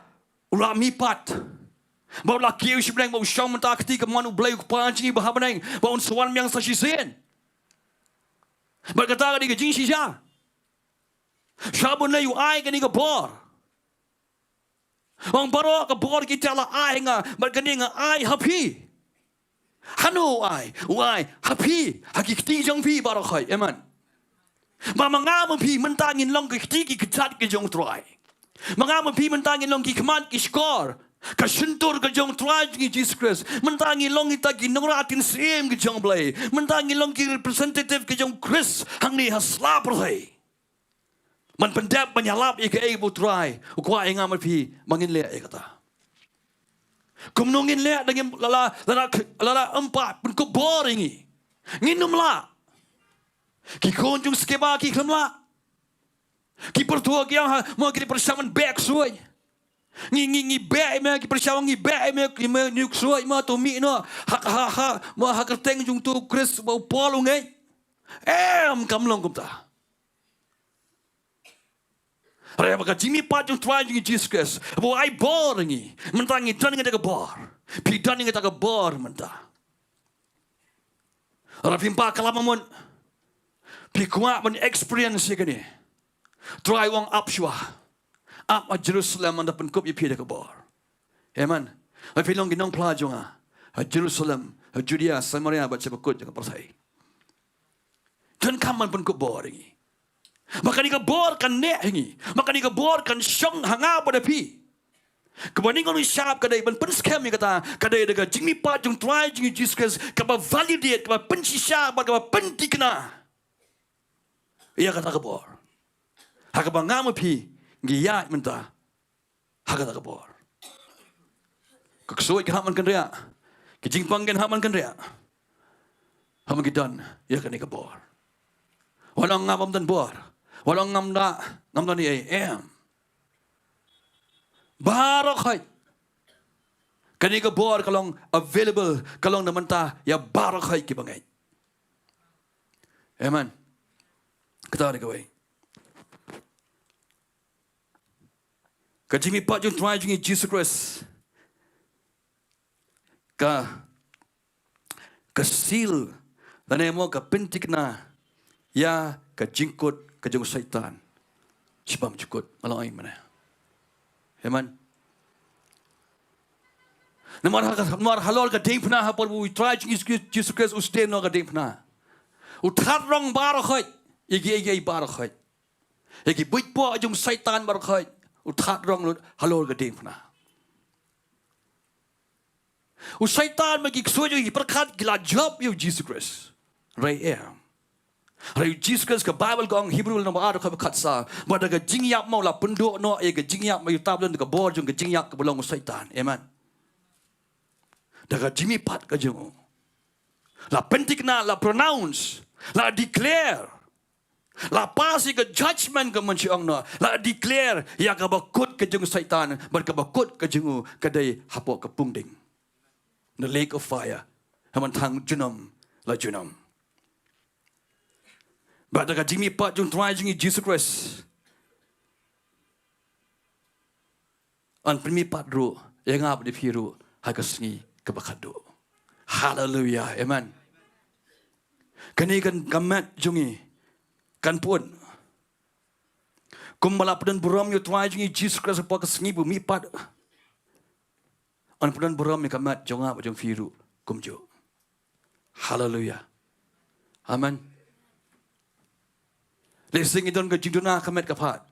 rami pat Bawa laki yang sebenarnya bawa syang mentah ketika manu belai kepanci bahawa neng bawa suan yang sasisen. Berkata dia jing sisa. Sabun lei ai kan dia bor. Orang baru ke bor kita lah ai nga berkini nga ai happy. Hanu ai happy hakiki jang pi baru kai amen. Mangam pi mentangin long ke ketika kecat ke jong try. Mangam pi mentangin long ke keman ke skor. Kasentur ke jong try ki Jesus Christ mentangi long ita ki noratin sim ke jong blai mentangi long ki representative ke jong Chris hang ni hasla perhai man pendap menyalap ke ibu try ukwa engam pi mangin le kata kumnungin le dengan lala empat pun ko boringi nginum la ki konjung skeba ki klemla ki pertua ki yang mau ki persamaan back suai ngi bae me ki persawang ngi bae me ki me nyuk suai ma to mi no ha ma ha kerteng jung tu Chris bau polu ngai kamlong kumta Raya baka jimi pat jung try jung Jesus Christ bo ai bor ngi mentangi dan ngi daga bor pi dan ngi daga bor menta rapimpa kalamamon pi kuat men experience ni try wong upshwa up a Jerusalem and upon kup yipida kabor. Amen. I feel long in non plajonga. A Jerusalem, a Judea, Samaria, but Chapakut, a Pasai. Don't come and pun kuboring. Makanika bor kan nehingi. Makanika bor kan shong hanga pada pi. Kebaning on sharp kadai ban pun scam kata kadai daga jimmy pat jung try jing Jesus Christ kaba validate kaba pensi sharp kaba penti kena. Ia kata kabor. Hakaba ngam pi. Giat mentah, hakat kabor. Keksuai kehaman kendria, kejingpang kan haman kendria. Haman kidan, ya kan kabor. Walang ngam dan bor, walang ngam ni am. Barakai. Kani kabor kalong available kalong namanta ya barakai kibangai. Amen. Kata ni kawai. Kajimi pat jung try jung Jesus Christ. Kasil dan emo ka pentik na ya ka jingkut ka jung syaitan. Sibam jukut malai mana. Amen. Namar halal ka ding pna hapol we try jung Jesus Christ ustem no ka ding pna. Uthat rong barakhoi Igi barakhay. Igi buit po yung Satan barakhay. Utat rong lut halor gading na. Satan magigsuyo iperkat gila job yung Jesus Christ. Ray Ray Jesus Christ ka Bible ko ang Hebrew na maaro ka bakatsa. Madaga jingyap mo la pundo no ga jingyap mo yutab don ka board yung jingyap ka bulong Satan. Amen. Daga jimi pat ka jung. La pentik na la pronounce, la declare. La pasi ka judgment ka man siyang na. La declare ya ka bakut ka jung Satan, bar ka bakut ka jung kaday hapo ka pungding. The lake of fire. Haman tang junam la junam. But daga jimi pat jung try jung Jesus Christ. An primi pat ru yang ngap di piru hagasni kabakado. Hallelujah. Amen. Kani kan kamat jungi kan pun. Kumbala padan buram yu try jungi Jesus Christ apa kasngi bu mi pat. An padan buram mi kamat jonga ba jung firu kumjo. Hallelujah. Amen. Lesing idon ka jiduna kamat kapat.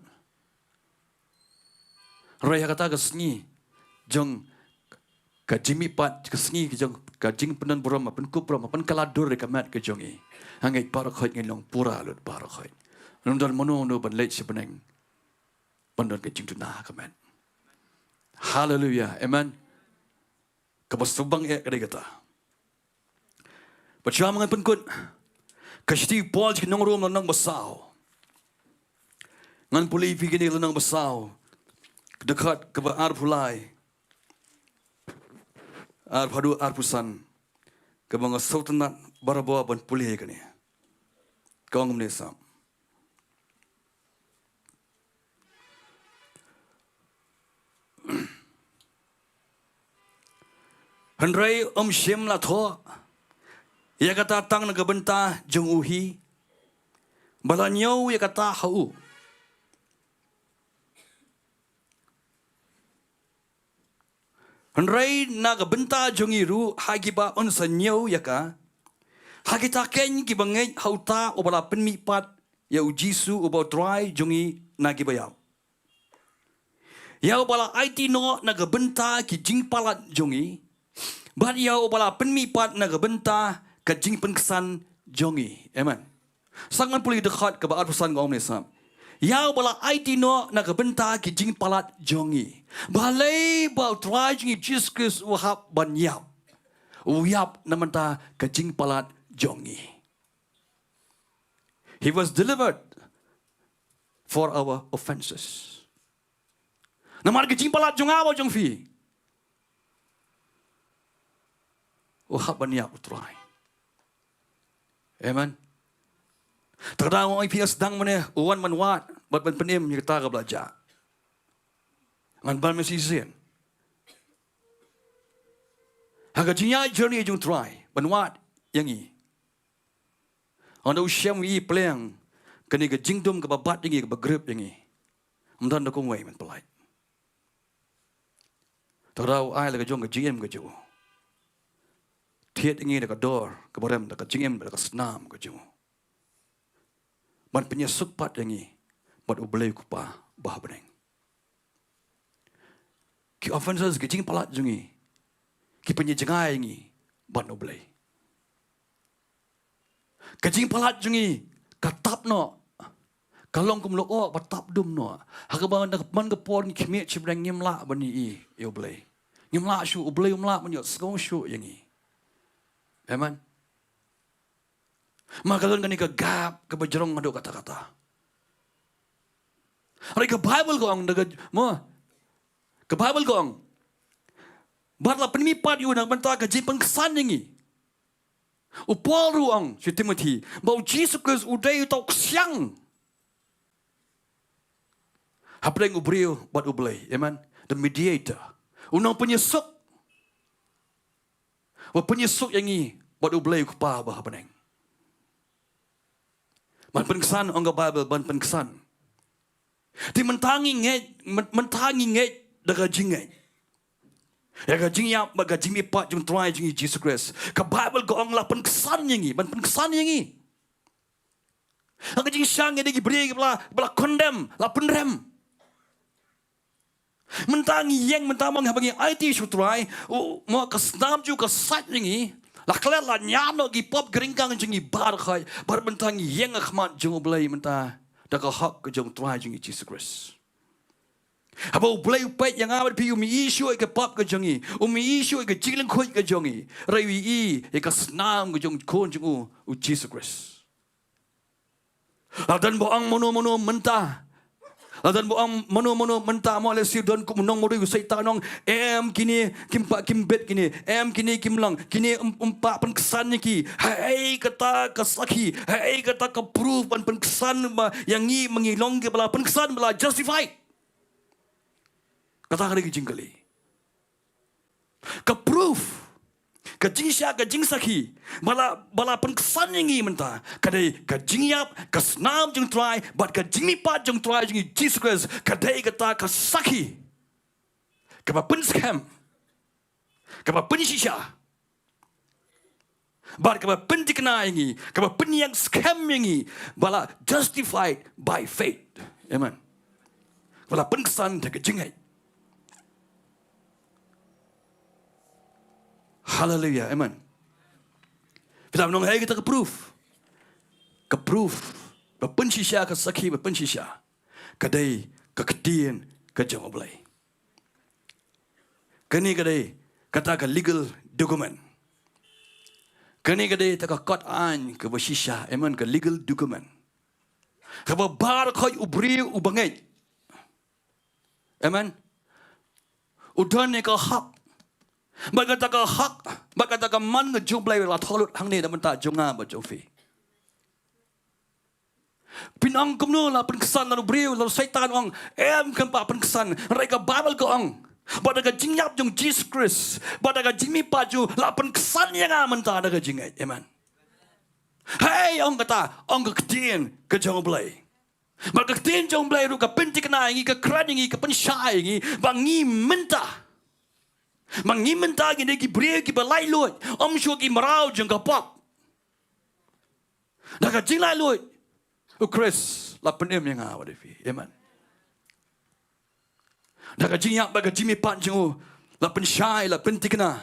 Raya kata kasngi jong ka jimi pat kasngi jong ka jing padan buram pan kupram pan kaladur kamat ka jongi. Hangai parakhoit ngilong pura lut parakhoit. Nundan mono no ban late sipaneng. Pandon ka jiduna kamat. Hallelujah. Amen. Kabasubang kadai kata. Baca mga pangkut. Kasi Paul si Nongrum nang basaw. Ngan puli pigin nila nang basaw. Dekat ke Ri-Bhoi. Padu Arpusan. Ke mga Sohthri barabawa ban puli kani. Kau ngumnesa. Henry Shem la tho. Ya kata tang nagabenta jung uhi. Balanyaw ya kata hau. Henry nagabenta jung iru hagiba onsanyaw ya ka. Hagita ken gibangai hauta obala penmipat ya ujisu oba try jungi nagibayaw. Ya obala IT no nagabenta ki jingpalat jungi. Bat ya obala penmipat nagabenta ka jing pengkesan jongi. Amen. Sangat pulih dekat ke Arpusan ngom nesam. Ya bala IT no nagabenta ki jing palat jongi. Balai ba try jingi Jesus wahab banyap. Uyap namanta ka jing palat jongi. He was delivered for our offenses. Namar ki jing palat jong awa jong fi. Wahab banyap try. Amen. Terdaw ang IPS dang mana uwan manwat bat ban penim ni kita ka belajar. Ngan ban mesizin. Haga jinya journey jung try banwat yang i. Anda usyam wi pleng kani ga jingdum ka babat yang i ka bagrep yang i. Amdan da kong wai man pelai. Terdaw ai la ka jong ka GM ka jo. Tiet ingi da ka dor ka barem da ka GM da ka snam ka jo. Man penyesuk pat yangi bat ublay ku pa bahabreng. Ki offenses ki jing palat jungi. Ki penyejengai yangi bat ublay. Ka jing palat jungi katap no. Kalong kum lo bat tap dum no. Hakaban man ka por ni kmet chibreng nyemla bani i ublay. Nyemla shu ublay umla man yo sgong shu yangi. Amen. Maka kan ni gap ke berjerong ngado kata-kata. Hari ke Bible ko ang daga mo. Ke Bible ko ang batla penmipat yu nang banta ka jipang kesan yangi. Upol ruang si Timothy, bau Jesus Christ uday tok siang. Hapreng ubriu bat ublay, amen. The mediator. Unang penyesuk. Wa penyesuk yangi bat ublay ku pa bah beneng. Man penkesan ang Bible ban penkesan. Di mentangi nget daga jinget. Ya ga jingya baga jimi pat jung try jingi Jesus Christ. Ka Bible go ang la penkesan yangi ban penkesan yangi. Ang jing sang yang diberi bela condemn, la penrem. Mentang yang mentang bagi IT sutrai, mau kesnam juga kesat ini. La kalian la nyano gi pop geringkang jengi bar khai, bar mentang yang akhmat jeng belai mentah. Dak hak ke jeng trai jengi Jesus Christ. Apa belai upet yang awat pi umi isu ke pop ke jengi, umi isu ke jilang khoi ke jengi. Rawi ke kesnam ke jeng kon jengu Jesus Christ. Dan boang mono mentah. Dan boang mono mentah mo le sir don ku nong mo ri sai ta nong kini kimbet kini kini kimlang kini umpa pen kesan ni ki hai kata kasaki hai kata ka proof pen kesan yang ni mengilong ke bala pen kesan bala justify kata kali jingkali ka proof ka jingsha ka jingsaki bala pen kesan yang ni mentah kadai ka jingyap ka snam jeng try but ka jingmi pat jeng try jeng Jesus Christ kadai kata ka saki ka pen scam ka pen shisha but ka pen dikna yang ni ka pen yang scam yang ni bala justified by faith amen bala pen kesan ka jingai hallelujah amen. Kita menong hai kita ke proof, berpencisya ke sakhi berpencisya, kadai ke kedien ke jawablai. Kini kadai kata ke legal document, kini kadai tak ke court an ke bersisya, amen ke legal document. Kapa bar kau ubri ubangai, amen. Udan ke hak. Bagata ka hak, bagata ka man nga jublay la tholut hang ni da menta junga ba jofi. Pinang kumno la penkesan la briu la setan ong kan pa penkesan rai ka bible ko ong. Bada ka jingyap jung Jesus Christ, bada ka jimi paju la penkesan yang menta da ka jingai. Amen. Hey ong kata ong ka ketien ka joblay. Bada ka ketien joblay ru ka pentik na ngi ka kran ngi ka pensyai ngi bangi menta. Mangimen tagi neki beri ki balai lot, syu ki marau jeng kapap. Dah ka jing lai lot. Chris, la penem yang awak defi. Amen. Dah ka jing yak baga jimi pat jeng la pen syai la pen tikna.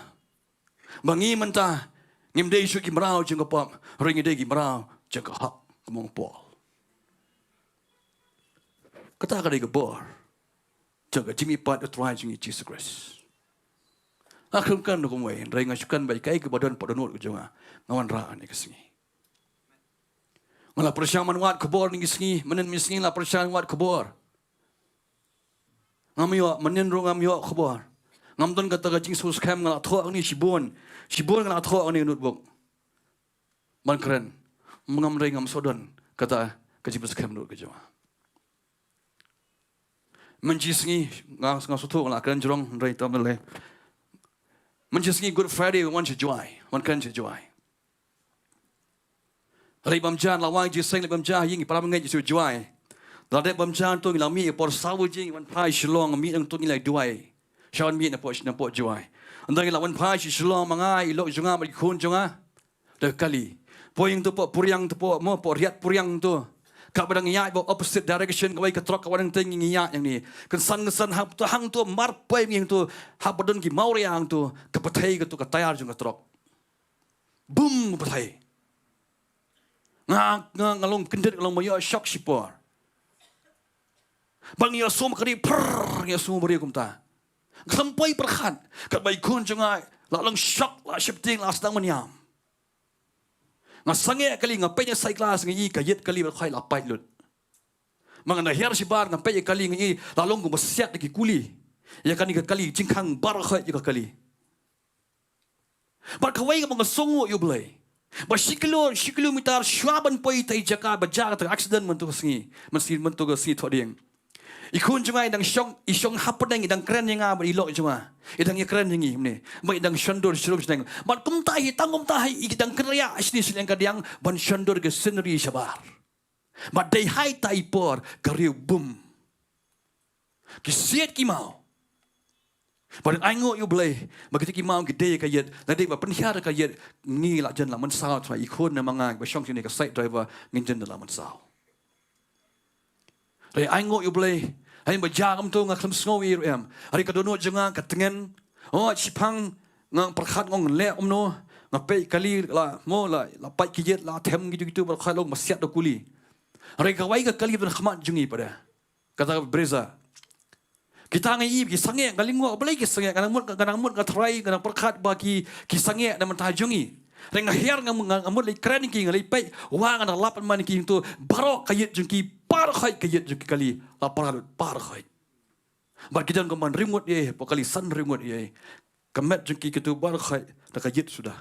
Mangimen ta ngim dei syu ki marau jeng kapap, ring dei ki marau jeng kahak Nongpoh. Kata ka dei ke bor. Jeng ka jimi pat utrai jeng Jesus Christ. Akhirnya kan kumai, rai ngasukan baik kai ke badan padonot ke jonga, ngawan ra ni kesingi. Ngala persyaman wat kebor ni kesingi, menen misngi la persyaman wat kebor. Ngamiyo menen ro ngamiyo kebor. Ngamton kata gajing Sohkymphor ngala thok ni sibon ngala thok ni notebook. Man keren, mengam rai ngam sodon kata gajing Sohkymphor ke jonga. Menjisngi ngasutu ngala keren jorong rai tamle. Menjadi Good Friday, wan Jowai, wan kan Jowai. Hari bamjan lawang jiseng bamjan ying para mengai jisu Jowai. Ladek bamjan tu ngilami por sawu jing wan pai Shillong mi ang tu ngilai Jowai. Shawan mi na por Jowai. Andang ngila wan pai Shillong mangai ilok junga bagi kun junga. Dah kali. Poing tu por puriang tu por mo por riat puriang tu. Kak badang ngiyak bo opposite direction kawai ke trok kawan teng ngiyak yang ni. Kesan hang tu marpai yang tu hak badon ki mauri hang tu ke petai ke tu ke tayar jung ke trok. Boom petai. Ngalong kendet ngalong moyo shock sipor. Bang ya som kari per ya som beri kumta. Sampai perkhan kat bai kun jungai lalang shock la shifting la sedang menyam. Ngasange kali ngapai sai kelas ngi kayet kali berkhai lapai lut. Mangana her sibar ngapai kali ngi lalong ku besiat lagi kuli. Ya kan kali jingkang bar khai juga kali. Bar kawai ka songo yu blai. Ba shikilo mitar shwaban poi tai jaka ba jaka accident mentu singi. Mentu ga si thoding. Ikun cuma idang isong hapadang idang keren yang abad ilok cuma idang yang keren yang ini, mak idang shandur serum sedang, mat kumtahi tangum tahi idang kerja asli sedang kadiang ban shandur ke scenery sabar, mat day hai taipor kariu boom, kisiat kimau, pada aingo you boleh, bagi kimau gede kayat, nanti bapa penhiar kayat ni lah jen lah mensau, ikun namanya basong sini ke site driver nginjen dalam mensau. ai ngộ yêu play ai mà già cầm tu ngạc làm snow yêu em ai cái dono junga cái tengen chipang ngang perkhat ngong le no ngak pe kali la mo la pai kijet la them gitu bar khalong masiat do kuli ai ka wai ka kali ben khmat jungi pada kata breza kita ngai ki sange galingo play ki sange kanang mut ka try kanang perkhat bagi ki sange dan mentajungi Reng akhir ngamut lay keren ki ngalay pay wang anak lapan man ki tu barok kayit jengki par khay kayit jengki kali lapar par khay. Bar kita ngaman rimut ye pokali san rimut ye kamet jengki kitu bar khay dah kayit sudah.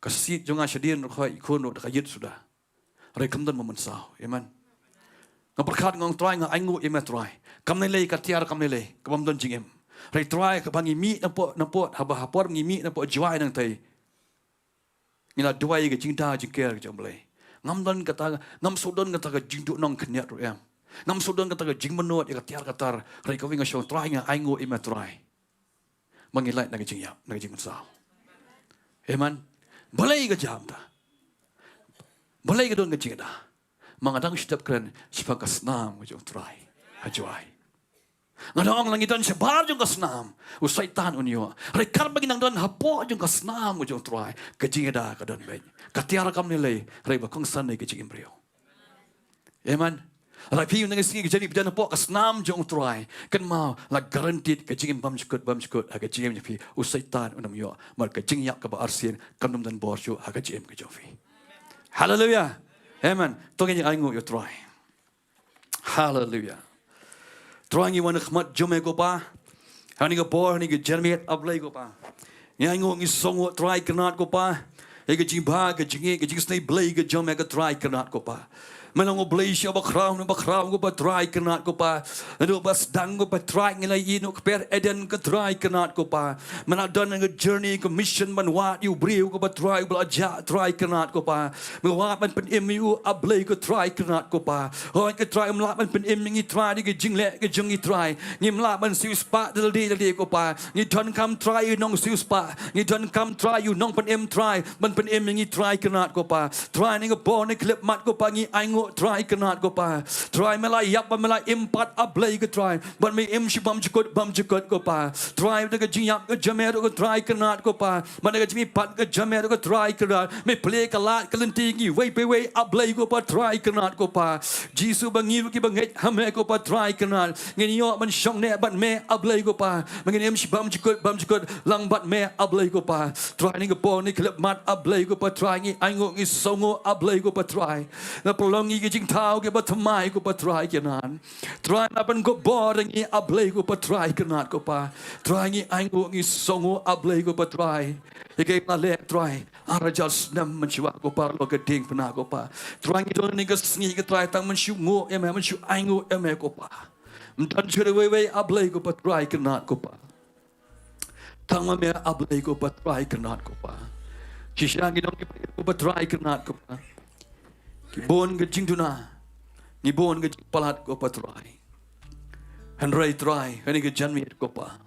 Kasit jonga syadin khay ikono dah kayit sudah. Reng kamdan mamansau, amen. Ngaperkat ngang try ngang aingu ye try. Kam nilai katiar kam nilai kamamdan jingem. Reng try kabangi mi nampo haba ngi mi nampo Jowai nang tay. Ngila Jowai ke cinta jengker ke jamblay. Ngamdan kata ngam sodon kata ke jingdu nong kenyat ruam. Ngam sodon kata ke jing menot ya tiar katar rai kawing asong try nga aingo ima try. Mangilai na ke jingyap na ke jing mensal. Amen. Balai ke jam ta. Balai ke don ke jingda. Mangadang sedap keren sebagas nam ke jong try. Jowai. Ngadang langitan sebar jong kasnam usaitan unyo rekar bagi nang don hapo jong kasnam jong try kejingeda kadon ben katiara kam nilai rei bakong san nei kejing brio amen rai piu nang singi jadi bidan hapo kasnam jong try kan mau la guaranteed kejing bam skut aga jing pi usaitan unam yo mar kejing yak ka ba arsien kam dan borsho aga jing ke jofi hallelujah amen tongeng aingu yo try hallelujah Trying you want to come out Jome go pa. Hani go bor hani go Jeremy ablay go pa. Yang ngong is song what try cannot go pa. He go jimba go jingi go jingsnay blay go Jome go try cannot go pa. Manong blay siya bakraw go pa try cannot go pa. Ano bas dang go pa try ngilay ino per Eden go try cannot go pa. Manadon ang journey go mission man what you brio go pa try cannot go pa. Mawat man pen imu ablay go try cannot go pa. Hoy go try mlat man pen imingi try di go jingle go jungi try. Ngim mlat man siu spa daldi go pa. Ni don come try you nong siu spa. Ni don come try you nong pen im try. Man pen imingi try cannot go pa. Try ni go bon ni clip mat go pa ngi aingo try cannot go pa. Try melai yap melai impat ablay go try. But me im shibam jukut go pa. Try the jingyap go jamer go try cannot go pa. Man the jimi pat go jamer go try cannot. Me play kalat kalentingi way ablay go pa try cannot go pa. Jisu bangi ki bangai hame go pa try cannot. Ngin yo man shong ne but me ablay go pa. Mangin im shibam jukut lang but me ablay go pa. Try ni go bon ni klip mat ablay go pa try ngi aingo ngi songo ablay go pa try. Na prolongi ki jing tau ke ba thamai ko pa try kenan. Try na ban go bor ngi ablay go pa try kenat ko pa. Try ngi aingo ngi songo ablay go pa try. Ike na le try. Arajal snam mensiwa ko par lo ke ding pena ko pa. Try ngi don ni ke sngi ke try tang mensiu ngo em mensiu aingo em ko pa. Mdan chere we ablay go pa try kenat ko pa. Tang me ablay go pa try kenat ko pa. Shishangi dong ko pa try kenat ko pa. Bon ke jingduna ni bon ke palat ko pa try Henry try hani ke janmi ko pa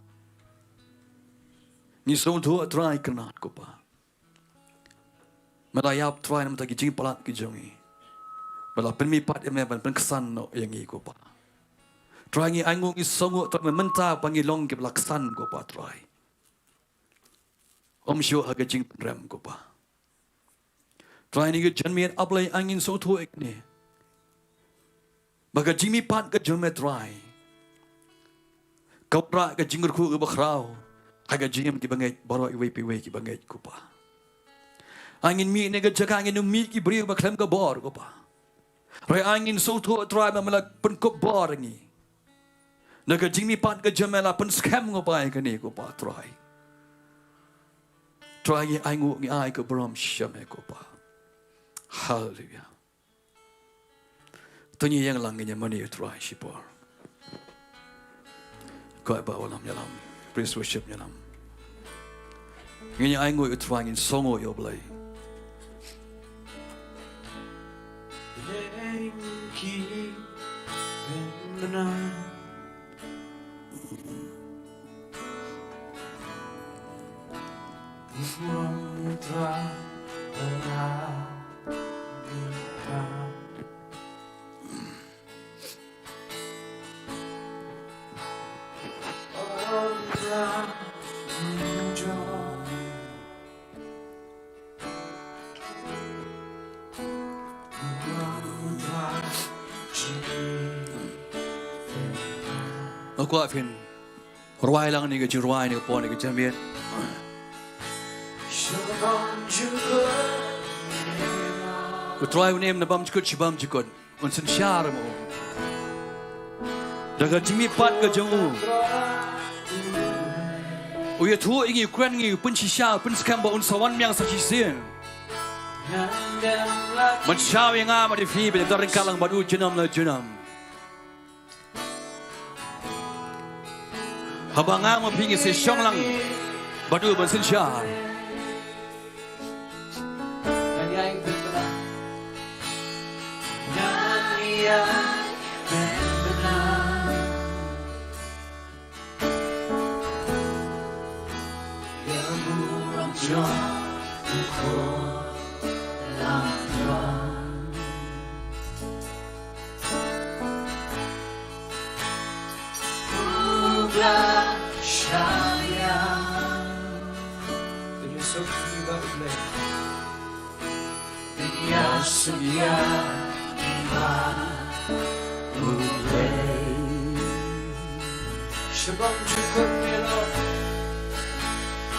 ni som thu try kanat ko pa madayap try nam ta ki jing palat ki jongi bala pen mi pat em ban pen kesan no yang i ko pa try ngi angung is songo to menta pangi long ke laksan ko pa try om sho ha ke jing ram ko pa Try ni ke janmian ablay angin so thu ek ni. Baga jimi pat ke janme try. Kau ra ke jingur khu ke bakrau. Haga jim ki bangai baro iwe piwe ki bangai kupa. Angin mi ne ke jaga angin mi ki bri baklem ke bor kupa. Rai angin so thu try ma malak pen ko bor ni. Na ke jimi pat ke jamela pen scam ngopai ke ni kupa try. Try ngi aingu ngi ai ke brom shame kupa. Hallelujah. Tanya yang langitnya mana itu try sipor. Kau bawa lam nyalam, praise worship nyalam. Ini aingo itu try in songo yo blay. Lengki benar. Mutra benar. Aku afin ruai lang ni ke ruai ni ke pon ni ke jamiat. Ku try unem na bam jikut unsen syar mo. Daga jimi pat ke jengu. Uya tu ingi Ukraine ngi pun shisha pun skam ba un sawan myang sa chisien. Man shaw yang ama di fi be darin kalang badu jenam la jenam. Habanga mo pingi se syong lang badu ban sin syar.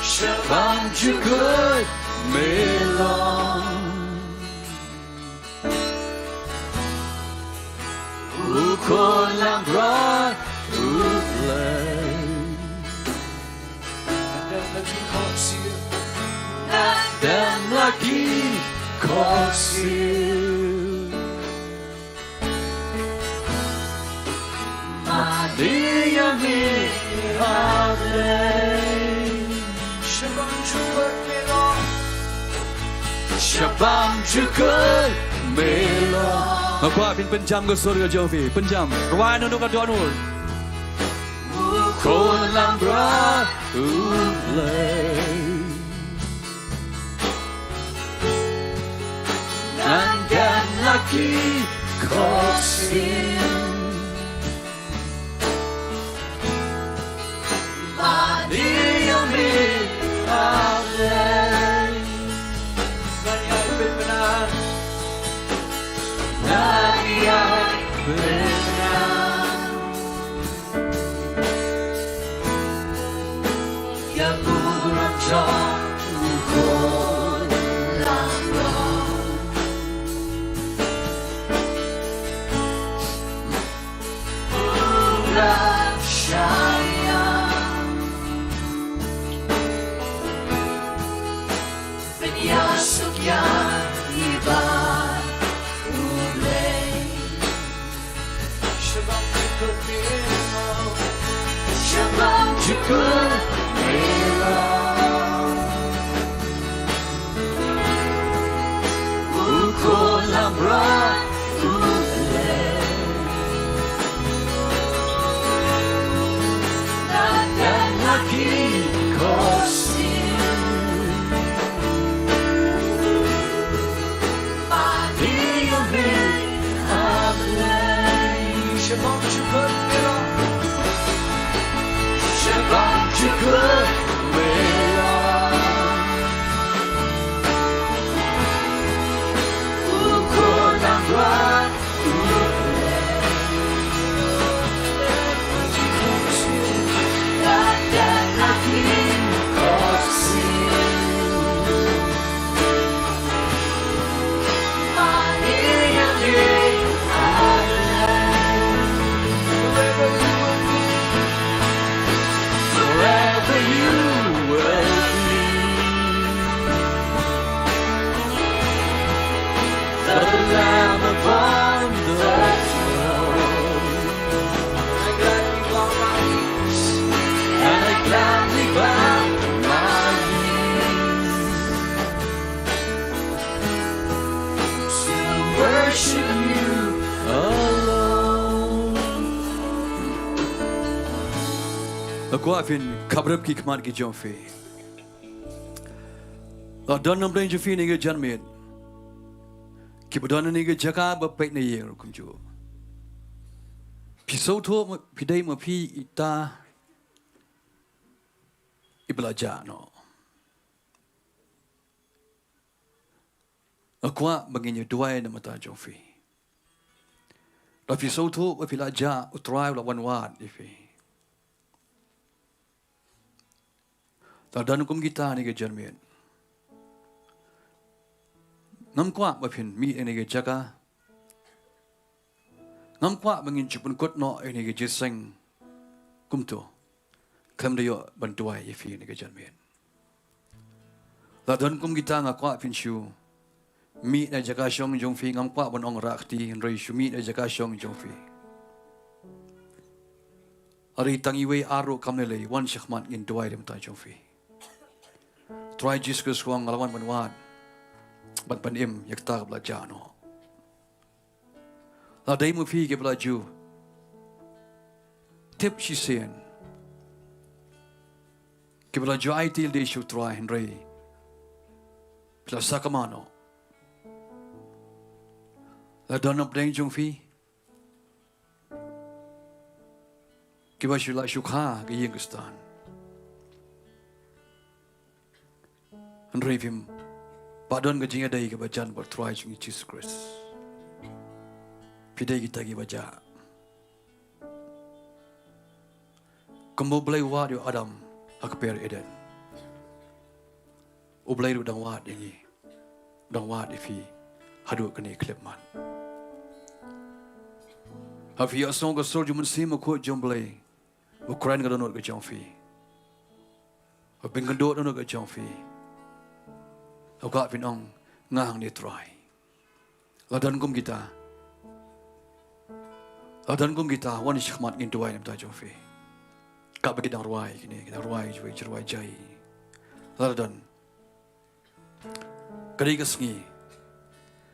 Shabam jukut melon ukolang brat uplay dan lagi kosil madiyami hadlay Shabam jukut melon Aku apin penjam ke surga Jovi penjam ruai nunuk ke donur kolang brat uplay Nandan lagi kosin Madiyami Ablay Nanyay benar Nanyay benar Ya buram jauh ukol langgong Ulam syayang Penyasuk yang ibar ulay Shabam jukut melon Shabam jukut melon Ukolang brat ulay Nandan lagi kosin Madiyami Ablay Shabam jukut melon Shabam jukut melon Ukolang brat Nandan lagi kosin Madiyami Ablay Forever you will be The Lamb upon the throne I gladly bow my knees And I gladly bow my knees To worship you alone Aku afin kabrab ki kman ki jomfe Don nam brain jofi ni ke janmit Ki bodon ni ke jaka ba pek na ye kum jo Pi so tho pi dai ma pi ita ibelajar no. Aku menginyu dua nama ta Jofi. Tapi sautu belajar utrai lawan wat ifi. Dan hukum kita ni ke Jerman. Namkuak bapin mi ini ke jaga. Namkuak menginju pun kot no ini ke jeseng kumto. Kem dia bantuai ifi ini ke Jerman. Dan hukum kita ngakuak pinshu. Mi na jaga syong jongfi ngamkuak ban ong rakti rei syumi na jaga syong jongfi. Hari tangiwe aro kamnelei wan syahmat ngin tuai dem ta jongfi. Try Jesus kuang ngalawan ban wan. Ban panim yakta belajar no. La dai mu fi ke belaju. Tip sisen. Ke belaju aitil de shu try rei. Pla sakamano. La donop deng jong fi. Kiba shula shukha ke Yingustan. Andrevim padon ke jinga dai ke bajan bertry jong Jesus Christ. Pidai kita ke baja. Kembo belai wat yo Adam akper Eden. O belai ru dang wat yangi. Dang wat ifi hadu kene klepman. Hafi asong ko sol jumun sim ko jomblay. Ukraine ga donor ga jomfi. Hapin ga do donor ga jomfi. Ka pinong ngang ni try. Ladan kum kita. Ladan kum kita wan shkhmat ngin tuai nam ta jomfi. Ka bagi dang ruai kini, kita ruai juai jai. Ladan. Kari ka sngi.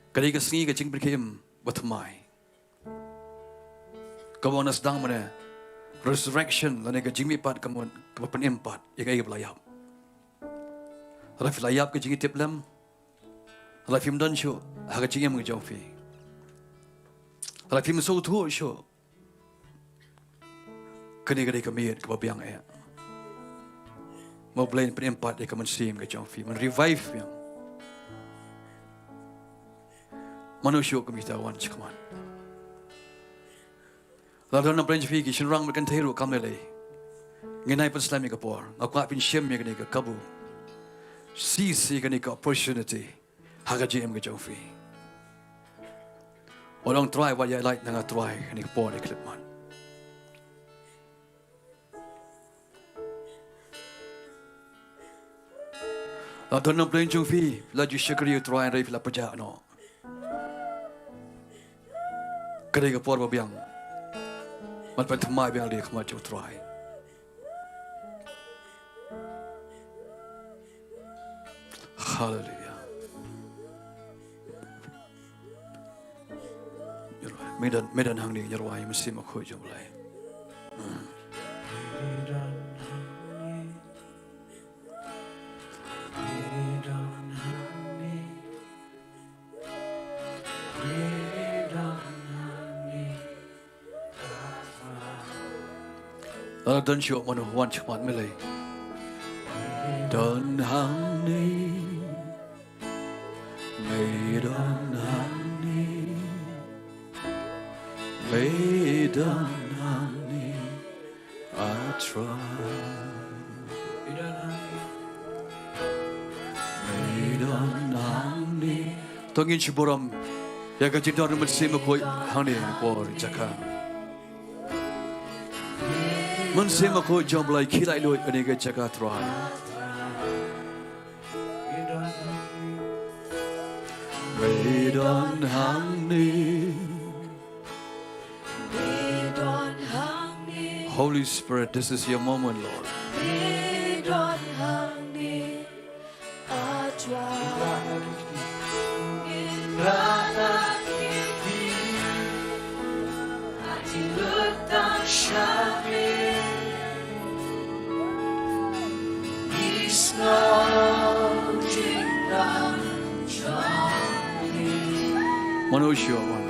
Kari ka sngi ka jing berkim batmai. Kawan sedang mana resurrection lane ke jimi pat kamu kepapan empat ikai belayap. Rafi layap ke jingi tiplam. Rafi mdan syo haga jingi mengejaufi. Rafi mesau tu syo. Kini kemiyat kepapiang ya. Mau belain pen empat ia kaman sim ke jaufi, men revive yang. Manusia kemitawan cekaman. Lalu nak belanja fikir, Shillong berkan teru kamlelai. Ngenai pun Islami kapor, aku apin syam yang kini ke kabu. Sisi kini ke opportunity, haga JM ke jaufi. Orang try what you like, nanga try kini kapor ni klipman. Lalu nak belanja fikir, laju syakri try rai fila pejak no. Kini kapor babiang. Man pentemai biang dia kemaju try. Hallelujah. Medan hang ni Jowai mesti makoi jomlai. Don syok manu wan cekmat melai. Don hang ni, don hang ni, don hang ni, I try. Don hang ni, tongin ciboram, ya kacik don mesti makoi hang ni por cakap. Mensema ko jomblai kilai loy anega jaga try. Medon hang ni. Holy Spirit, this is your moment, Lord. Medon hang ni. Manusia man.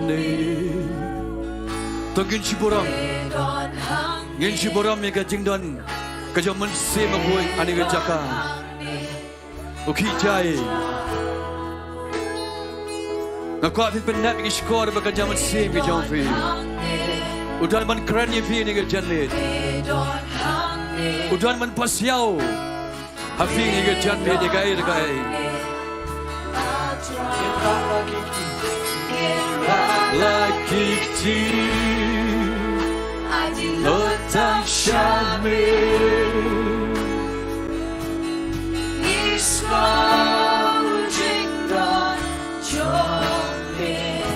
ni togin ciboram ngin ciboram ni ka jingdon ka jaman se maboi ani ka jaka oki jai na ko fin penat ki skor ba ka jaman se ki jomfi udan man kran ni fi ni ka janlet udan man pasiao hafi ni ka janlet ni ka ai ka ai lagi kecil letak syamil Islam jingdan jomil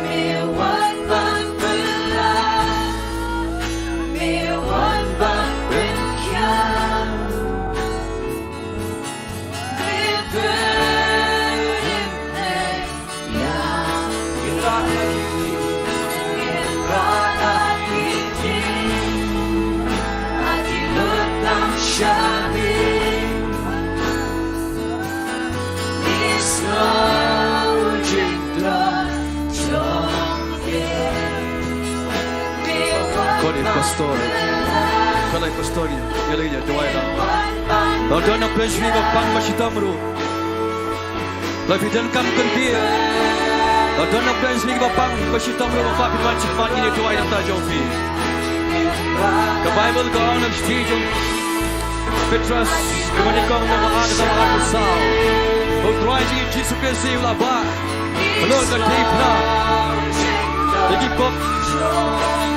Mewan bang belah Mewan bang berkiam Pastor, kalau pastor ni, dia lagi jadi Jowai lah. Lalu nak presiden bapang masih tamru, lalu dan kam kentir. Lalu nak presiden bapang masih tamru bapa firman cepat ini Jowai nak tak jauh. Ke Bible kau nak setuju. Petrus kemudian kau nak ada sama aku sah. Oh Tuhan Yesus Kristus ulama, belum tertipu. Lagi kau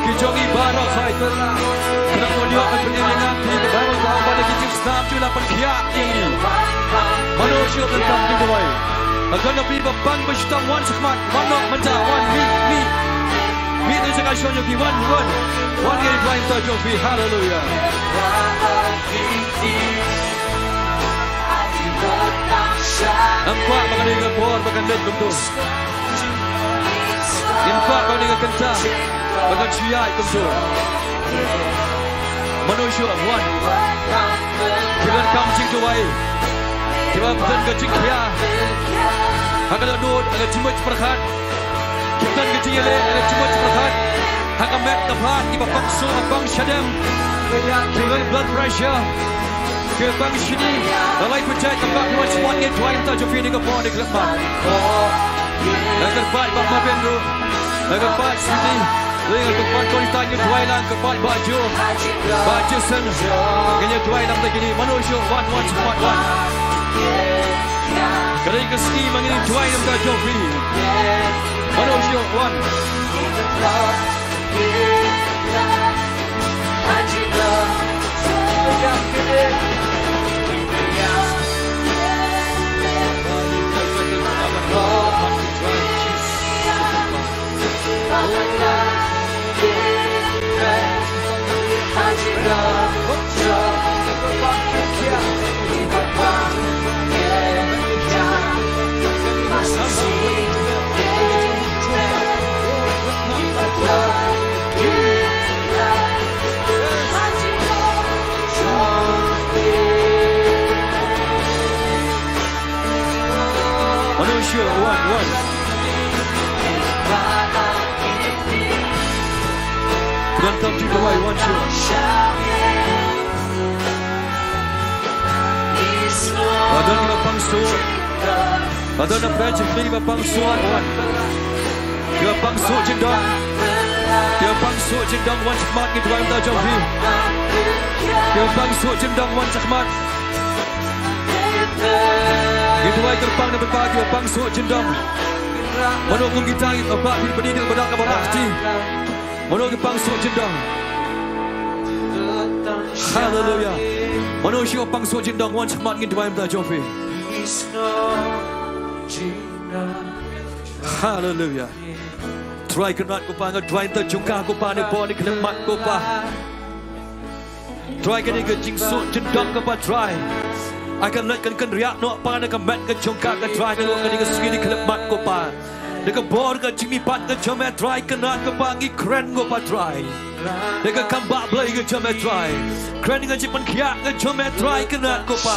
Kijongi barok fighter Kerana menjual kepentingan Di Bible kau pada kicik Islam Cula perkiak ini Manusia tentang Ri-Bhoi Akan nabi bapang bersyutam Wan sekmat Manok menca Wan Mi tu cakap syonyo ki Wan Wan yang Ri-Bhoi tajuk fi Hallelujah Nampak makan dia kepor Makan dia tentu Nampak kau dia kencang Bagan syia itu tu. Manusia Wan. Kiran kam jing Jowai. Kiran betul ke jing kia. Akan ladut, akan cimut perkat. Kiran ke jing ele, akan cimut perkat. Akan mek tepat di bapang su abang syadam. Kiran blood pressure. Kiran sini. Dalai percaya tempat kiran semuanya Jowai tak jumpa di kapal di kelepan. Akan baik bapa benru. Akan baik sini. Dengan kepat kau ditanya Jowai lang kepat baju sen kenya Jowai lang tak gini manusia wan cepat wan kerana ke sini mangini Jowai lang tak jofi manusia wan Manusia wan Tuan kam juga Jowai wan Ada ni bapang su Ada nak project ni bapang su wan Dia bapang su jendang Dia bapang su jendang wan cemat ni Jowai tak jauh Dia bapang su jendang wan cemat Itu Jowai terbang dan berbagi bapang su jendang Menunggu kita Bapak berdiri kepada kabar hati Menunggu bapang su jendang Hallelujah Manusia bapang su jendang wan cemat ni Jowai tak jauh Hallelujah Try kenat ko pa nga try ta jungka ko pa ni bo ni klemat ko pa Try ka ni ka jingso jendang ko pa try I can let kan riak no pa na ka met ka jungka ka try ka ni ka sigi ni klemat ko pa Neka bor ka jimi pat ka jome try kenat ko pa ngi kren ko pa try Neka kambak blay ka jome try Kren nga jipan kiak ka jome try kenat ko pa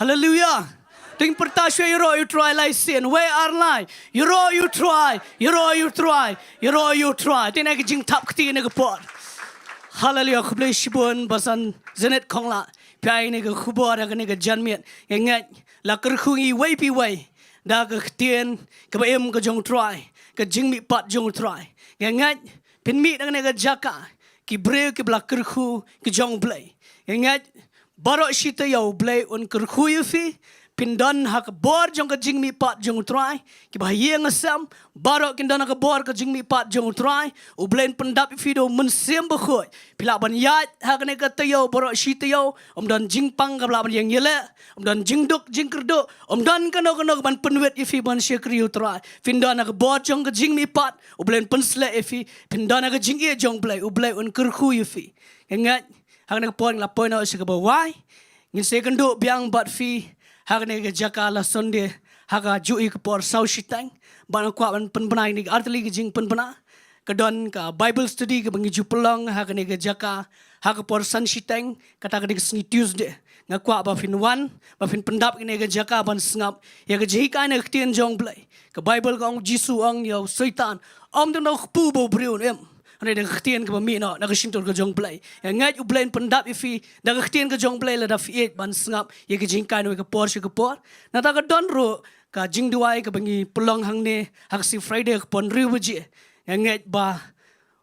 Hallelujah. Ting pertasya you try like sin. Where are lie? You try. You try. Ting nak jing tap keti nak pot. Hallelujah. Kublai shibun basan zenet kongla. Piai nak kubor nak janmiat. Ingat la kerkungi way pi way. Dah ketien kebaim ke jong try. Ke jing mi pat jong try. Ingat pinmit nak jaka. Ki breu ki bla kerku ke jong blay. Ingat barok shita yau blay un kerku yufi. Pindan hak bor jong ke jing mi pat jong try ki bahaya ngasam barok kindan hak bor ke jing mi pat jong try u blain pendap video mensem bekhoy pila ban yat hak ne kata yo barok shita yo dan jing pang ka bla ban yang yele dan jing duk jing kerdo dan kano ban penwet ifi ban shekri u try pindan hak bor jong ke jing mi pat u blain pensle ifi pindan hak jing e jong blai u blai un kerku ifi ingat hak ne pon la pon au se ka why ngin se kendo biang bat fi hak ne ke jaka la sonde haka jui ke por sau shitang ban kwa ban penbenai ni artli ke jing penbena ke don ka bible study ke bangi jupelong hak ne ke jaka hak por san shitang kata ke sni tuesday ngakwa ba fin wan ba fin pendap ne ke jaka ban sngap ya ke jika ne ktien jong blai ke bible ka ong jisu ong yo satan om de no pu bo briun em ane dah ketien ke bami nak kesintul ke jong play. Yang ngat u plain pendap ifi dah ketien ke jong play la dah fiat ban sengap ye ke jingkai no ke por ke por. Na ta ke don ro ka jing duai ke bangi pelong hang ne hak si Friday ke pon riu beji. Yang ngat ba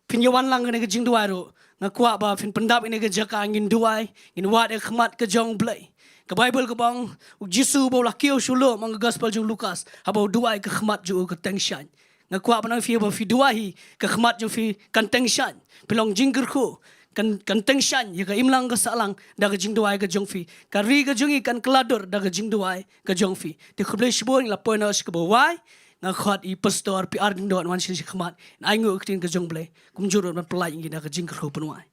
pinyawan lang ke jing duai ro. Ngakwa ba fin pendap ini ke jaka angin duai in wat ke khmat ke jong play. Ke Bible ke bang Jisu bo la kio shulo mang gospel jong Lukas habau duai ke khmat ju ke tengshan. Ngakwa panang fi ba fi duahi ke khmat jo fi kan tengshan pelong jingker ko kan tengshan ya ke imlang ke salang da ke jing duai ke jong fi ka ri ke jongi kan kelador da ke jing duai ke jong fi te khuble shibon la poina ke bawai ngakhat i pastor pi arding dot wan shi khmat ai ngu ke ke jong ble kumjur man pelai ngi da ke jingker ko penwai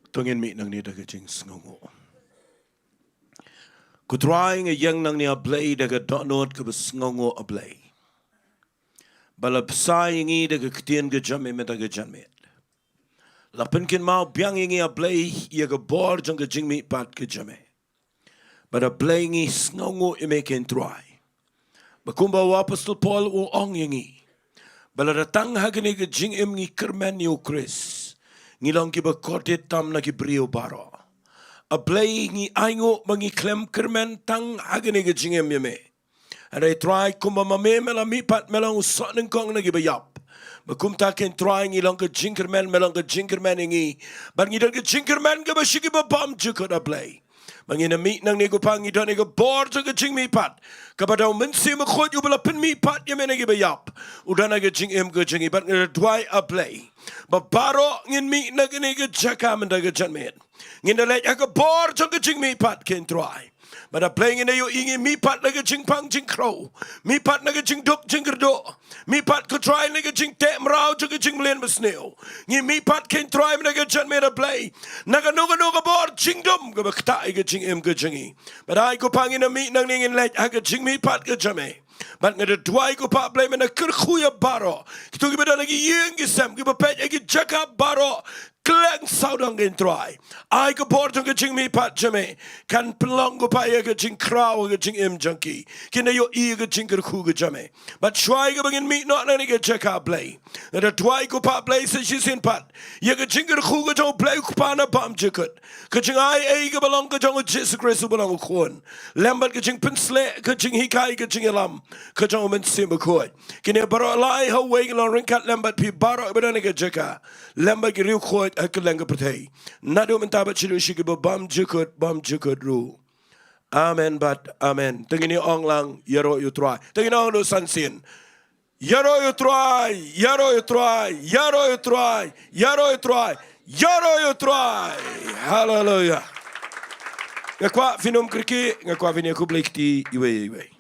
tongin mi nang ni da ke jing sngongo ku trying a young nang ni a blay daga donot ke besngongo a blay. Bala psaying i daga ktien ke jame me daga jame. Lapin kin mau biang ingi a blay ia ke bor jang ke jingmi pat ke jame. Bala blay ngi sngongo i me ken try. Bakumba wa apostol Paul u ong ingi. Bala datang hagini ke jing im ngi kermen ni u Chris. Ngilong ki ba kote tam na ki brio baro. A blay ngi aingo mangi klem kermen tang agane ke jingem yeme. And I try kumba mame mela mi pat melang usoteng kong nagi bayap. Bakum ta ken try ngi long ke jinkermen melang ke jinkermen ngi. But ngi dal ke jinkermen ke bashiki ba bam jukot a blay. Mangi na mi nang nego pang ngi don nego bor to ke jing mi pat. Kabadaw mensi me khot yu bala pin mi pat yeme nagi bayap. Udana ke jingem ke jingi but ngi dwai a blay. Ba baro ngin mi nagi nege jaka mendaga janmen. Ngin lek aga bor jong ke jing mi pat ken try. But a playing in a yo ingi mi pat like a jing pang jing crow. Mi pat like a jing duk jing gerdo. Mi pat could try like a jing tem rao jing a jing mlen besneo. Ngi mi pat ken try like a jan made a play. Naga noga bor jing dum go back ta ga jing em ga jingi. But I go pang in a meet nang in like aga jing mi pat ga jame. But ngada dwai ko pa blame na kerkhuya baro. Kito giba na gi yeng gi sam giba pet gi jaka baro. Klang saudang gen try. I go port on jing mi pat jame. Kan pelong go pa ga jing crow ga jing em junkie. Kina yo e ga jing kerkhu ga jame. But try go begin meet not na ga jaka play. Ngada dwai ko pa play se she's in pat. Ye ga jing kerkhu ga jong play ko pa na bam jikut. Ka jing ai ga belong ga jong Jesus Christ belong khon. Lambat ga jing pensle ga jing hikai ga jing lam. Ka jong men sim ko. Kina baro lai ho we long rinkat lambat pi baro ba na ga jaka. Lambat ga riu khot akelang pertai. Nado mentabat chilu shiki bam jukut ru. Amen but amen. Tengini ong lang yaro you try. Tengini ong do sansin. Yaro you try. Yaro you try. Yaro you try. Yaro you try. Yaro you try. Hallelujah. Ngakwa finum kriki ngakwa vinya kublekti iwe.